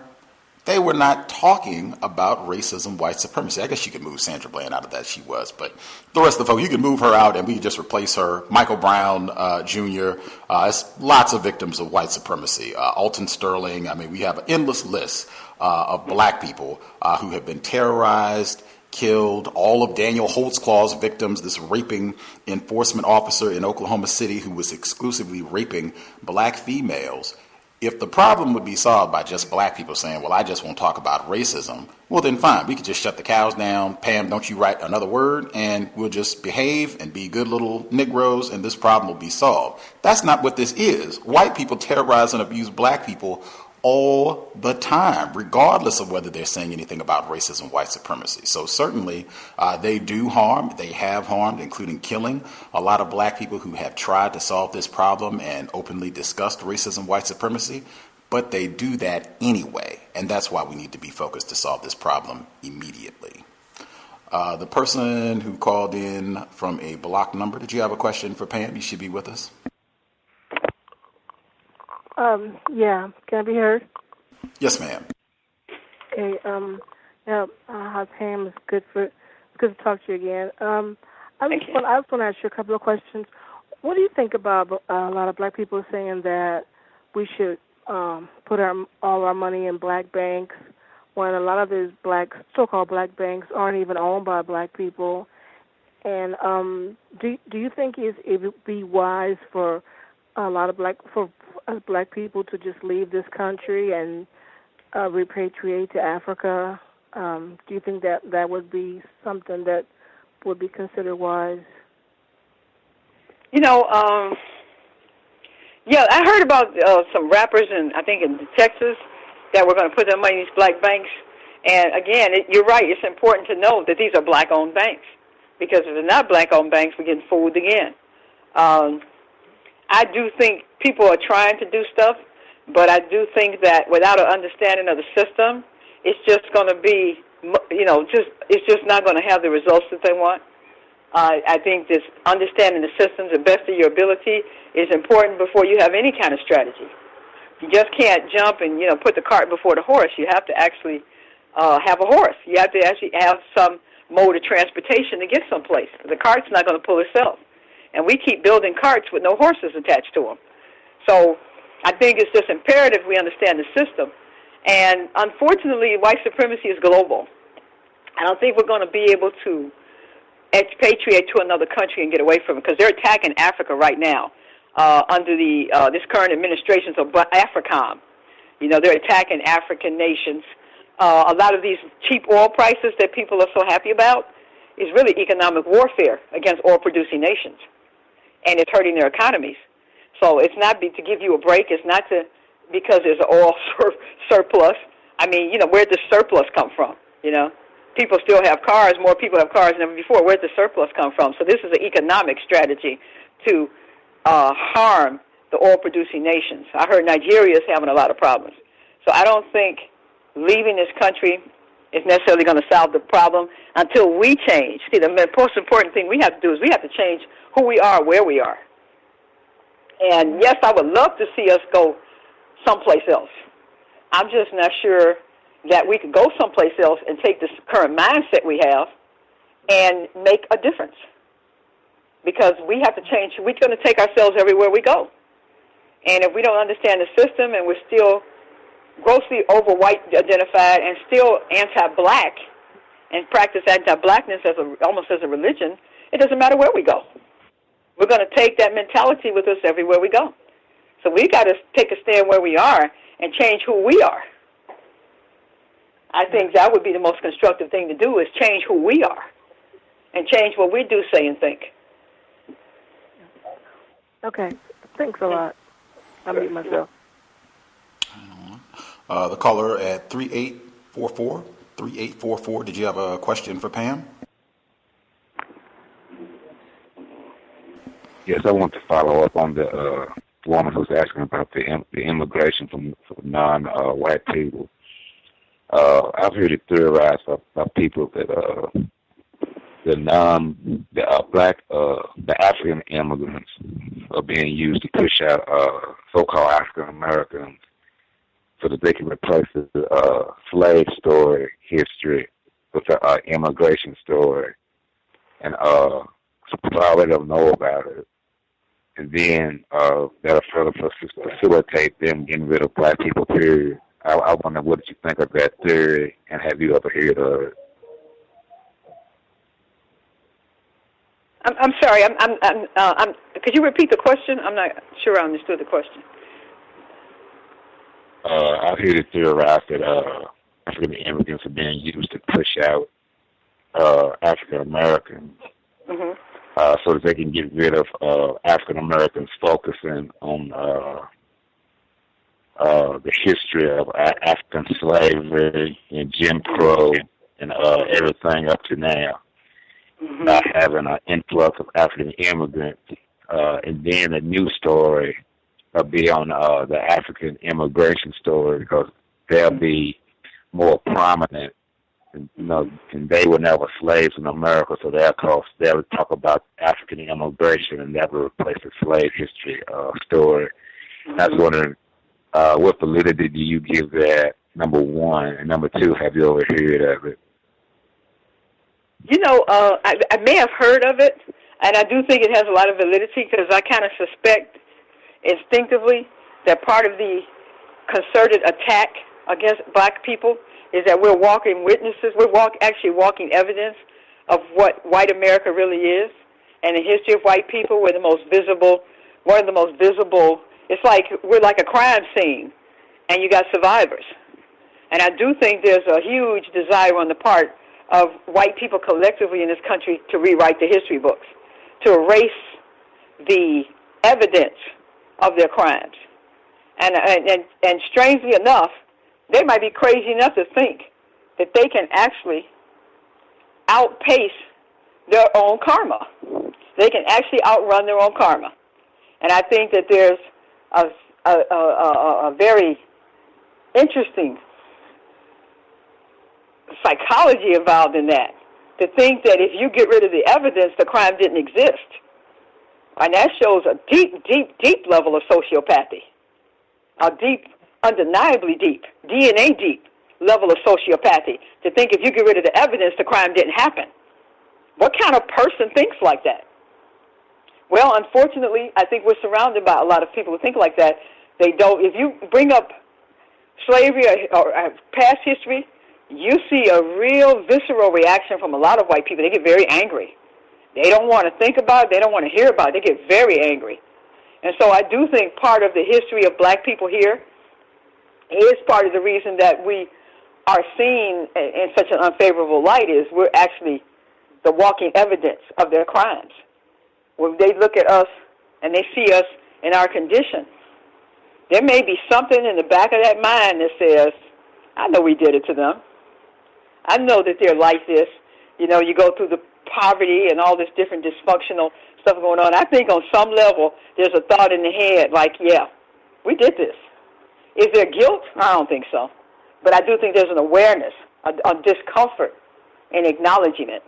they were not talking about racism, white supremacy. I guess you could move Sandra Bland out of that, she was. But the rest of the folks, you can move her out and we can just replace her. Michael Brown Jr., lots of victims of white supremacy. Alton Sterling, we have an endless list of black people who have been terrorized, killed. All of Daniel Holtzclaw's victims, this raping enforcement officer in Oklahoma City who was exclusively raping black females. If the problem would be solved by just black people saying, well, I just won't talk about racism, well, then fine. We could just shut the cows down. Pam, don't you write another word, and we'll just behave and be good little Negroes, and this problem will be solved. That's not what this is. White people terrorize and abuse black people all the time, regardless of whether they're saying anything about racism, white supremacy. So certainly they do harm. They have harmed, including killing a lot of black people who have tried to solve this problem and openly discussed racism, white supremacy. But they do that anyway. And that's why we need to be focused to solve this problem immediately. The person who called in from a block number, did you have a question for Pam? You should be with us. Yeah. Can I be heard? Yes, ma'am. Okay. Hi, Pam. It's good to talk to you again. I just want to ask you a couple of questions. What do you think about a lot of black people saying that we should put all our money in black banks when a lot of these so-called black banks aren't even owned by black people? And do you think it would be wise for a lot of black people to just leave this country and repatriate to Africa? Do you think that would be something that would be considered wise? Yeah, I heard about some rappers I think in Texas that were going to put their money in these black banks, And again, you're right. It's important to know that these are black-owned banks, because if they're not black-owned banks, we're getting fooled again. I do think people are trying to do stuff, but I do think that without an understanding of the system, it's just going to be, it's just not going to have the results that they want. I think this understanding the systems the best of your ability is important before you have any kind of strategy. You just can't jump and, put the cart before the horse. You have to actually have a horse. You have to actually have some mode of transportation to get someplace. The cart's not going to pull itself. And we keep building carts with no horses attached to them. So I think it's just imperative we understand the system. And unfortunately, white supremacy is global. I don't think we're going to be able to expatriate to another country and get away from it, because they're attacking Africa right now under the this current administration's of AFRICOM. They're attacking African nations. A lot of these cheap oil prices that people are so happy about is really economic warfare against oil-producing nations, and it's hurting their economies. So it's not to give you a break. It's not because there's an oil surplus. I mean, where'd the surplus come from? People still have cars. More people have cars than ever before. Where'd the surplus come from? So this is an economic strategy to harm the oil-producing nations. I heard Nigeria is having a lot of problems. So I don't think leaving this country is necessarily going to solve the problem until we change. See, the most important thing we have to do is we have to change who we are, where we are. And yes, I would love to see us go someplace else. I'm just not sure that we could go someplace else and take this current mindset we have and make a difference. Because we have to change. We're going to take ourselves everywhere we go. And if we don't understand the system and we're still grossly over-white identified and still anti-black and practice anti-blackness almost as a religion, it doesn't matter where we go. We're going to take that mentality with us everywhere we go. So we got to take a stand where we are and change who we are. I think that would be the most constructive thing to do, is change who we are and change what we do, say, and think. Okay. Thanks a lot. I'll mute myself. The caller at 3844, did you have a question for Pam? Yes, I want to follow up on the woman who's asking about the immigration from non-white people. I've heard it theorized by people that the African immigrants are being used to push out so-called African Americans so that they can replace the slave story history with the immigration story, and so people already don't know about it. And then that'll further facilitate them getting rid of black people, period. I wonder, what did you think of that theory, and have you ever heard of it? I'm sorry. Could you repeat the question? I'm not sure I understood the question. I've heard it theorized that African immigrants are being used to push out African Americans, so that they can get rid of African Americans focusing on the history of African slavery and Jim Crow and everything up to now. Not having an influx of African immigrants, and then a new story will be on the African immigration story, because they'll be more prominent. And they were never slaves in America, so they'll talk about African immigration, and that will replace the slave history story. And I was wondering, what validity do you give that, number one? And number two, have you ever heard of it? I may have heard of it, and I do think it has a lot of validity, because I kind of suspect instinctively that part of the concerted attack against black people is that we're walking witnesses, actually walking evidence of what white America really is, and the history of white people. We're one of the most visible. It's like we're like a crime scene, and you got survivors. And I do think there's a huge desire on the part of white people collectively in this country to rewrite the history books, to erase the evidence of their crimes. And strangely enough, they might be crazy enough to think that they can actually outpace their own karma. They can actually outrun their own karma. And I think that there's a very interesting psychology involved in that, to think that if you get rid of the evidence, the crime didn't exist. And that shows a deep, deep, deep level of sociopathy, a deep, undeniably deep, DNA deep level of sociopathy, to think if you get rid of the evidence, the crime didn't happen. What kind of person thinks like that? Well, unfortunately, I think we're surrounded by a lot of people who think like that. They don't. If you bring up slavery or past history, you see a real visceral reaction from a lot of white people. They get very angry. They don't want to think about it. They don't want to hear about it. They get very angry. And so I do think part of the history of black people here is part of the reason that we are seen in such an unfavorable light, is we're actually the walking evidence of their crimes. When they look at us and they see us in our condition, there may be something in the back of that mind that says, I know we did it to them. I know that they're like this. You know, you go through the poverty and all this different dysfunctional stuff going on. I think on some level there's a thought in the head like, yeah, we did this. Is there guilt? I don't think so. But I do think there's an awareness, a discomfort in acknowledging it.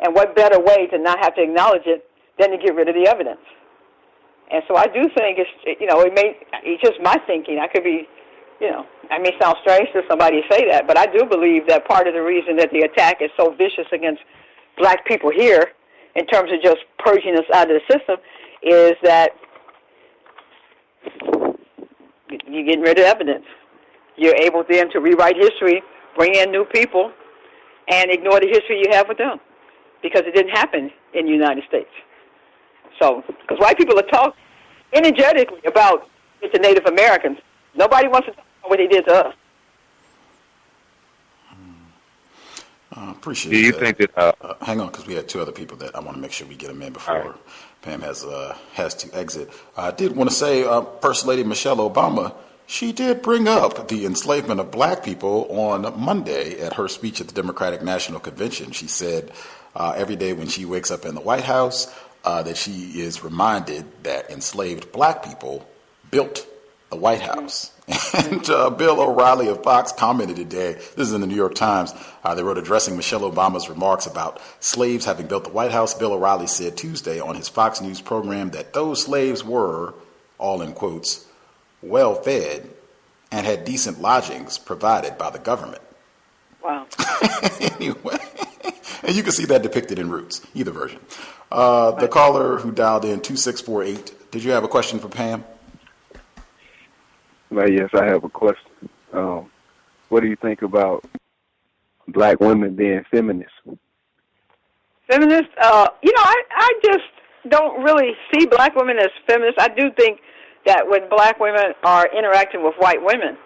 And what better way to not have to acknowledge it than to get rid of the evidence? And so I do think it's just my thinking. I could be, I may sound strange to somebody to say that, but I do believe that part of the reason that the attack is so vicious against black people here, in terms of just purging us out of the system, is that you're getting rid of evidence. You're able then to rewrite history, bring in new people, and ignore the history you have with them, because it didn't happen in the United States. So, because white people are talking energetically about the Native Americans. Nobody wants to talk about what they did to us. Appreciate Do you that. think that... hang on, because we had two other people that I want to make sure we get them in before Pam has to exit. I did want to say, First Lady Michelle Obama, she did bring up the enslavement of black people on Monday at her speech at the Democratic National Convention. She said every day when she wakes up in the White House that she is reminded that enslaved black people built the White House. And Bill O'Reilly of Fox commented today, this is in the New York Times, they wrote addressing Michelle Obama's remarks about slaves having built the White House. Bill O'Reilly said Tuesday on his Fox News program that those slaves were, all in quotes, well fed and had decent lodgings provided by the government. Wow. Anyway, and you can see that depicted in Roots, either version. The caller who dialed in 2648, did you have a question for Pam? Well, yes, I have a question. What do you think about black women being feminists? Feminists? I just don't really see black women as feminists. I do think that when black women are interacting with white women,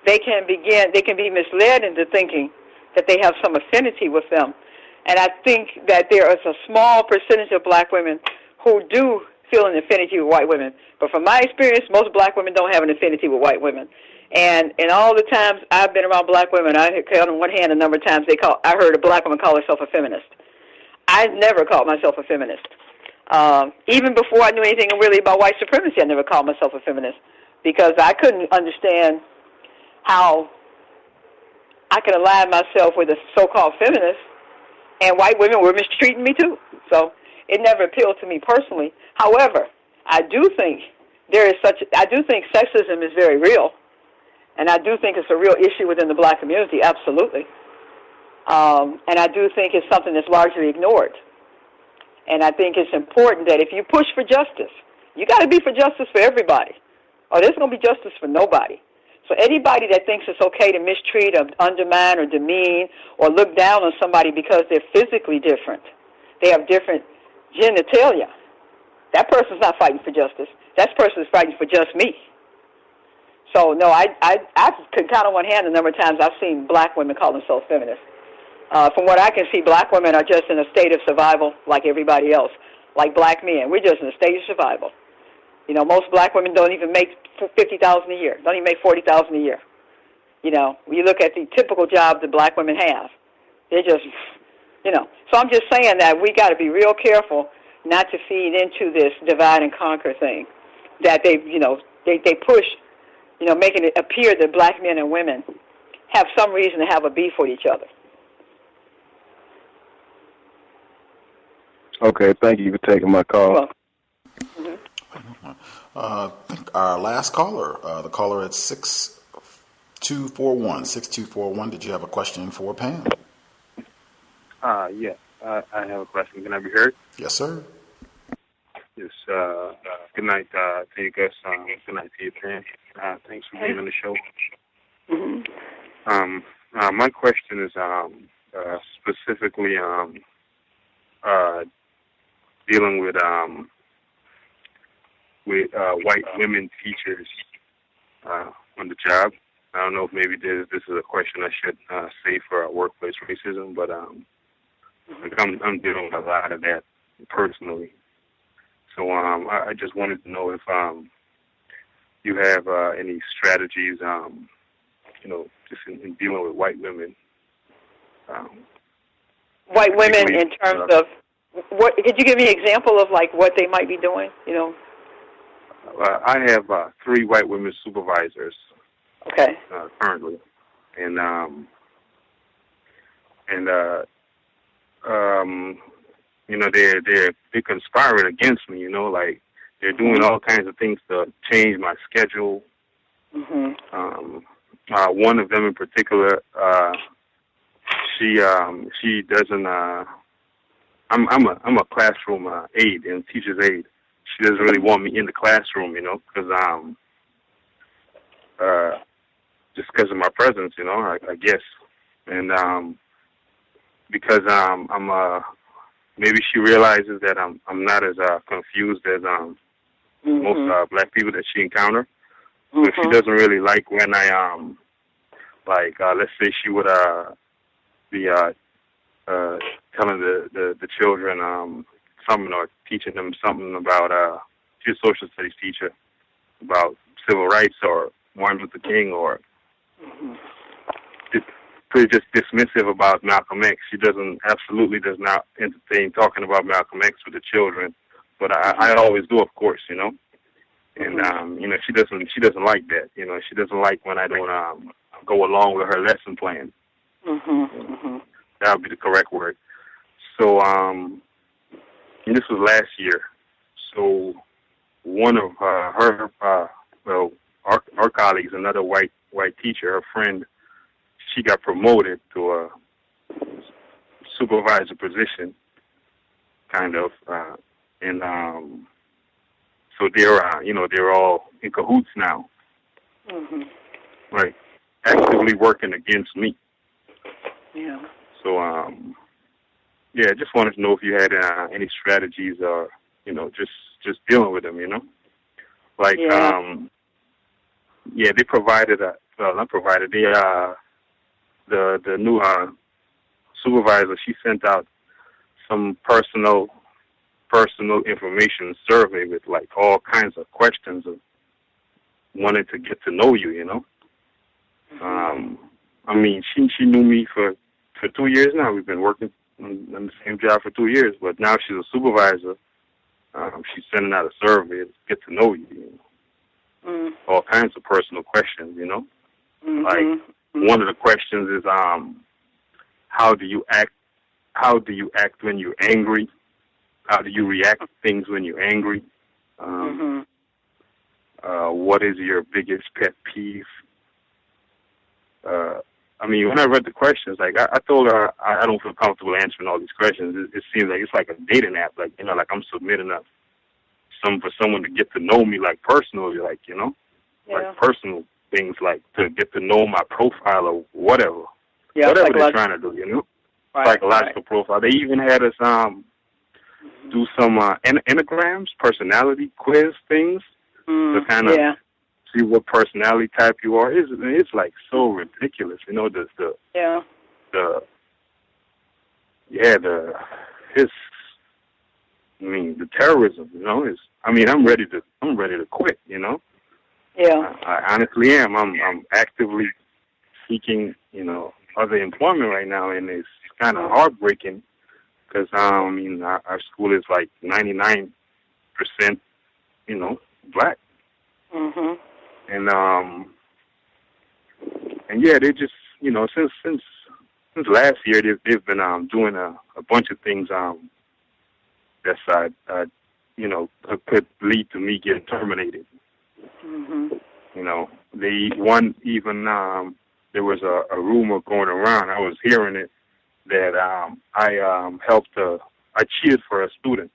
they can be misled into thinking that they have some affinity with them. And I think that there is a small percentage of black women who do feel an affinity with white women. But from my experience, most black women don't have an affinity with white women. And in all the times I've been around black women, I count on one hand a number of times I heard a black woman call herself a feminist. I never called myself a feminist. Even before I knew anything really about white supremacy, I never called myself a feminist, because I couldn't understand how I could align myself with a so-called feminist, and white women were mistreating me too. So it never appealed to me personally. However, I do think sexism is very real, and I do think it's a real issue within the black community, absolutely. And I do think it's something that's largely ignored. And I think it's important that if you push for justice, you got to be for justice for everybody, or there's going to be justice for nobody. So anybody that thinks it's okay to mistreat or undermine or demean or look down on somebody because they're physically different, they have different genitalia, that person's not fighting for justice. That person's fighting for just me. So, no, I could count on one hand the number of times I've seen black women call themselves feminists. From what I can see, black women are just in a state of survival like everybody else, like black men. We're just in a state of survival. Most black women don't even make $50,000 a year, don't even make $40,000 a year. You know, when you look at the typical jobs that black women have, they're just, you know. So I'm just saying that we got to be real careful not to feed into this divide and conquer thing that they push, you know, making it appear that black men and women have some reason to have a beef with each other. Okay, thank you for taking my call. Well, I think our last caller, the caller at 6241. Did you have a question for Pam? Yeah, I have a question. Can I be heard? Yes, sir. Yes. Good night to you, Gus. Good night to you, Pam. Thanks for being on the show. My question is specifically dealing with white women teachers on the job. I don't know if maybe this is a question I should say for workplace racism, but I'm dealing with a lot of that personally. So I just wanted to know if you have any strategies, you know, just in dealing with white women. White women in terms of what? Could you give me an example of like what they might be doing? You know. I have 3 white women supervisors. Okay. Currently, and you know, they're conspiring against me. You know, like they're doing all kinds of things to change my schedule. One of them in particular, she doesn't. I'm a classroom aide and teacher's aide. She doesn't really want me in the classroom, you know, because just because of my presence, you know, I guess, and because I'm maybe she realizes that I'm not as confused as most black people that she encounters. So she doesn't really like when I let's say she would be telling the children something or teaching them something about she's a social studies teacher about civil rights or Martin Luther King or pretty just dismissive about Malcolm X. She absolutely does not entertain talking about Malcolm X with the children, but I always do, of course, you know. And you know, she doesn't like that. You know, she doesn't like when I don't go along with her lesson plan. That would be the correct word. So and this was last year. So one of our colleagues, another white teacher, her friend, she got promoted to a supervisor position, kind of, and so they're all in cahoots now, like actively working against me. Yeah. So yeah, I just wanted to know if you had any strategies or, you know, just dealing with them, you know, like they provided the new supervisor. She sent out some personal information survey with like all kinds of questions of wanting to get to know you, you know. I mean, she knew me for 2 years now. We've been working on the same job for 2 years, but now she's a supervisor. She's sending out a survey to get to know you, you know. All kinds of personal questions, you know. Like one of the questions is, how do you act when you're angry? How do you react to things when you're angry? What is your biggest pet peeve? I mean, when I read the questions, like I told her I don't feel comfortable answering all these questions. It seems like it's like a dating app, like, you know, like I'm submitting for someone to get to know me, like personally, like, you know, like personal things, like to get to know my profile or whatever, whatever they're trying to do, you know, psychological profile. They even had us do some enneagrams, personality quiz things to kind of see what personality type you are. It's like so ridiculous, you know. The terrorism, you know, is. I mean, I'm ready to quit, you know. Yeah. I honestly am. I'm actively seeking, other employment right now, and it's kind of heartbreaking because, our school is like 99%, black. Mm-hmm. And yeah, they just, since last year, they've been doing a bunch of things that could lead to me getting terminated. Mm-hmm. There was a rumor going around. I was hearing it that I cheated for a student.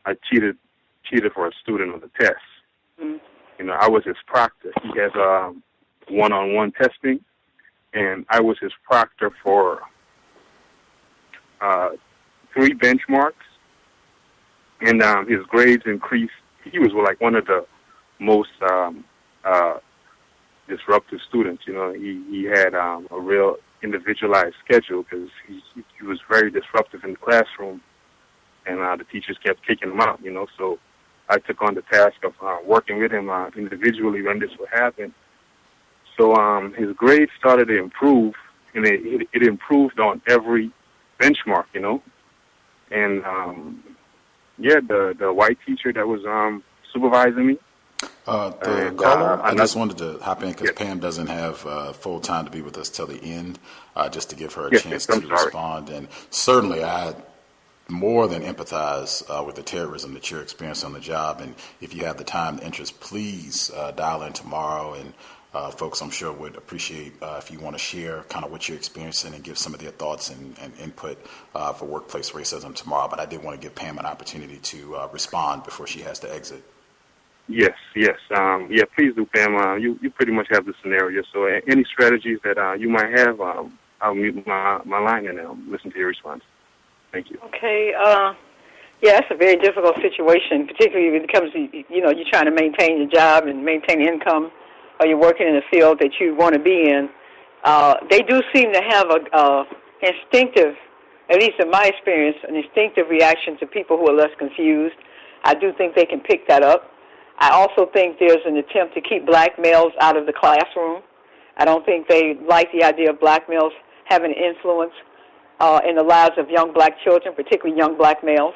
I cheated for a student on the test. Mm-hmm. I was his proctor. He has one-on-one testing, and I was his proctor for 3 benchmarks, and his grades increased. He was like one of the most disruptive students. He had a real individualized schedule because he was very disruptive in the classroom, and the teachers kept kicking him out. So I took on the task of working with him individually when this would happen. So his grades started to improve, and it improved on every benchmark, And the white teacher that was supervising me. Caller, I just wanted to hop in because Pam doesn't have full time to be with us till the end, just to give her a chance to respond. And certainly I more than empathize with the terrorism that you're experiencing on the job. And if you have the time and interest, please dial in tomorrow. And folks, I'm sure, would appreciate if you want to share kind of what you're experiencing and give some of their thoughts and input for workplace racism tomorrow. But I did want to give Pam an opportunity to respond before she has to exit. Yes. Please do, Pam. You pretty much have the scenario. So any strategies that you might have, I'll mute my line and listen to your response. Thank you. Okay. It's a very difficult situation, particularly when it comes to, you're trying to maintain your job and maintain income, or you're working in a field that you want to be in. They do seem to have a instinctive, at least in my experience, an instinctive reaction to people who are less confused. I do think they can pick that up. I also think there's an attempt to keep black males out of the classroom. I don't think they like the idea of black males having influence in the lives of young black children, particularly young black males.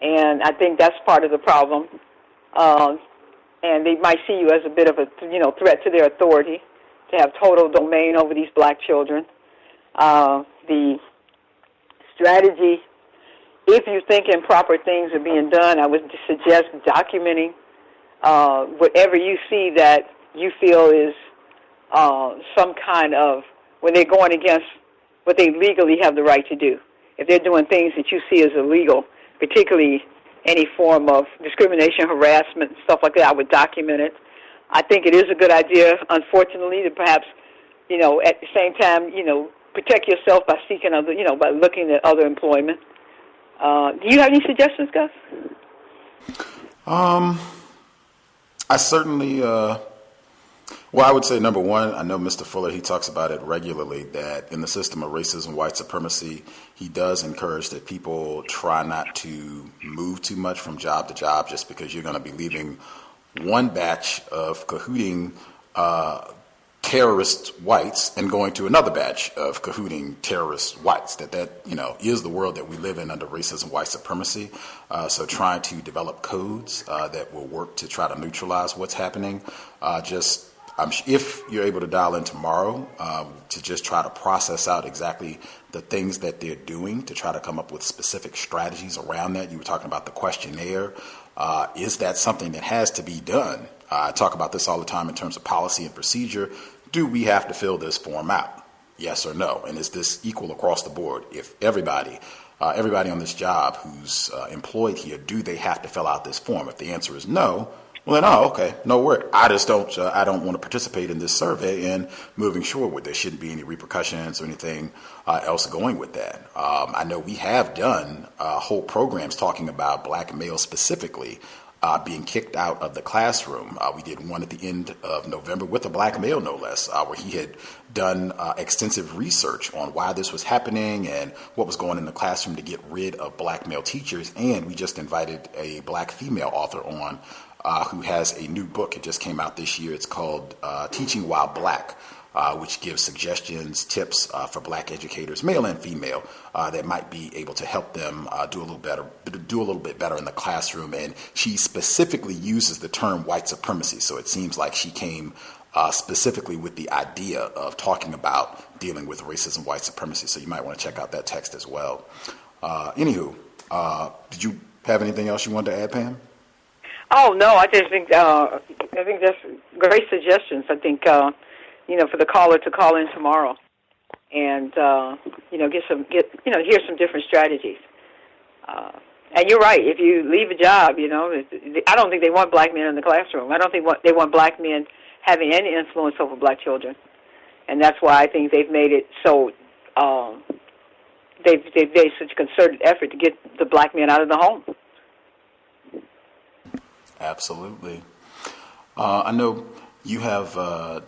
And I think that's part of the problem. And they might see you as a bit of a, threat to their authority, to have total domain over these black children. The strategy, if you think improper things are being done, I would suggest documenting whatever you see that you feel is some kind of, when they're going against what they legally have the right to do. If they're doing things that you see as illegal, particularly any form of discrimination, harassment, stuff like that, I would document it. I think it is a good idea, unfortunately, to perhaps, at the same time, protect yourself by seeking other, by looking at other employment. Do you have any suggestions, Gus? I certainly, I would say, number one, I know Mr. Fuller, he talks about it regularly, that in the system of racism, white supremacy, he does encourage that people try not to move too much from job to job just because you're going to be leaving one batch of cahooting terrorist whites and going to another batch of cahooting terrorist whites. That is the world that we live in under racism, white supremacy. So trying to develop codes that will work to try to neutralize what's happening. If you're able to dial in tomorrow to just try to process out exactly the things that they're doing to try to come up with specific strategies around that. You were talking about the questionnaire. Is that something that has to be done? I talk about this all the time in terms of policy and procedure. Do we have to fill this form out? Yes or no? And is this equal across the board? If everybody on this job who's employed here, do they have to fill out this form? If the answer is no, well then, okay, no worry. I don't want to participate in this survey, and moving forward, there shouldn't be any repercussions or anything else going with that. I know we have done whole programs talking about black males specifically being kicked out of the classroom. We did one at the end of November with a black male, no less, where he had done extensive research on why this was happening and what was going in the classroom to get rid of black male teachers. And we just invited a black female author on who has a new book. It just came out this year. It's called Teaching While Black. which gives suggestions, tips for Black educators, male and female, that might be able to help them do a little bit better in the classroom. And she specifically uses the term white supremacy. So it seems like she came specifically with the idea of talking about dealing with racism, white supremacy. So you might want to check out that text as well. Anywho, did you have anything else you wanted to add, Pam? Oh no, I just think that's great suggestions. I think for the caller to call in tomorrow, and hear some different strategies. And you're right. If you leave a job, I don't think they want Black men in the classroom. I don't think they want Black men having any influence over Black children, and that's why I think they've made it so. They've made such a concerted effort to get the Black men out of the home. Absolutely. I know you have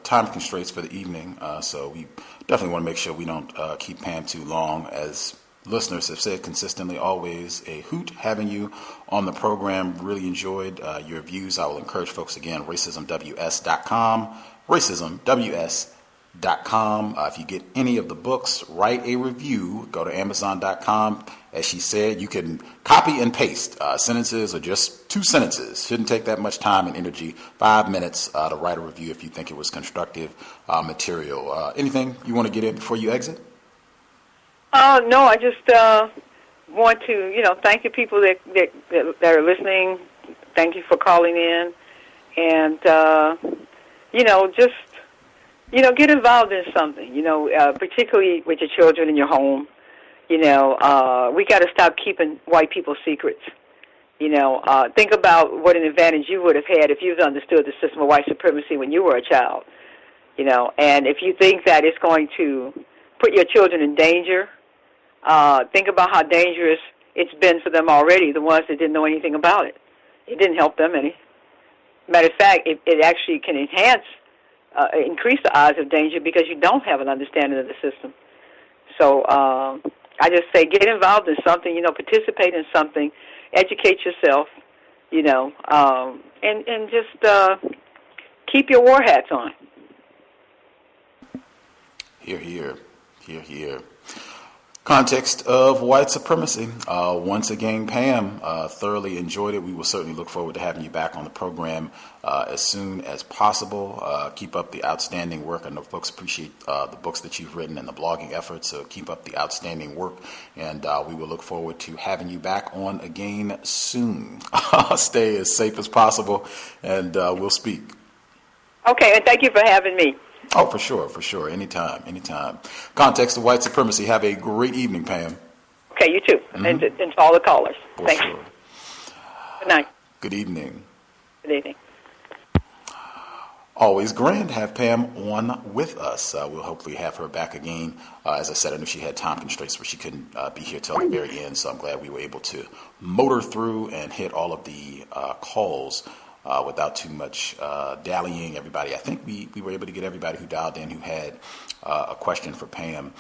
time constraints for the evening, so we definitely want to make sure we don't keep Pam too long. As listeners have said consistently, always a hoot having you on the program. Really enjoyed your views. I will encourage folks again, RacismWS.com, RacismWS.com. If you get any of the books, write a review. Go to Amazon.com. As she said, you can copy and paste sentences or just 2 sentences. Shouldn't take that much time and energy. 5 minutes to write a review if you think it was constructive material. Anything you want to get in before you exit? No, I just want to, thank the people that are listening. Thank you for calling in, and get involved in something. Particularly with your children in your home. We got to stop keeping white people's secrets. Think about what an advantage you would have had if you'd understood the system of white supremacy when you were a child. And if you think that it's going to put your children in danger, think about how dangerous it's been for them already, the ones that didn't know anything about it. It didn't help them any. Matter of fact, it actually can increase the odds of danger because you don't have an understanding of the system. So I just say get involved in something, participate in something, educate yourself, and just keep your war hats on. Hear, hear, hear, hear. Context of white supremacy. Once again, Pam, thoroughly enjoyed it. We will certainly look forward to having you back on the program as soon as possible. Keep up the outstanding work. I know folks appreciate the books that you've written and the blogging efforts, so keep up the outstanding work, and we will look forward to having you back on again soon. Stay as safe as possible, and we'll speak. Okay, and thank you for having me. Oh, for sure. Anytime. Context of white supremacy. Have a great evening, Pam. Okay, you too. Mm-hmm. And to all the callers. Thank you. Good night. Good evening. Good evening. Always grand to have Pam on with us. We'll hopefully have her back again. As I said, I knew she had time constraints where she couldn't be here till the very end, so I'm glad we were able to motor through and hit all of the calls without too much dallying. Everybody, I think we were able to get everybody who dialed in who had a question for Pam.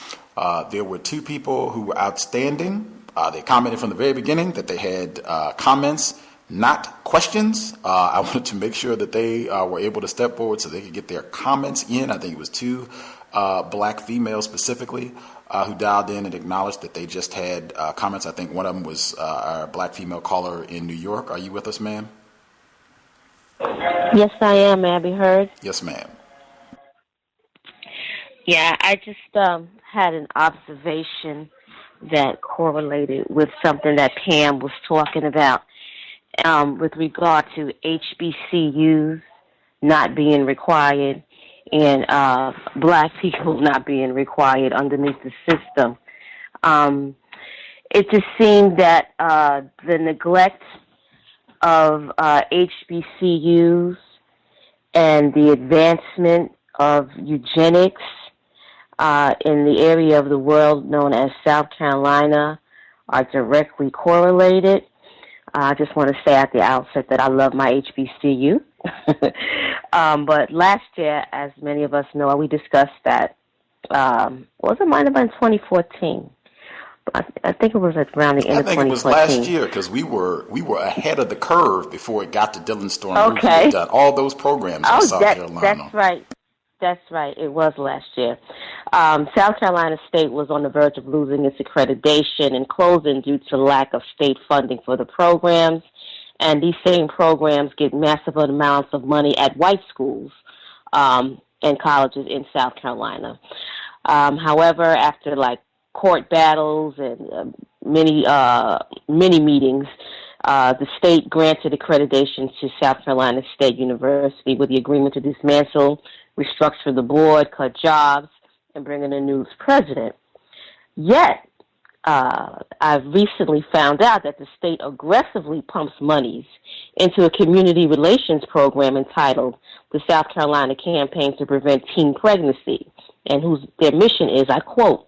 There were 2 people who were outstanding. They commented from the very beginning that they had comments, not questions. I wanted to make sure that they were able to step forward so they could get their comments in. I think it was 2 Black females specifically who dialed in and acknowledged that they just had comments. I think one of them was our Black female caller in New York. Are you with us, ma'am? Yes, I am. May I be heard? Yes, ma'am. Yeah, I just had an observation that correlated with something that Pam was talking about with regard to HBCUs not being required and Black people not being required underneath the system. It just seemed that the neglect of HBCUs and the advancement of eugenics in the area of the world known as South Carolina are directly correlated. I just want to say at the outset that I love my HBCU. But last year, as many of us know, we discussed that, it might have been 2014. I think it was around the end of 2014. I think it was last year because we were ahead of the curve before it got to Dillon Storm. Okay. We had done all those programs in South Carolina. That's right. That's right. It was last year. South Carolina State was on the verge of losing its accreditation and closing due to lack of state funding for the programs. And these same programs get massive amounts of money at white schools and colleges in South Carolina. However, after court battles and many meetings, the state granted accreditation to South Carolina State University with the agreement to dismantle, restructure the board, cut jobs, and bring in a new president. Yet, I've recently found out that the state aggressively pumps monies into a community relations program entitled the South Carolina Campaign to Prevent Teen Pregnancy, and their mission is, I quote,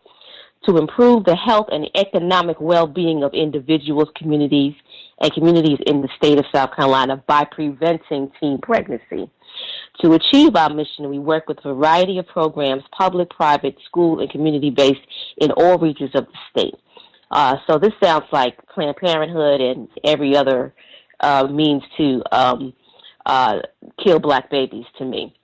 to improve the health and economic well-being of individuals, communities, and communities in the state of South Carolina by preventing teen pregnancy. To achieve our mission, we work with a variety of programs, public, private, school, and community-based in all regions of the state. So this sounds like Planned Parenthood and every other means to kill black babies to me.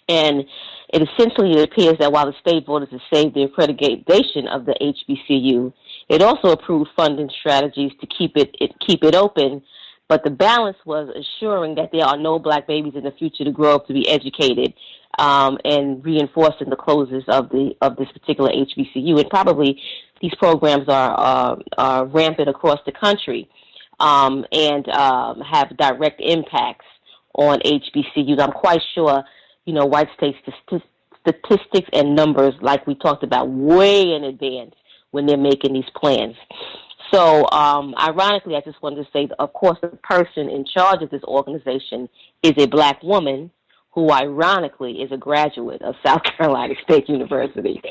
And it essentially appears that while the state voted to save the accreditation of the HBCU, it also approved funding strategies to keep it open. But the balance was assuring that there are no black babies in the future to grow up to be educated, and reinforcing the closures of this particular HBCU. And probably these programs are rampant across the country, and have direct impacts on HBCUs. I'm quite sure, white states statistics and numbers, like we talked about, way in advance when they're making these plans. So, ironically, I just wanted to say, of course, the person in charge of this organization is a black woman who, ironically, is a graduate of South Carolina State University.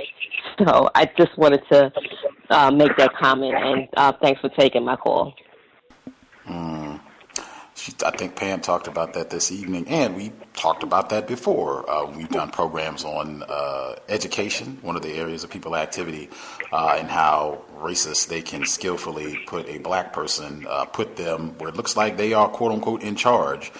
So I just wanted to make that comment, and thanks for taking my call. I think Pam talked about that this evening, and we talked about that before. We've done programs on education, one of the areas of people activity, and how racist they can skillfully put a black person, put them where it looks like they are quote unquote in charge.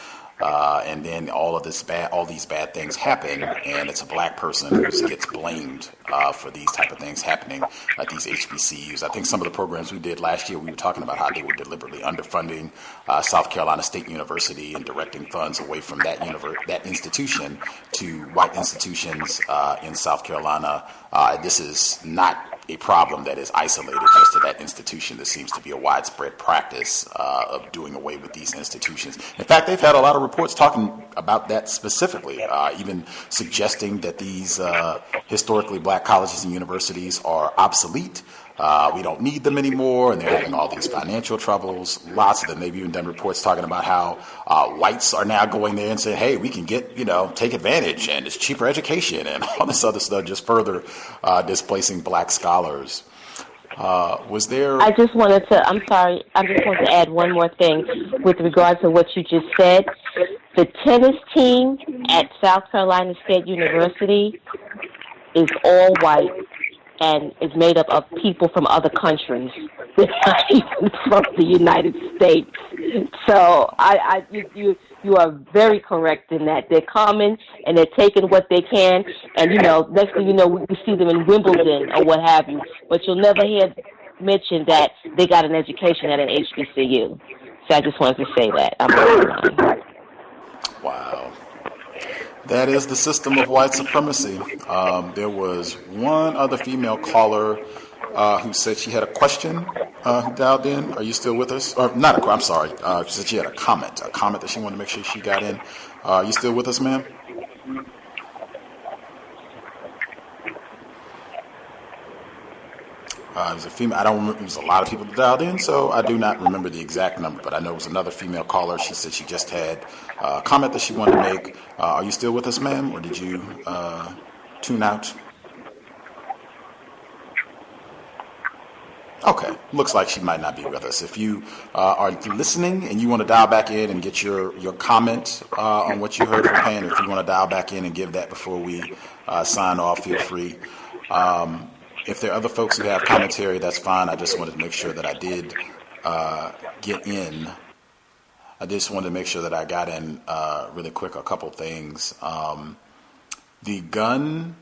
And then all these bad things happen, and it's a black person who gets blamed for these type of things happening at these HBCUs. I think some of the programs we did last year, we were talking about how they were deliberately underfunding South Carolina State University and directing funds away from that institution to white institutions in South Carolina. This is not a problem that is isolated just to that institution. There seems to be a widespread practice of doing away with these institutions. In fact, they've had a lot of reports talking about that specifically, even suggesting that these historically black colleges and universities are obsolete. We don't need them anymore, and they're having all these financial troubles. Lots of them. They've even done reports talking about how whites are now going there and saying, hey, we can take advantage, and it's cheaper education and all this other stuff, just further displacing black scholars. I just wanted to add one more thing with regard to what you just said. The tennis team at South Carolina State University is all white and is made up of people from other countries, not even from the United States. So you are very correct in that. They're coming and they're taking what they can, and next thing you know, we see them in Wimbledon or what have you. But you'll never hear mentioned that they got an education at an HBCU. So I just wanted to say that. Wow. That is the system of white supremacy. There was one other female caller who said she had a question who dialed in. Are you still with us? Or not a I'm sorry. She said she had a comment that she wanted to make sure she got in. Are you still with us, ma'am? It was a female. I don't remember. It was a lot of people that dialed in, so I do not remember the exact number. But I know it was another female caller. She said she just had a comment that she wanted to make. Are you still with us, ma'am, or did you tune out? Okay, looks like she might not be with us. If you are listening and you want to dial back in and get your comment on what you heard from Pam, if you want to dial back in and give that before we sign off, feel free. If there are other folks who have commentary, that's fine. I just wanted to make sure that I did get in. I just wanted to make sure that I got in really quick a couple things. The gun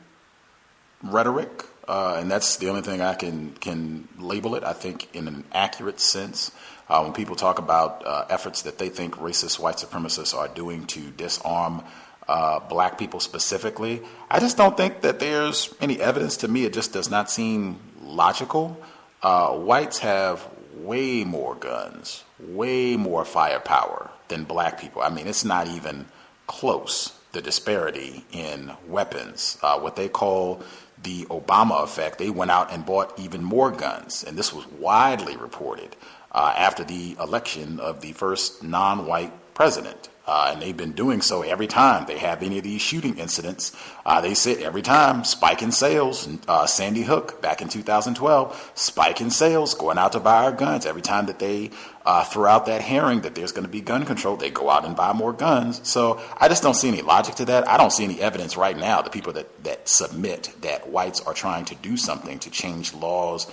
rhetoric, and that's the only thing I can label it, I think, in an accurate sense. When people talk about efforts that they think racist white supremacists are doing to disarm black people specifically, I just don't think that there's any evidence. To me, it just does not seem logical. Whites have way more guns, way more firepower than black people. I mean, it's not even close, the disparity in weapons. What they call the Obama effect, they went out and bought even more guns. And this was widely reported after the election of the first non-white president. And they've been doing so every time they have any of these shooting incidents. They sit every time, spike in sales. Sandy Hook back in 2012, spike in sales, going out to buy our guns. Every time that they throw out that herring that there's going to be gun control, they go out and buy more guns. So I just don't see any logic to that. I don't see any evidence right now, the people that submit that whites are trying to do something to change laws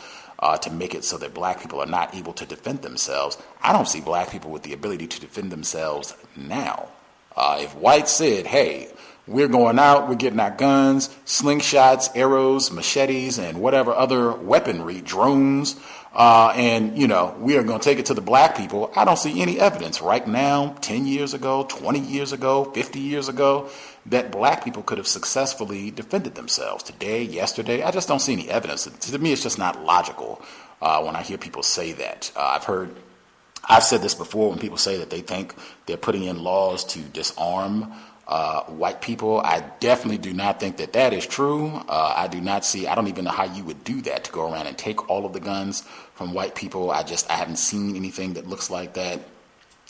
to make it so that black people are not able to defend themselves. I don't see black people with the ability to defend themselves now. If whites said, hey, we're going out, we're getting our guns, slingshots, arrows, machetes, and whatever other weaponry, drones, and, you know, we are going to take it to the black people, I don't see any evidence right now, 10 years ago, 20 years ago, 50 years ago, that black people could have successfully defended themselves. Today, yesterday, I just don't see any evidence. To me, it's just not logical when I hear people say that. I've said this before, when people say that they think they're putting in laws to disarm white people. I definitely do not think that that is true. I don't even know how you would do that, to go around and take all of the guns from white people. I haven't seen anything that looks like that.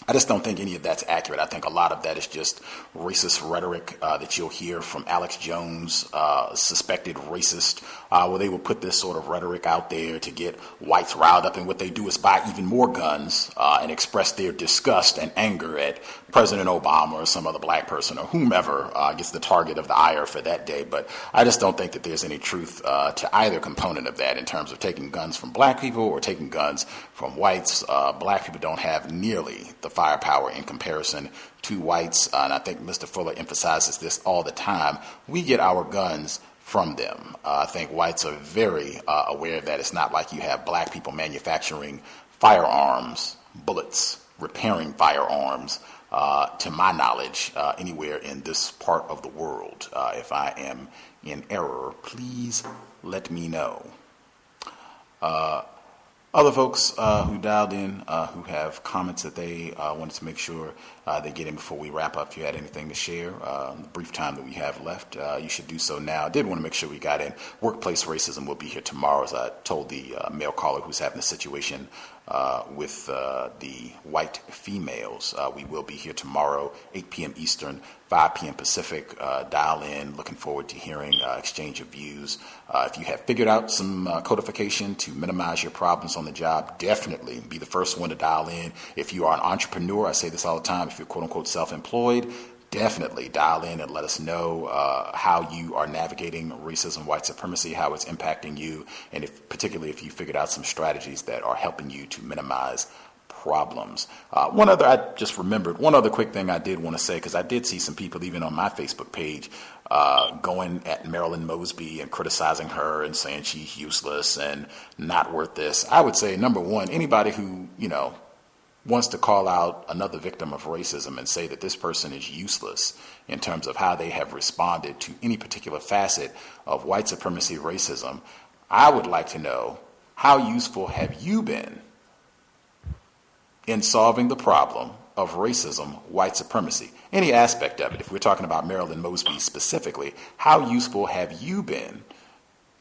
I just don't think any of that's accurate. I think a lot of that is just racist rhetoric that you'll hear from Alex Jones, suspected racist, where they will put this sort of rhetoric out there to get whites riled up. And what they do is buy even more guns and express their disgust and anger at President Obama or some other black person or whomever gets the target of the ire for that day. But I just don't think that there's any truth to either component of that in terms of taking guns from black people or taking guns from whites. Black people don't have nearly the firepower in comparison to whites. And I think Mr. Fuller emphasizes this all the time. We get our guns from them. I think whites are very aware that it's not like you have black people manufacturing firearms, bullets, repairing firearms, to my knowledge, anywhere in this part of the world. If I am in error, please let me know. Other folks who dialed in, who have comments that they wanted to make sure they get in before we wrap up. If you had anything to share, the brief time that we have left, you should do so now. I did want to make sure we got in. Workplace racism will be here tomorrow, as I told the male caller who's having a situation with the white females. We will be here tomorrow, 8 p.m. Eastern, 5 p.m. Pacific. Dial in. Looking forward to hearing exchange of views. If you have figured out some codification to minimize your problems on the job, definitely be the first one to dial in. If you are an entrepreneur, I say this all the time, if you're quote-unquote self-employed, definitely dial in and let us know how you are navigating racism, white supremacy, how it's impacting you, and particularly if you figured out some strategies that are helping you to minimize problems. I just remembered one other quick thing I did want to say, because I did see some people even on my Facebook page going at Marilyn Mosby and criticizing her and saying she's useless and not worth this. I would say, number one, anybody who, wants to call out another victim of racism and say that this person is useless in terms of how they have responded to any particular facet of white supremacy racism, I would like to know, how useful have you been in solving the problem of racism, white supremacy? Any aspect of it. If we're talking about Marilyn Mosby specifically, how useful have you been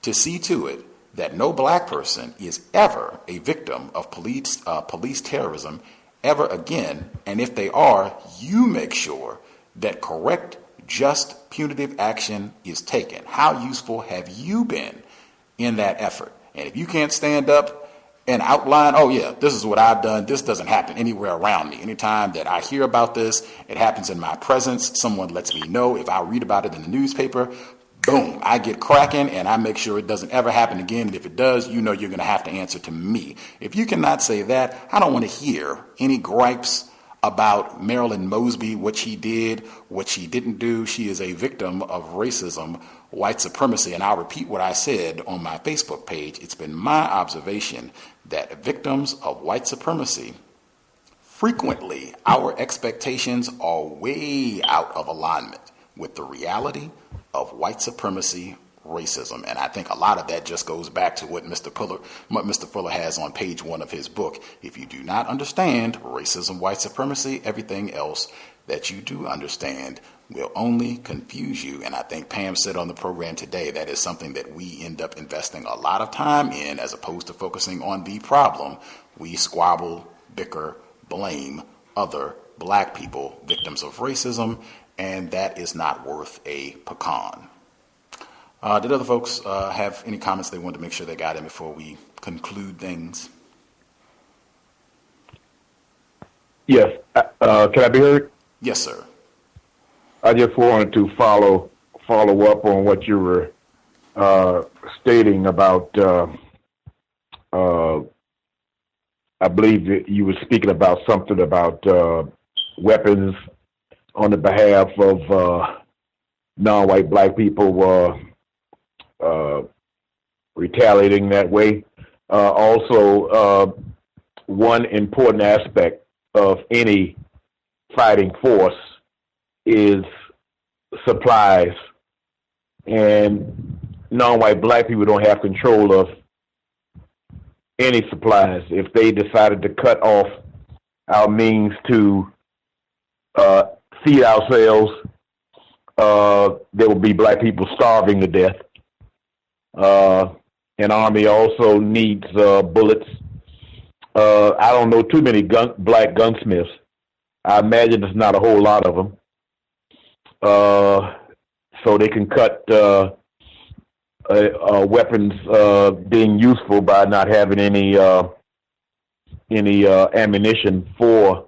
to see to it that no black person is ever a victim of police terrorism ever again, and if they are, you make sure that correct, just, punitive action is taken? How useful have you been in that effort? And if you can't stand up and outline, oh yeah, this is what I've done, this doesn't happen anywhere around me. Anytime that I hear about this, it happens in my presence, someone lets me know. If I read about it in the newspaper, boom, I get cracking and I make sure it doesn't ever happen again. And if it does, you're going to have to answer to me. If you cannot say that, I don't want to hear any gripes about Marilyn Mosby, what she did, what she didn't do. She is a victim of racism, white supremacy. And I'll repeat what I said on my Facebook page. It's been my observation that victims of white supremacy, frequently our expectations are way out of alignment with the reality of white supremacy, racism. And I think a lot of that just goes back to what Mr. Fuller has on page 1 of his book. If you do not understand racism, white supremacy, everything else that you do understand will only confuse you. And I think Pam said on the program today, that is something that we end up investing a lot of time in, as opposed to focusing on the problem. We squabble, bicker, blame other black people, victims of racism, and that is not worth a pecan. Did other folks have any comments they wanted to make sure they got in before we conclude things? Yes. Can I be heard? Yes, sir. I just wanted to follow up on what you were stating about. I believe that you were speaking about something about weapons on the behalf of non-white black people retaliating that way. Also, one important aspect of any fighting force is supplies, and non-white black people don't have control of any supplies. If they decided to cut off our means to feed ourselves, there will be black people starving to death. An army also needs bullets. I don't know too many black gunsmiths. I imagine there's not a whole lot of them. So they can cut weapons being useful by not having any ammunition for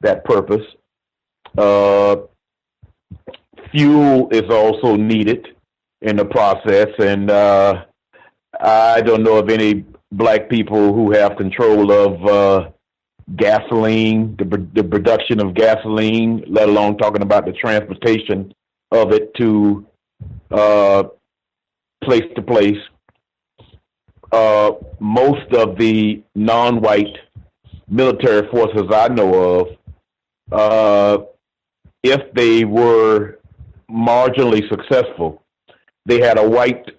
that purpose. Fuel is also needed in the process, and I don't know of any black people who have control of gasoline, the production of gasoline, let alone talking about the transportation of it to place to place. Most of the non-white military forces I know of, if they were marginally successful, they had a white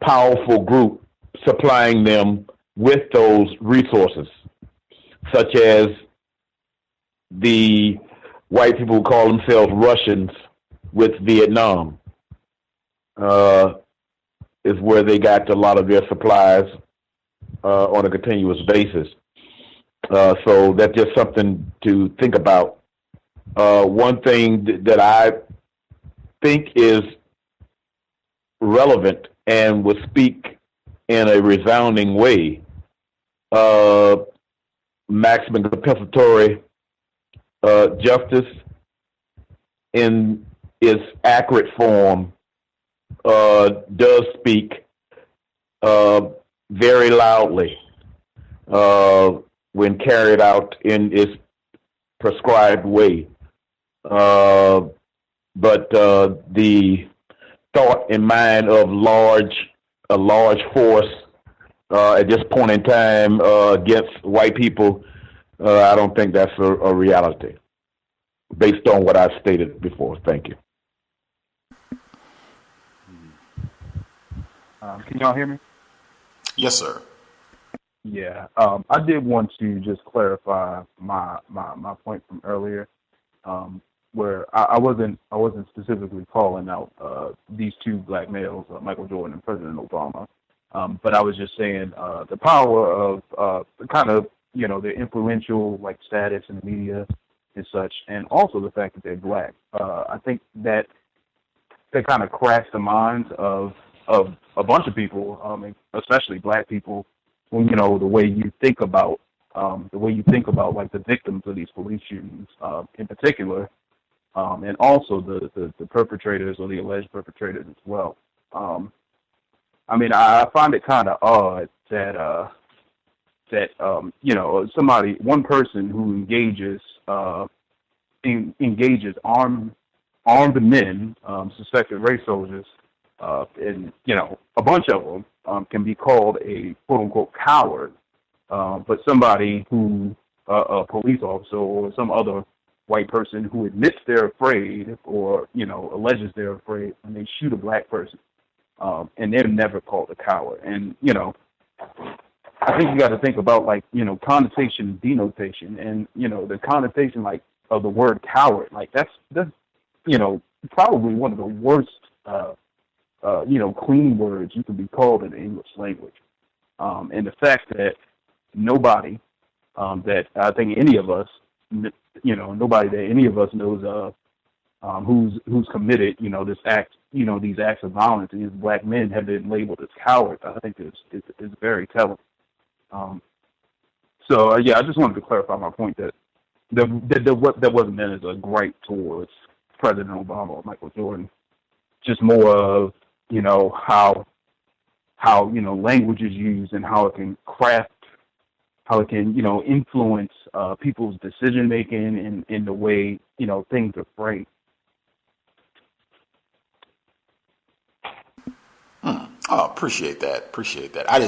powerful group supplying them with those resources, such as the white people who call themselves Russians with Vietnam, is where they got a lot of their supplies on a continuous basis. So that's just something to think about. One thing that I think is relevant and would speak in a resounding way, maximum compensatory justice in its accurate form does speak very loudly when carried out in its prescribed way. But the thought in mind of a large force at this point in time against white people, I don't think that's a reality, based on what I've stated before. Thank you. Can y'all hear me? Yes, sir. Yeah, I did want to just clarify my point from earlier, where I wasn't specifically calling out these two black males, Michael Jordan and President Obama, but I was just saying the power of kind of, you know, their influential like status in the media and such, and also the fact that they're black. I think that they kind of cracks the minds of a bunch of people, especially black people, when, you know, the way you think about like the victims of these police shootings in particular, and also the perpetrators or the alleged perpetrators as well. I mean, I find it kind of odd that that one person who engages armed men, suspected race soldiers, and a bunch of them can be called a quote unquote coward, but somebody who a police officer or some other white person who admits they're afraid or alleges they're afraid, and they shoot a black person, and they're never called a coward. And I think you got to think about connotation and denotation, and the connotation of the word coward, that's probably one of the worst clean words you can be called in the English language. And the fact that nobody that I think any of us nobody that any of us knows of who's committed these acts of violence against black men have been labeled as cowards, I think is very telling. I just wanted to clarify my point that wasn't meant as a gripe towards President Obama or Michael Jordan, just more of how language is used and how it can influence people's decision making and in the way things are framed. Oh, appreciate that. I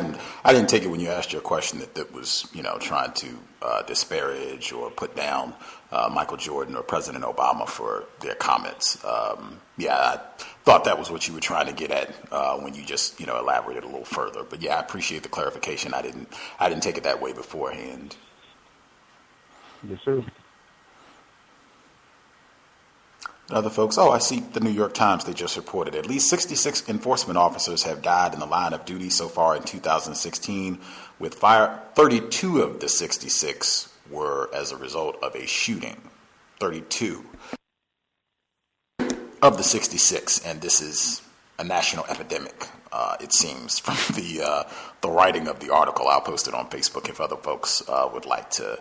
didn't take it when you asked your question that was trying to disparage or put down Michael Jordan or President Obama for their comments. I thought that was what you were trying to get at when you just elaborated a little further. But I appreciate the clarification. I didn't take it that way beforehand. Yes, sir. Other folks, I see the New York Times, they just reported at least 66 enforcement officers have died in the line of duty so far in 2016, with 32 of the 66 were as a result of a shooting. 32 of the 66, and this is a national epidemic, it seems, from the writing of the article. I'll post it on Facebook if other folks would like to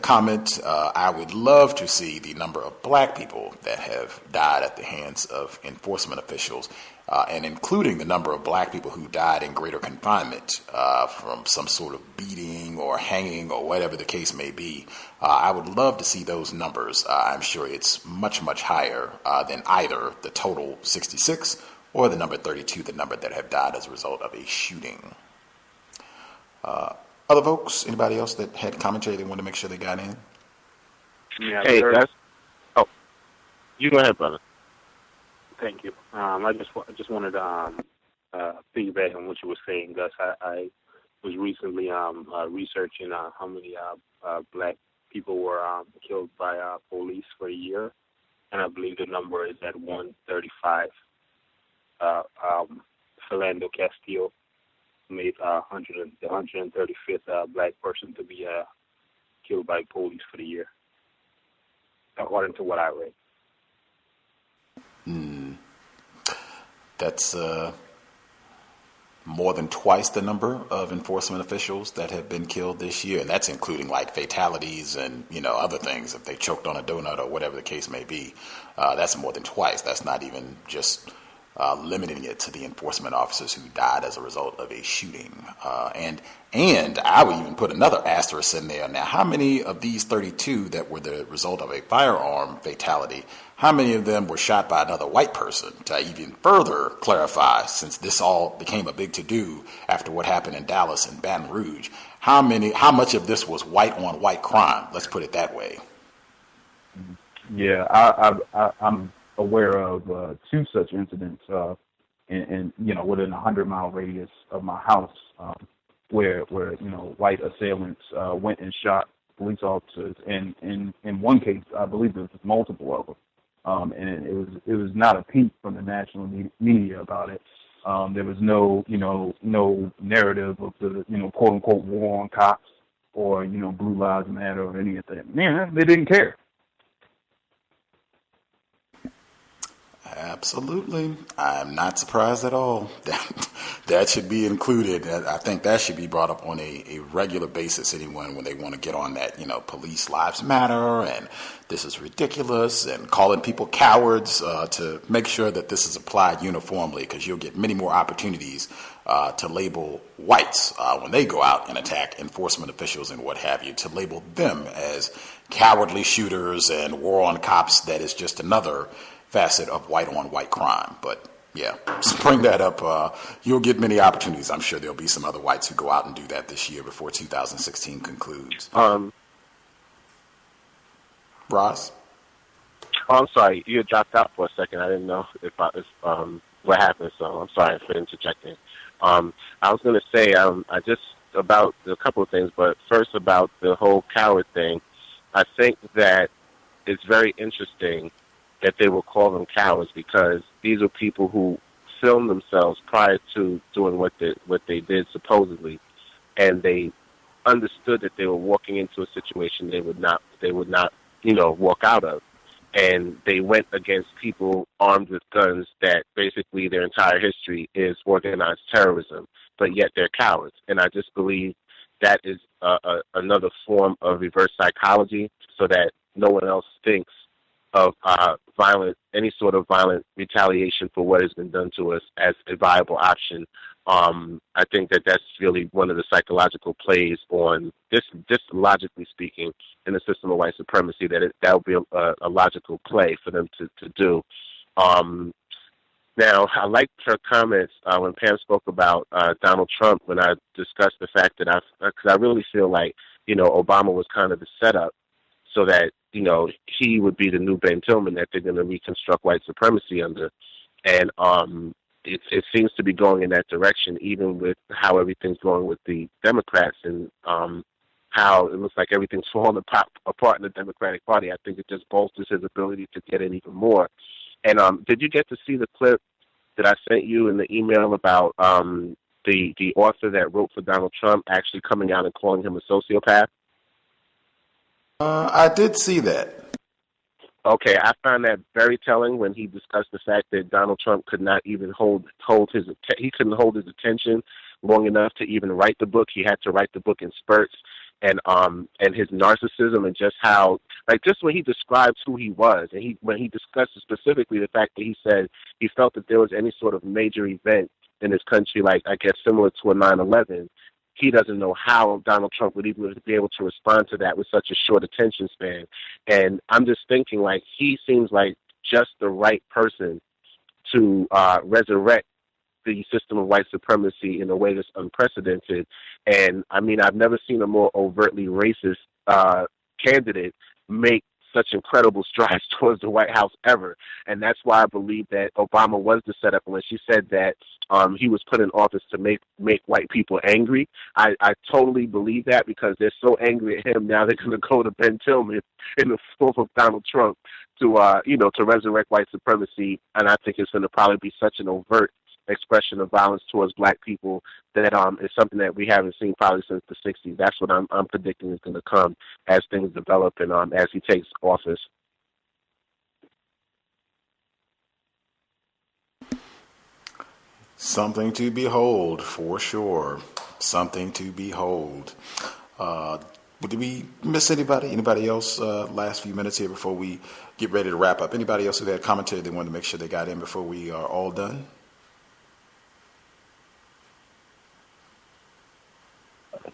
comment. I would love to see the number of black people that have died at the hands of enforcement officials, and including the number of black people who died in greater confinement from some sort of beating or hanging or whatever the case may be. I would love to see those numbers. I'm sure it's much, much higher than either the total 66 or the number 32, the number that have died as a result of a shooting. Other folks, anybody else that had commentary they wanted to make sure they got in? Yeah, hey, you go ahead, brother. Thank you. I just wanted to piggyback on what you were saying, Gus. I was recently researching how many black people were killed by police for a year, and I believe the number is at 135. Philando Castillo made the 135th black person to be killed by police for the year, according to what I read. That's more than twice the number of enforcement officials that have been killed this year, and that's including fatalities and other things. If they choked on a donut or whatever the case may be, that's more than twice. That's not even just limiting it to the enforcement officers who died as a result of a shooting. And I would even put another asterisk in there. Now, how many of these 32 that were the result of a firearm fatality, how many of them were shot by another white person? To even further clarify, since this all became a big to-do after what happened in Dallas and Baton Rouge, how much of this was white-on-white crime? Let's put it that way. Yeah, I'm aware of two such incidents, within a 100-mile radius of my house, where white assailants went and shot police officers, and in one case, I believe there was multiple of them, and it was not a peep from the national media about it. There was no narrative of the quote unquote war on cops or Blue Lives Matter or any of that. Man, they didn't care. Absolutely. I'm not surprised at all. that should be included. I think that should be brought up on a regular basis. Anyone when they want to get on that, police lives matter and this is ridiculous and calling people cowards, to make sure that this is applied uniformly, because you'll get many more opportunities to label whites when they go out and attack enforcement officials and what have you, to label them as cowardly shooters and war on cops. That is just another facet of white on white crime. But yeah, just bring that up. You'll get many opportunities. I'm sure there'll be some other whites who go out and do that this year before 2016 concludes. Ross? Oh, I'm sorry, you had dropped out for a second. I didn't know if what happened, so I'm sorry for interjecting. I was going to say, I just about a couple of things, but first about the whole coward thing. I think that it's very interesting that they will call them cowards, because these are people who filmed themselves prior to doing what they did supposedly, and they understood that they were walking into a situation they would not walk out of, and they went against people armed with guns that basically their entire history is organized terrorism, but yet they're cowards. And I just believe that is another form of reverse psychology, so that no one else thinks of any sort of violent retaliation for what has been done to us as a viable option. I think that that's really one of the psychological plays on this, just logically speaking, in the system of white supremacy, that would be a logical play for them to do. Now, I liked her comments when Pam spoke about Donald Trump, when I discussed the fact that because I really feel like, Obama was kind of the setup so that, he would be the new Ben Tillman that they're going to reconstruct white supremacy under. And it seems to be going in that direction, even with how everything's going with the Democrats and how it looks like everything's falling apart in the Democratic Party. I think it just bolsters his ability to get in even more. And did you get to see the clip that I sent you in the email about the author that wrote for Donald Trump actually coming out and calling him a sociopath? I did see that. Okay, I found that very telling when he discussed the fact that Donald Trump could not even hold his attention long enough to even write the book. He had to write the book in spurts, and his narcissism, and just how, just when he describes who he was, and when he discussed specifically the fact that he said he felt that there was any sort of major event in this country, I guess similar to a 9/11, he doesn't know how Donald Trump would even be able to respond to that with such a short attention span. And I'm just thinking, he seems like just the right person to resurrect the system of white supremacy in a way that's unprecedented. And, I mean, I've never seen a more overtly racist candidate make such incredible strides towards the White House ever. And that's why I believe that Obama was the setup. When she said that he was put in office to make white people angry, I totally believe that, because they're so angry at him now they're going to go to Ben Tillman in the form of Donald Trump to resurrect white supremacy. And I think it's going to probably be such an overt expression of violence towards black people that is something that we haven't seen probably since the 60s. That's what I'm predicting is going to come as things develop and as he takes office. Something to behold, for sure. Something to behold. Did we miss anybody? Anybody else? Last few minutes here before we get ready to wrap up. Anybody else who had commentary they wanted to make sure they got in before we are all done?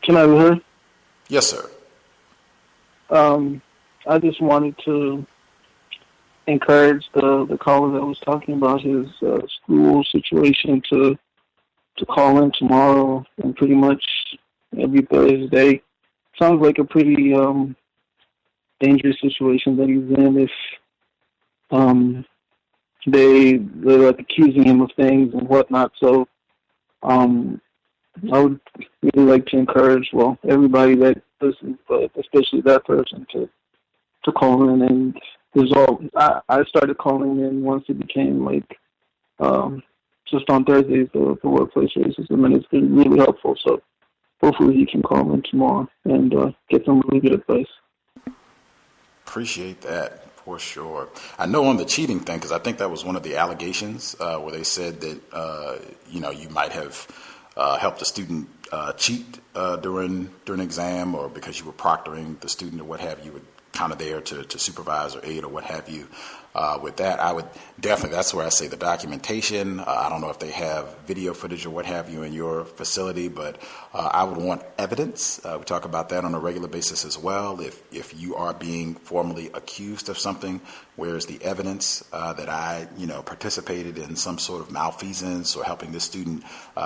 Can I be heard? Yes, sir. I just wanted to encourage the caller that was talking about his school situation to call in tomorrow and pretty much every Thursday. Sounds like a pretty dangerous situation that he's in if they're accusing him of things and whatnot. So I would really like to encourage, everybody that listens, but especially that person to call in and resolve. I started calling in once it became just on Thursdays, the workplace racism, and it's been really helpful. So hopefully he can call in tomorrow and get some really good advice. Appreciate that. For sure. I know on the cheating thing, because I think that was one of the allegations where they said that, you might have helped a student cheat during an exam, or because you were proctoring the student or what have you, were kind of there to supervise or aid or what have you. With that, I would definitely, that's where I say the documentation. I don't know if they have video footage or what have you in your facility, but I would want evidence. We talk about that on a regular basis as well. If you are being formally accused of something, where's the evidence that I, participated in some sort of malfeasance or helping this student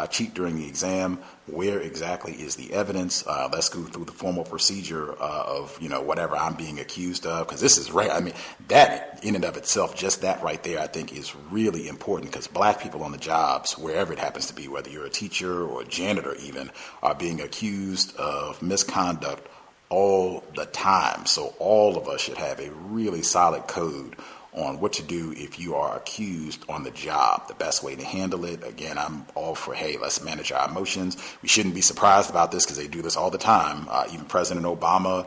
cheat during the exam? Where exactly is the evidence? Let's go through the formal procedure of, whatever I'm being accused of, because this is right. I mean, that in and of itself, just that right there, I think is really important, because black people on the jobs, wherever it happens to be, whether you're a teacher or a janitor even, are being accused of misconduct all the time. So all of us should have a really solid code on what to do if you are accused on the job, the best way to handle it. Again, I'm all for, hey, let's manage our emotions. We shouldn't be surprised about this, because they do this all the time. Even President Obama,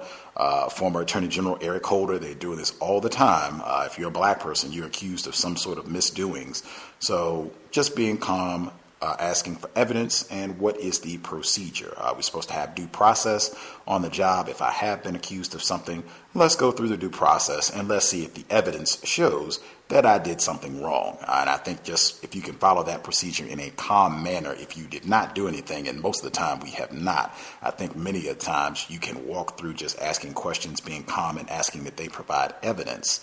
former Attorney General Eric Holder, they do this all the time. If you're a black person, you're accused of some sort of misdoings. So just being calm, asking for evidence, and what is the procedure. We're supposed to have due process on the job. If I have been accused of something, let's go through the due process and let's see if the evidence shows that I did something wrong. And I think just if you can follow that procedure in a calm manner, if you did not do anything, and most of the time we have not, I think many a times you can walk through just asking questions, being calm, and asking that they provide evidence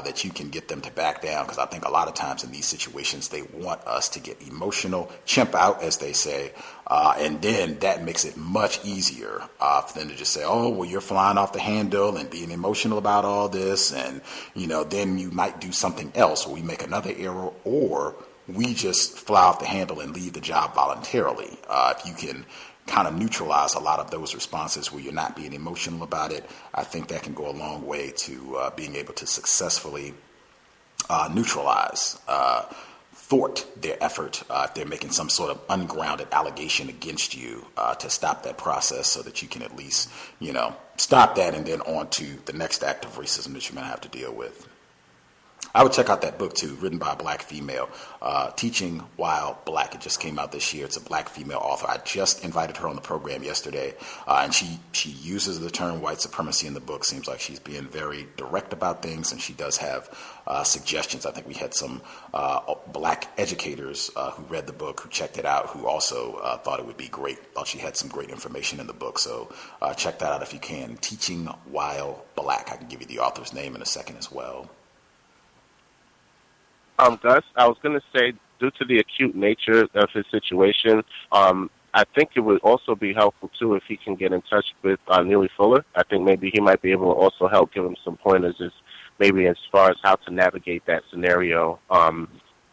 that you can get them to back down. Because I think a lot of times in these situations, they want us to get emotional, chimp out, as they say, and then that makes it much easier for them to just say, oh, well, you're flying off the handle and being emotional about all this, and then you might do something else, or we make another error, or we just fly off the handle and leave the job voluntarily. If you can kind of neutralize a lot of those responses where you're not being emotional about it, I think that can go a long way to being able to successfully neutralize, thwart their effort if they're making some sort of ungrounded allegation against you, to stop that process, so that you can at least, stop that and then on to the next act of racism that you're going to have to deal with. I would check out that book, too, written by a black female, Teaching While Black. It just came out this year. It's a black female author. I just invited her on the program yesterday, and she uses the term white supremacy in the book. Seems like she's being very direct about things, and she does have suggestions. I think we had some black educators who read the book, who checked it out, who also thought it would be great. Thought she had some great information in the book. So check that out if you can. Teaching While Black. I can give you the author's name in a second as well. Gus, I was going to say, due to the acute nature of his situation, I think it would also be helpful, too, if he can get in touch with Neely Fuller. I think maybe he might be able to also help give him some pointers maybe as far as how to navigate that scenario.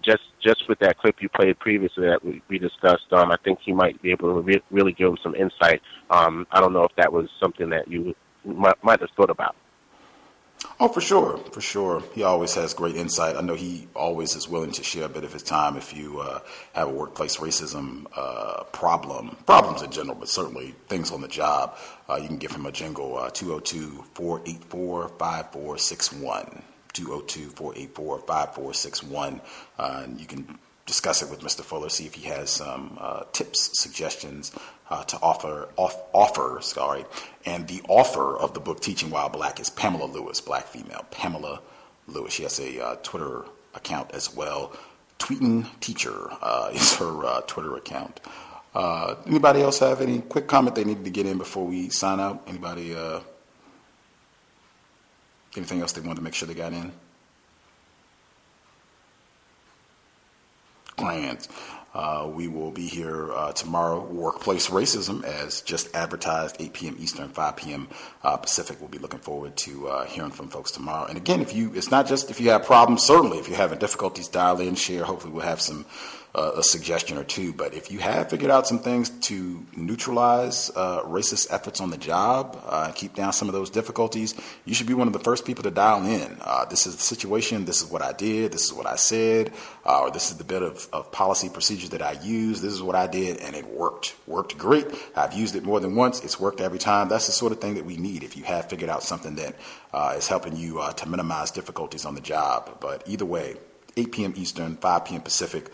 Just with that clip you played previously that we discussed, I think he might be able to really give him some insight. I don't know if that was something that you might have thought about. Oh, for sure. He always has great insight. I know he always is willing to share a bit of his time if you have a workplace racism problems in general, but certainly things on the job. You can give him a jingle, 202-484-5461, 202-484-5461. And you can discuss it with Mr. Fuller, see if he has some tips, suggestions to offer. And the author of the book Teaching While Black is Pamela Lewis, black female. Pamela Lewis. She has a Twitter account as well. Tweetin' Teacher is her Twitter account. Anybody else have any quick comment they needed to get in before we sign out? Anybody? Anything else they wanted to make sure they got in? Grand. We will be here tomorrow, Workplace Racism, as just advertised, 8 p.m. Eastern, 5 p.m. Pacific. We'll be looking forward to hearing from folks tomorrow. And again, it's not just if you have problems, certainly if you're having difficulties, dial in, share. Hopefully we'll have some a suggestion or two. But if you have figured out some things to neutralize racist efforts on the job, keep down some of those difficulties, you should be one of the first people to dial in. This is the situation. This is what I did. This is what I said. Or this is the bit of policy procedure that I used. This is what I did, and it worked. Worked great. I've used it more than once. It's worked every time. That's the sort of thing that we need if you have figured out something that is helping you to minimize difficulties on the job. But either way, 8 p.m. Eastern, 5 p.m. Pacific,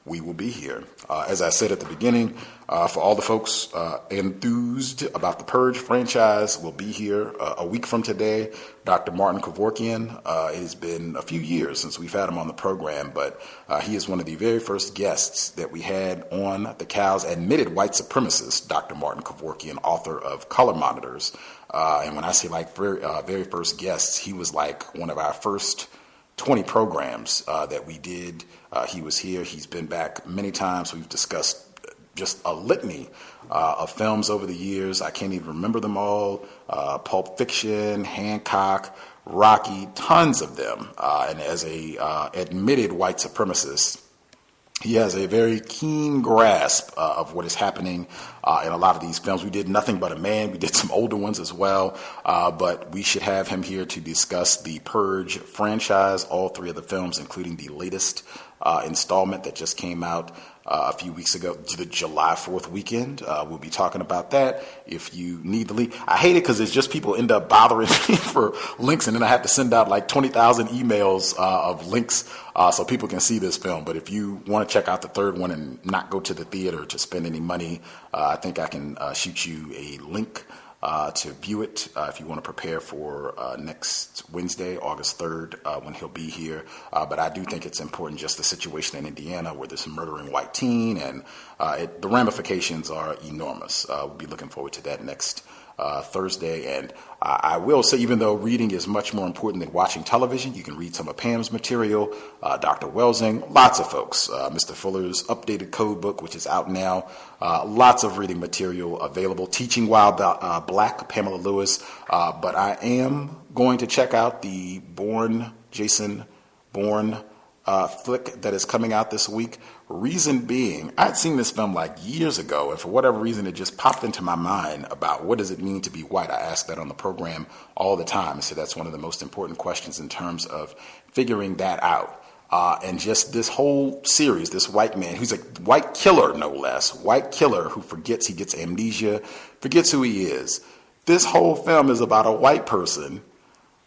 we will be here. As I said at the beginning, for all the folks enthused about the Purge franchise, we'll be here a week from today. Dr. Martin Kevorkian, it has been a few years since we've had him on the program, but he is one of the very first guests that we had on the C.O.W.S, admitted white supremacist, Dr. Martin Kevorkian, author of Color Monitors. And when I say like very first guests, he was like one of our first 20 programs that we did. He was here. He's been back many times. We've discussed just a litany of films over the years. I can't even remember them all. Pulp Fiction, Hancock, Rocky, tons of them. And as a admitted white supremacist, he has a very keen grasp of what is happening in a lot of these films. We did Nothing But a Man. We did some older ones as well. But we should have him here to discuss the Purge franchise, all three of the films, including the latest installment that just came out a few weeks ago, the July 4th weekend. We'll be talking about that. If you need the link, I hate it because it's just people end up bothering me for links, and then I have to send out like 20,000 emails of links so people can see this film. But if you want to check out the third one and not go to the theater to spend any money, I think I can shoot you a link to view it if you want to prepare for next Wednesday, August 3rd, when he'll be here. But I do think it's important, just the situation in Indiana where there's a murdering white teen, and the ramifications are enormous. We'll be looking forward to that next Thursday. And I will say, even though reading is much more important than watching television, you can read some of Pam's material, Dr. Welsing, lots of folks, Mr. Fuller's updated code book, which is out now, lots of reading material available, Teaching While Black, Pamela Lewis. But I am going to check out the Jason Bourne flick that is coming out this week. Reason being, I'd seen this film like years ago, and for whatever reason, it just popped into my mind about what does it mean to be white. I ask that on the program all the time. So that's one of the most important questions in terms of figuring that out. And just this whole series, this white man, who's a white killer, no less, white killer who forgets, he gets amnesia, forgets who he is. This whole film is about a white person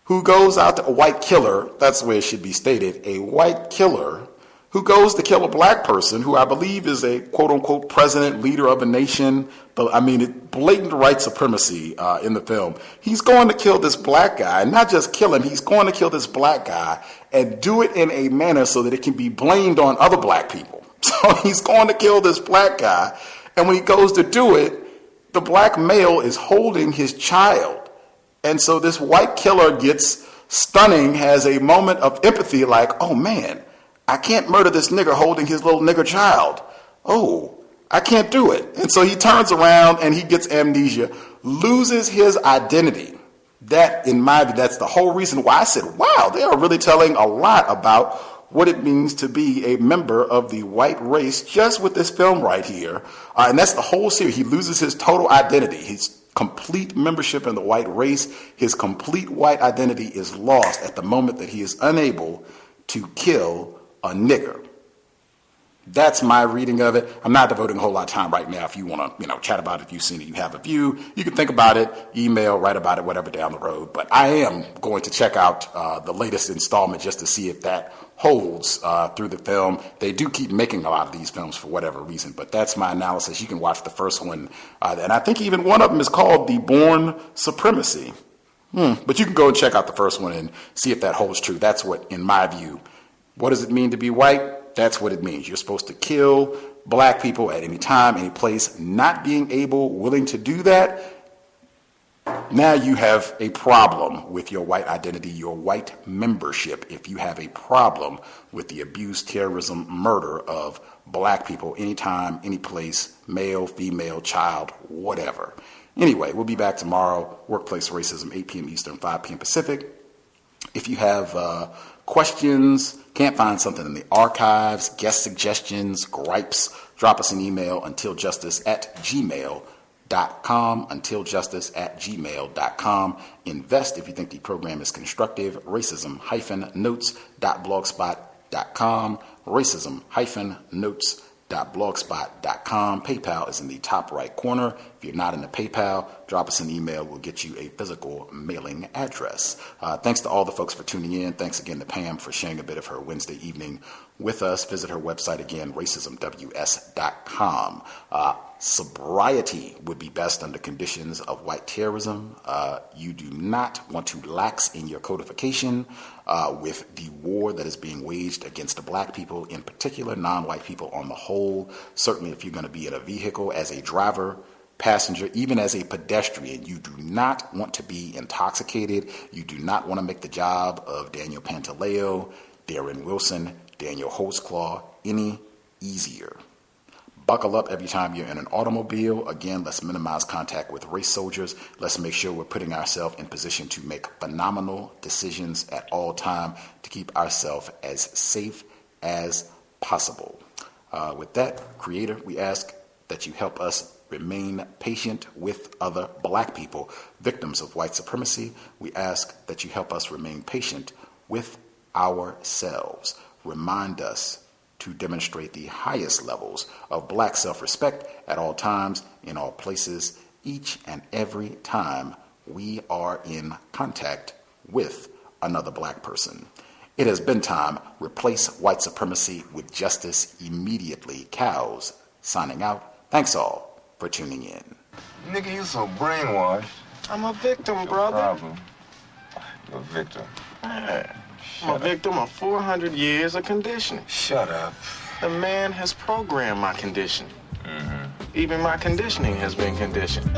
who goes out to a white killer, that's the way it should be stated, a white killer who goes to kill a black person who I believe is a quote-unquote president, leader of a nation. Blatant white supremacy in the film. He's going to kill this black guy, and not just kill him, he's going to kill this black guy and do it in a manner so that it can be blamed on other black people. So he's going to kill this black guy, and when he goes to do it, the black male is holding his child. And so this white killer gets stunning, has a moment of empathy like, oh man, I can't murder this nigger holding his little nigger child. Oh, I can't do it. And so he turns around and he gets amnesia, loses his identity. That, in my view, that's the whole reason why I said, wow, they are really telling a lot about what it means to be a member of the white race just with this film right here. And that's the whole series. He loses his total identity. His complete membership in the white race, his complete white identity is lost at the moment that he is unable to kill a nigger. That's my reading of it. I'm not devoting a whole lot of time right now. If you want to, chat about it, if you've seen it, you have a view, you can think about it, email, write about it, whatever down the road. But I am going to check out the latest installment just to see if that holds through the film. They do keep making a lot of these films for whatever reason, but that's my analysis. You can watch the first one. And I think even one of them is called The Bourne Supremacy. But you can go and check out the first one and see if that holds true. That's what, in my view, what does it mean to be white? That's what it means. You're supposed to kill black people at any time, any place. Not being able, willing to do that, now you have a problem with your white identity, your white membership, if you have a problem with the abuse, terrorism, murder of black people anytime, any place, male, female, child, whatever. Anyway, we'll be back tomorrow. Workplace Racism, 8 p.m. Eastern, 5 p.m. Pacific. If you have questions, Can't find something in the archives, guest suggestions, gripes, drop us an email, untiljustice@gmail.com, untiljustice@gmail.com. Invest if you think the program is constructive, racism-notes.blogspot.com, racism-notes.blogspot.com. PayPal is in the top right corner. If you're not in the PayPal, drop us an email. We'll get you a physical mailing address. Thanks to all the folks for tuning in. Thanks again to Pam for sharing a bit of her Wednesday evening with us. Visit her website again, racismws.com. Sobriety would be best under conditions of white terrorism. You do not want to lax in your codification with the war that is being waged against the black people, in particular, non-white people on the whole. Certainly if you're going to be in a vehicle as a driver, passenger, even as a pedestrian, you do not want to be intoxicated. You do not want to make the job of Daniel Pantaleo, Darren Wilson, Daniel Holtzclaw any easier. Buckle up every time you're in an automobile. Again, let's minimize contact with race soldiers. Let's make sure we're putting ourselves in position to make phenomenal decisions at all time to keep ourselves as safe as possible. With that, Creator, we ask that you help us remain patient with other black people, victims of white supremacy. We ask that you help us remain patient with ourselves. Remind us to demonstrate the highest levels of black self-respect at all times, in all places, each and every time we are in contact with another black person. It has been time. Replace white supremacy with justice immediately. Cows signing out. Thanks all for tuning in. Nigga, you so brainwashed. I'm a victim, brother. Problem. You're a victim. I'm a victim of 400 years of conditioning. Shut up. The man has programmed my conditioning. Even my conditioning has been conditioned.